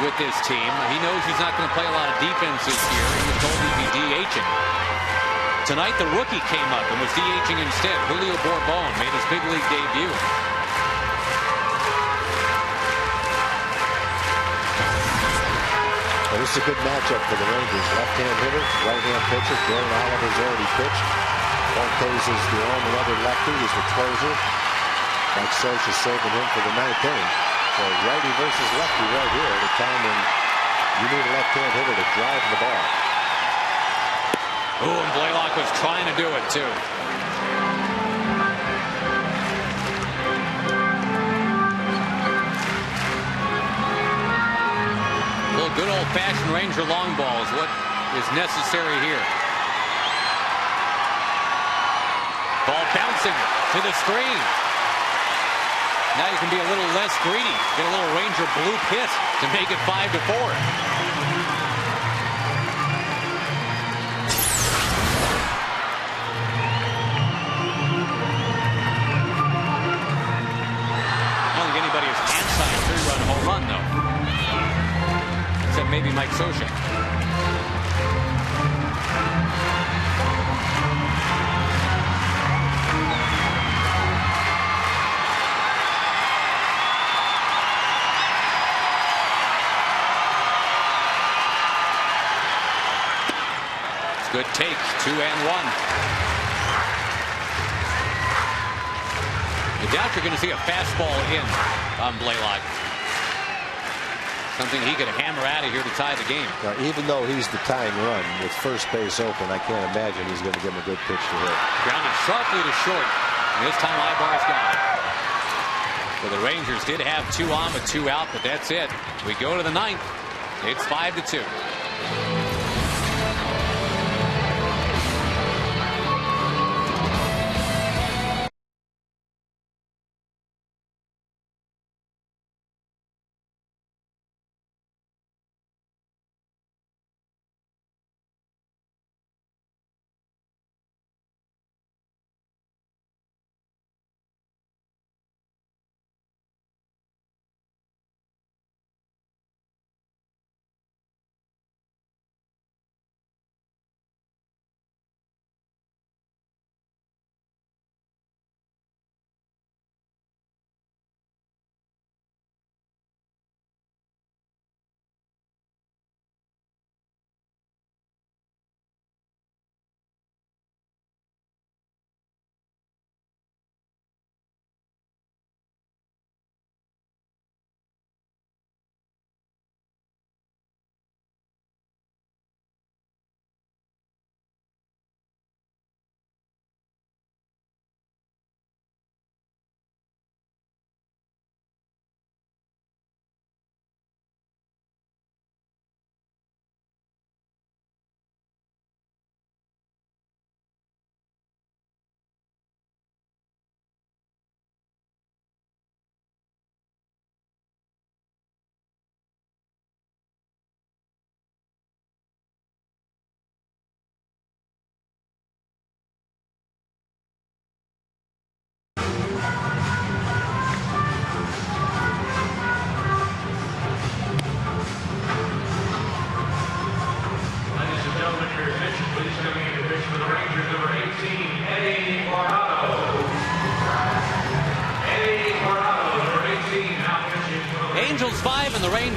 with this team. He knows he's not going to play a lot of defense this year. He was told he'd be DHing. Tonight, the rookie came up and was DHing instead. Julio Borbon made his big league debut. Well, this is a good matchup for the Rangers. Left-hand hitter, right-hand pitcher. Darren Oliver's already pitched. Cortez is the only other lefty. He's the closer. Mike Scioscia saving him for the 9th inning. So righty versus lefty right here at a time when you need a left-hand hitter to drive the ball. Oh, and Blaylock was trying to do it, too. A little good old-fashioned Ranger long ball is what is necessary here. Ball bouncing to the screen. Now you can be a little less greedy. Get a little Ranger blue hit to make it 5-4. Home run, though. Except maybe Mike Scioscia. It's a good take. 2-1. I doubt you're going to see a fastball in on Blaylock. Something he could hammer out of here to tie the game. Now, even though he's the tying run with first base open, I can't imagine he's going to give him a good pitch to hit. Grounded sharply to short. And this time Ibar's got it. So the Rangers did have 2 on with 2 out, but that's it. We go to the 9th. It's 5-2.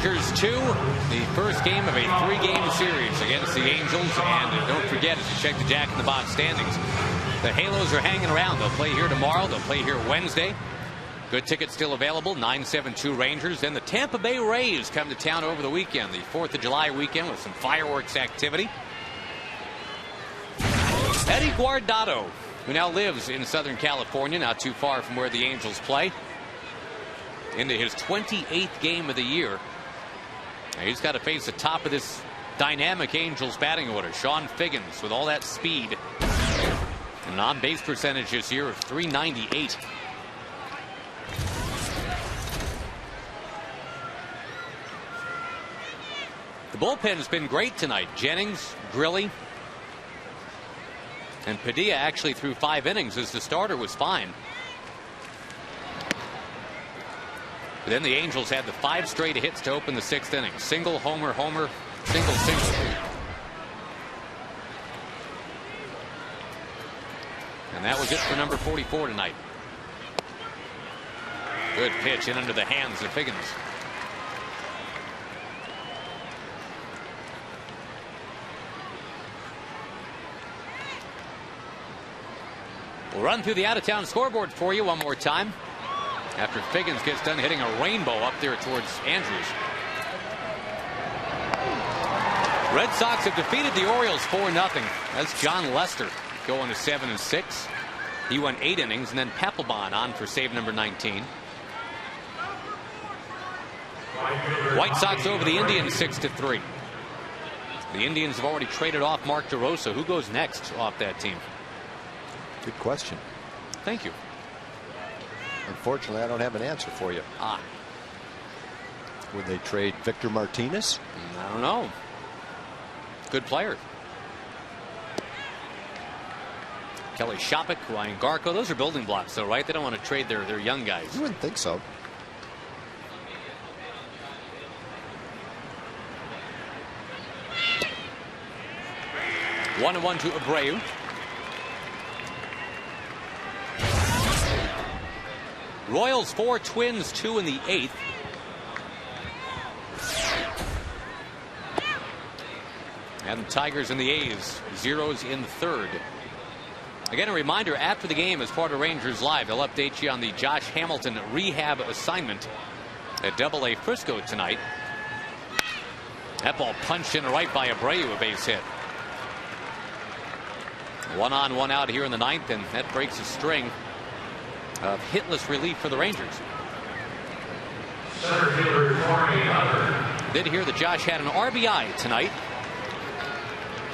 Rangers 2, the first game of a 3-game series against the Angels. And don't forget, as you check the Jack in the Box standings, the Halos are hanging around. They'll play here tomorrow. They'll play here Wednesday. Good tickets still available, 972 Rangers. Then the Tampa Bay Rays come to town over the weekend, the 4th of July weekend, with some fireworks activity. Eddie Guardado, who now lives in Southern California, not too far from where the Angels play, into his 28th game of the year. Now he's got to face the top of this dynamic Angels batting order. Sean Figgins with all that speed. An on-base percentage this year of .398. The bullpen's been great tonight. Jennings, Grilly, and Padilla actually threw 5 innings as the starter was fine. But then the Angels had the 5 straight hits to open the 6th inning. Single, homer, homer, single, single. And that was it for number 44 tonight. Good pitch in under the hands of Figgins. We'll run through the out-of-town scoreboard for you one more time after Figgins gets done hitting a rainbow up there towards Andrews. Red Sox have defeated the Orioles 4-0. That's John Lester going to 7-6. He went 8 innings, and then Papelbon on for save number 19. White Sox over the Indians 6-3. The Indians have already traded off Mark DeRosa. Who goes next off that team? Good question. Thank you. Unfortunately, I don't have an answer for you. Would they trade Victor Martinez? I don't know. Good player. Kelly Shopik, Ryan Garco, those are building blocks, though, right? They don't want to trade their young guys. You wouldn't think so. One and one to Abreu. Royals 4, Twins 2 in the 8th. And the Tigers and the A's, 0s in the 3rd. Again, a reminder, after the game, as part of Rangers Live, they'll update you on the Josh Hamilton rehab assignment at AA Frisco tonight. That ball punched in right by Abreu, a base hit. 1 on, 1 out here in the 9th, and that breaks a string of hitless relief for the Rangers. Did hear that Josh had an RBI tonight,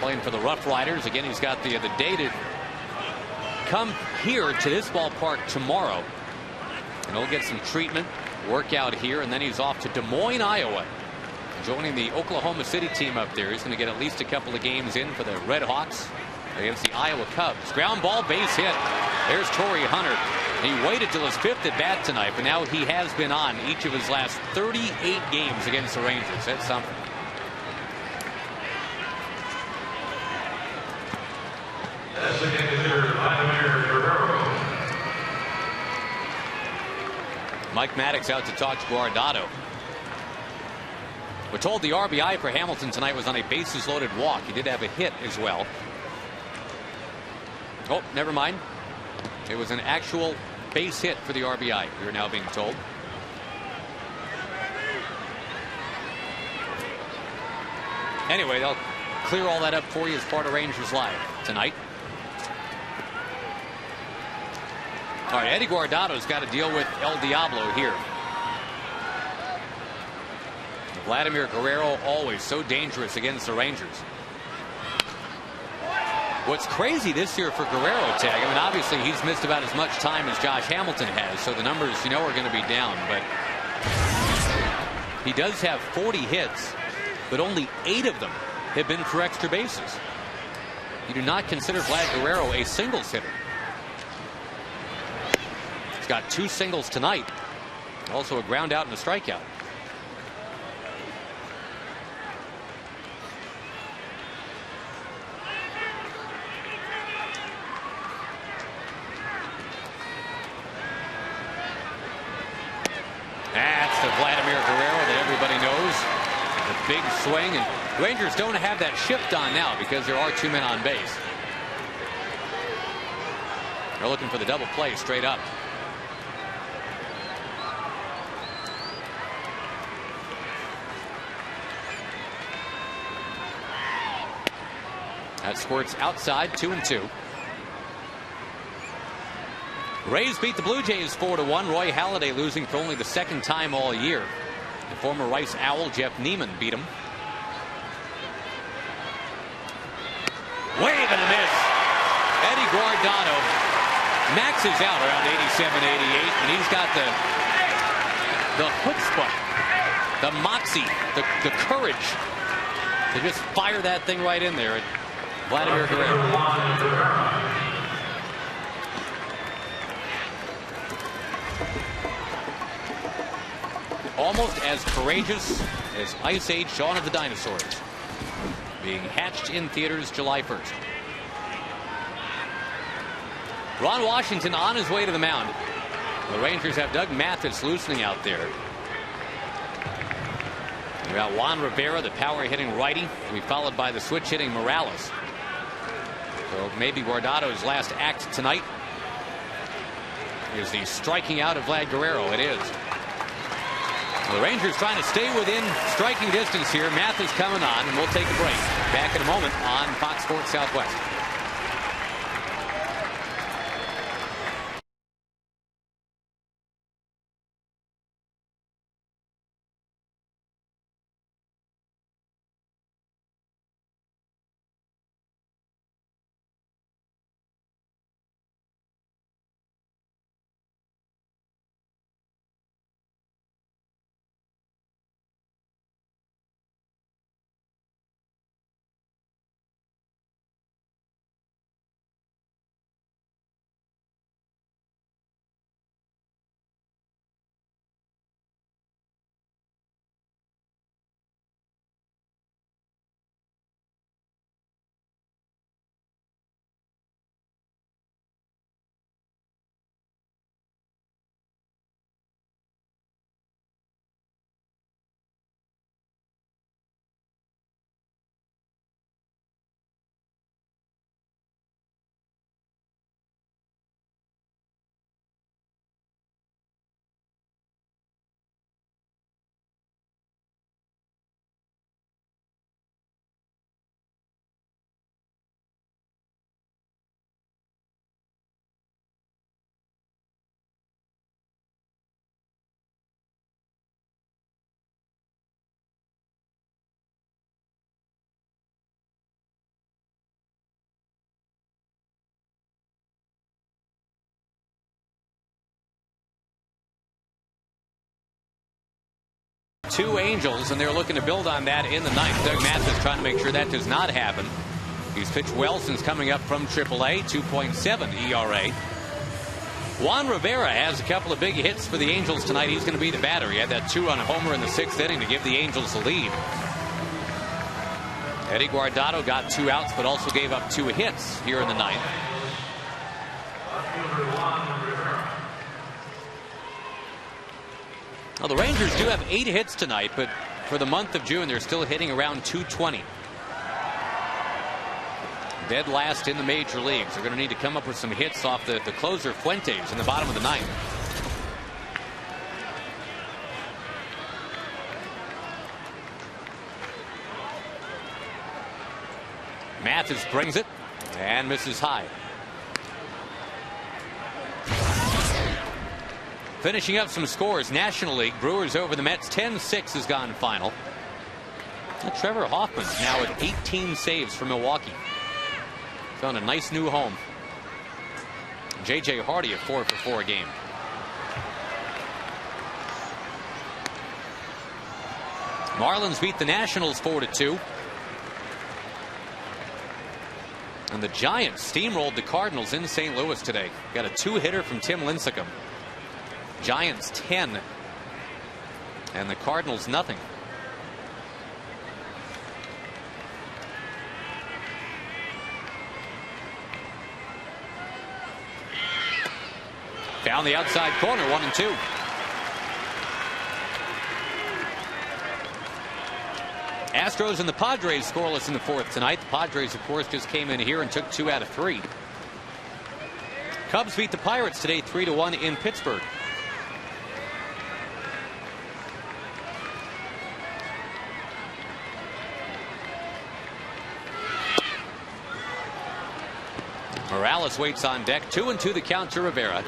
playing for the Rough Riders. Again, he's got the day to come here to this ballpark tomorrow, and he'll get some treatment, work out here, and then he's off to Des Moines, Iowa, joining the Oklahoma City team up there. He's going to get at least a couple of games in for the Red Hawks against the Iowa Cubs. Ground ball, base hit. There's Torrey Hunter. He waited till his 5th at bat tonight, but now he has been on each of his last 38 games against the Rangers. That's something. Mike Maddox out to talk to Guardado. We're told the RBI for Hamilton tonight was on a bases loaded walk. He did have a hit as well. Oh, never mind. It was an actual base hit for the RBI, we are now being told. Anyway, they'll clear all that up for you as part of Rangers Live tonight. All right, Eddie Guardado's got to deal with El Diablo here. Vladimir Guerrero, always so dangerous against the Rangers. What's crazy this year for Guerrero, Tag, I mean, obviously he's missed about as much time as Josh Hamilton has, so the numbers, you know, are going to be down. But he does have 40 hits, but only 8 of them have been for extra bases. You do not consider Vlad Guerrero a singles hitter. He's got 2 singles tonight, also a ground out and a strikeout. That's the Vladimir Guerrero that everybody knows. big swing, and Rangers don't have that shift on now because there are 2 men on base. They're looking for the double play straight up. That squirts outside, 2-2. Rays beat the Blue Jays 4-1. Roy Halladay losing for only the 2nd time all year. The former Rice Owl, Jeff Neiman, beat him. Wave and a miss. Eddie Guardado maxes out around 87, 88, and he's got the chutzpah, the moxie, the courage to just fire that thing right in there at Vladimir Guerrero. Almost as courageous as Ice Age Shaun of the Dinosaurs. Being hatched in theaters July 1st. Ron Washington on his way to the mound. The Rangers have Doug Mathis loosening out there. We got Juan Rivera, the power hitting righty, to be followed by the switch hitting Morales. So maybe Guardado's last act tonight is the striking out of Vlad Guerrero. It is. Well, the Rangers trying to stay within striking distance here. Mathis coming on, and we'll take a break. Back in a moment on Fox Sports Southwest. Two Angels, and they're looking to build on that in the ninth. Doug Mathis trying to make sure that does not happen. He's pitched well since coming up from AAA, 2.7 ERA. Juan Rivera has a couple of big hits for the Angels tonight. He's going to be the batter. He had that 2-run homer in the 6th inning to give the Angels the lead. Eddie Guardado got 2 outs, but also gave up 2 hits here in the ninth. Well, the Rangers do have 8 hits tonight, but for the month of June, they're still hitting around 220. Dead last in the major leagues. They're going to need to come up with some hits off the closer Fuentes in the bottom of the ninth. Mathis brings it and misses high. Finishing up some scores. National League, Brewers over the Mets. 10-6 has gone final. And Trevor Hoffman's now at 18 saves for Milwaukee. Found a nice new home. J.J. Hardy a 4-for-4 game. Marlins beat the Nationals 4-2. And the Giants steamrolled the Cardinals in St. Louis today. Got a 2-hitter from Tim Lincecum. Giants 10 and the Cardinals nothing. Found the outside corner, 1-2. Astros and the Padres scoreless in the fourth tonight. The Padres, of course, just came in here and took 2 out of 3. Cubs beat the Pirates today 3-1 in Pittsburgh. Morales waits on deck. 2-2 the count to Rivera.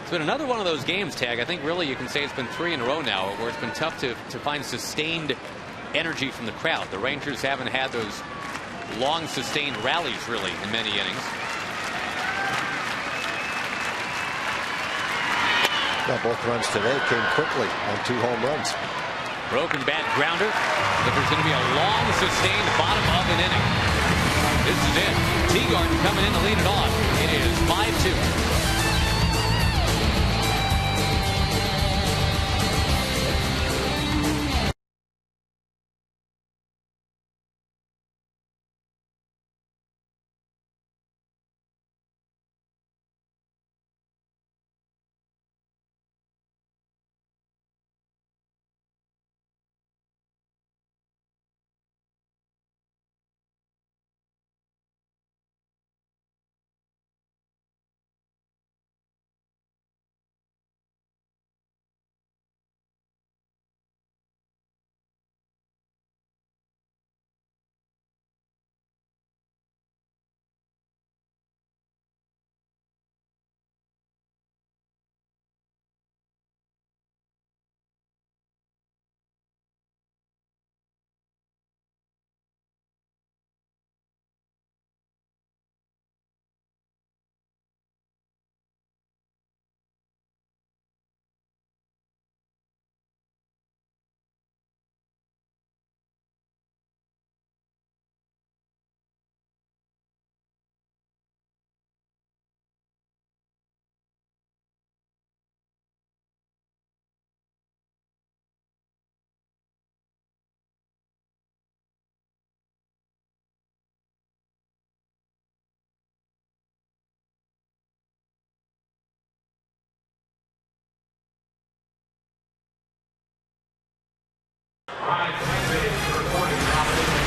It's been another one of those games, Tag. I think really you can say it's been 3 in a row now where it's been tough to find sustained energy from the crowd. The Rangers haven't had those long sustained rallies really in many innings. Well, both runs today came quickly on 2 home runs. Broken bat grounder. But there's going to be a long sustained bottom of an inning. This is it. Teagarden coming in to lead it off. It is 5-2.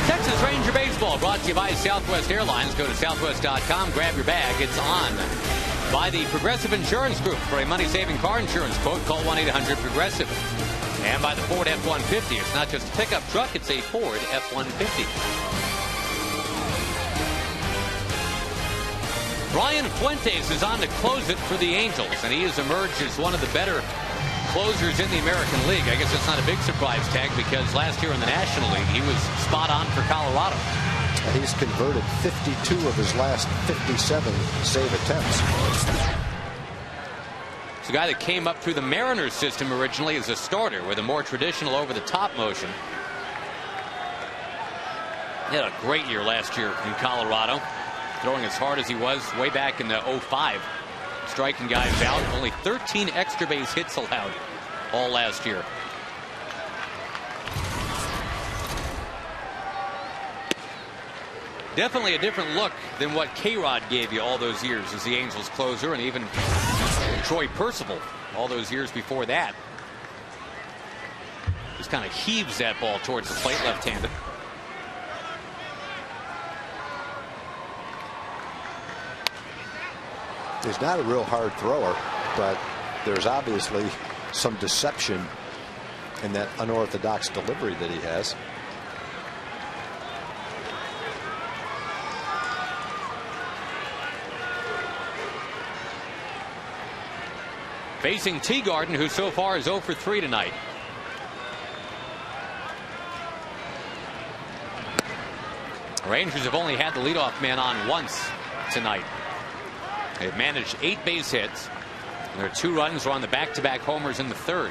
Texas Ranger Baseball brought to you by Southwest Airlines. Go to southwest.com, grab your bag. It's on by the Progressive Insurance Group. For a money-saving car insurance quote, call 1-800-PROGRESSIVE. And by the Ford F-150. It's not just a pickup truck, it's a Ford F-150. Brian Fuentes is on to close it for the Angels, and he has emerged as one of the better closers in the American League. I guess it's not a big surprise, Tag, because last year in the National League, he was spot on for Colorado. He's converted 52 of his last 57 save attempts. It's a guy that came up through the Mariners system originally as a starter with a more traditional over-the-top motion. He had a great year last year in Colorado, throwing as hard as he was way back in the 05. Striking guys out. Only 13 extra base hits allowed all last year. Definitely a different look than what K-Rod gave you all those years as the Angels closer, and even Troy Percival all those years before that. Just kind of heaves that ball towards the plate left-handed. He's not a real hard thrower, but there's obviously some deception in that unorthodox delivery that he has. Facing Teagarden, who so far is 0 for 3 tonight. Rangers have only had the leadoff man on once tonight. They've managed 8 base hits, and their 2 runs are on the back-to-back homers in the third.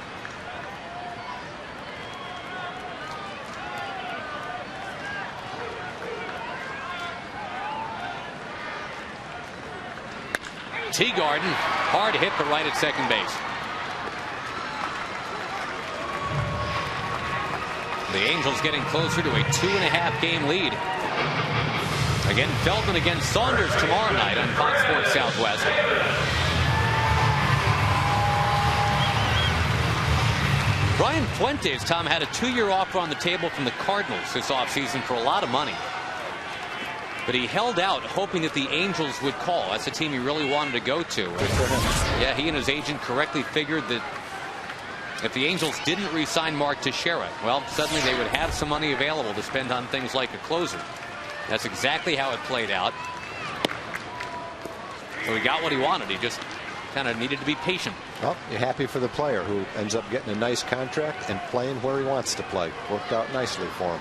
Teagarden, hard hit, but right at second base. The Angels getting closer to a 2.5 game lead. Again, Feldman against Saunders tomorrow night on Fox Sports Southwest. Brian Fuentes, Tom, had a 2-year offer on the table from the Cardinals this offseason for a lot of money. But he held out, hoping that the Angels would call. That's a team he really wanted to go to. Yeah, he and his agent correctly figured that if the Angels didn't re-sign Mark Teixeira, well, suddenly they would have some money available to spend on things like a closer. That's exactly how it played out. So he got what he wanted. He just kind of needed to be patient. Well, you're happy for the player who ends up getting a nice contract and playing where he wants to play. Worked out nicely for him.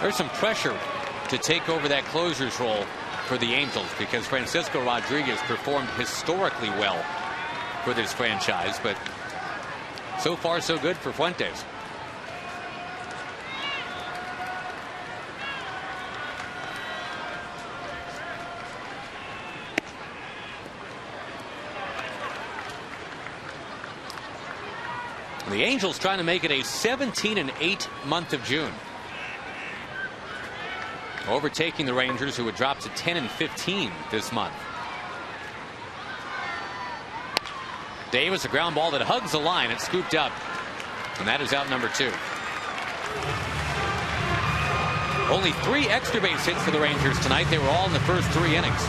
There's some pressure to take over that closer's role for the Angels because Francisco Rodriguez performed historically well for this franchise, but so far so good for Fuentes. The Angels trying to make it a 17-8 month of June. Overtaking the Rangers, who had dropped to 10-15 this month. Davis, a ground ball that hugs the line. It's scooped up. And that is out number 2. Only 3 extra base hits for the Rangers tonight. They were all in the first 3 innings.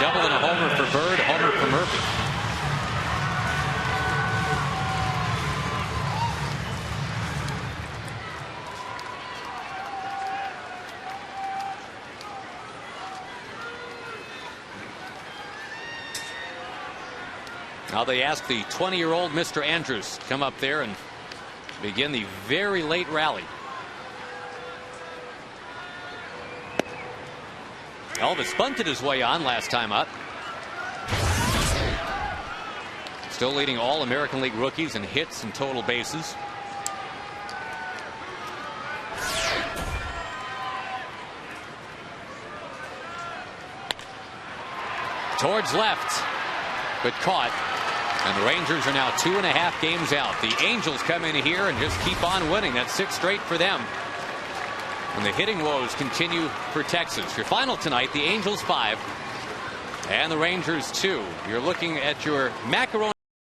Double and a homer for Bird, homer for Murphy. Now they ask the 20-year-old Mr. Andrews to come up there and begin the very late rally. Elvis bunted his way on last time up. Still leading all American League rookies in hits and total bases. Towards left, but caught. And the Rangers are now 2.5 games out. The Angels come in here and just keep on winning. That's 6 straight for them. And the hitting woes continue for Texas. Your final tonight, the Angels 5 and the Rangers 2. You're looking at your macaroni.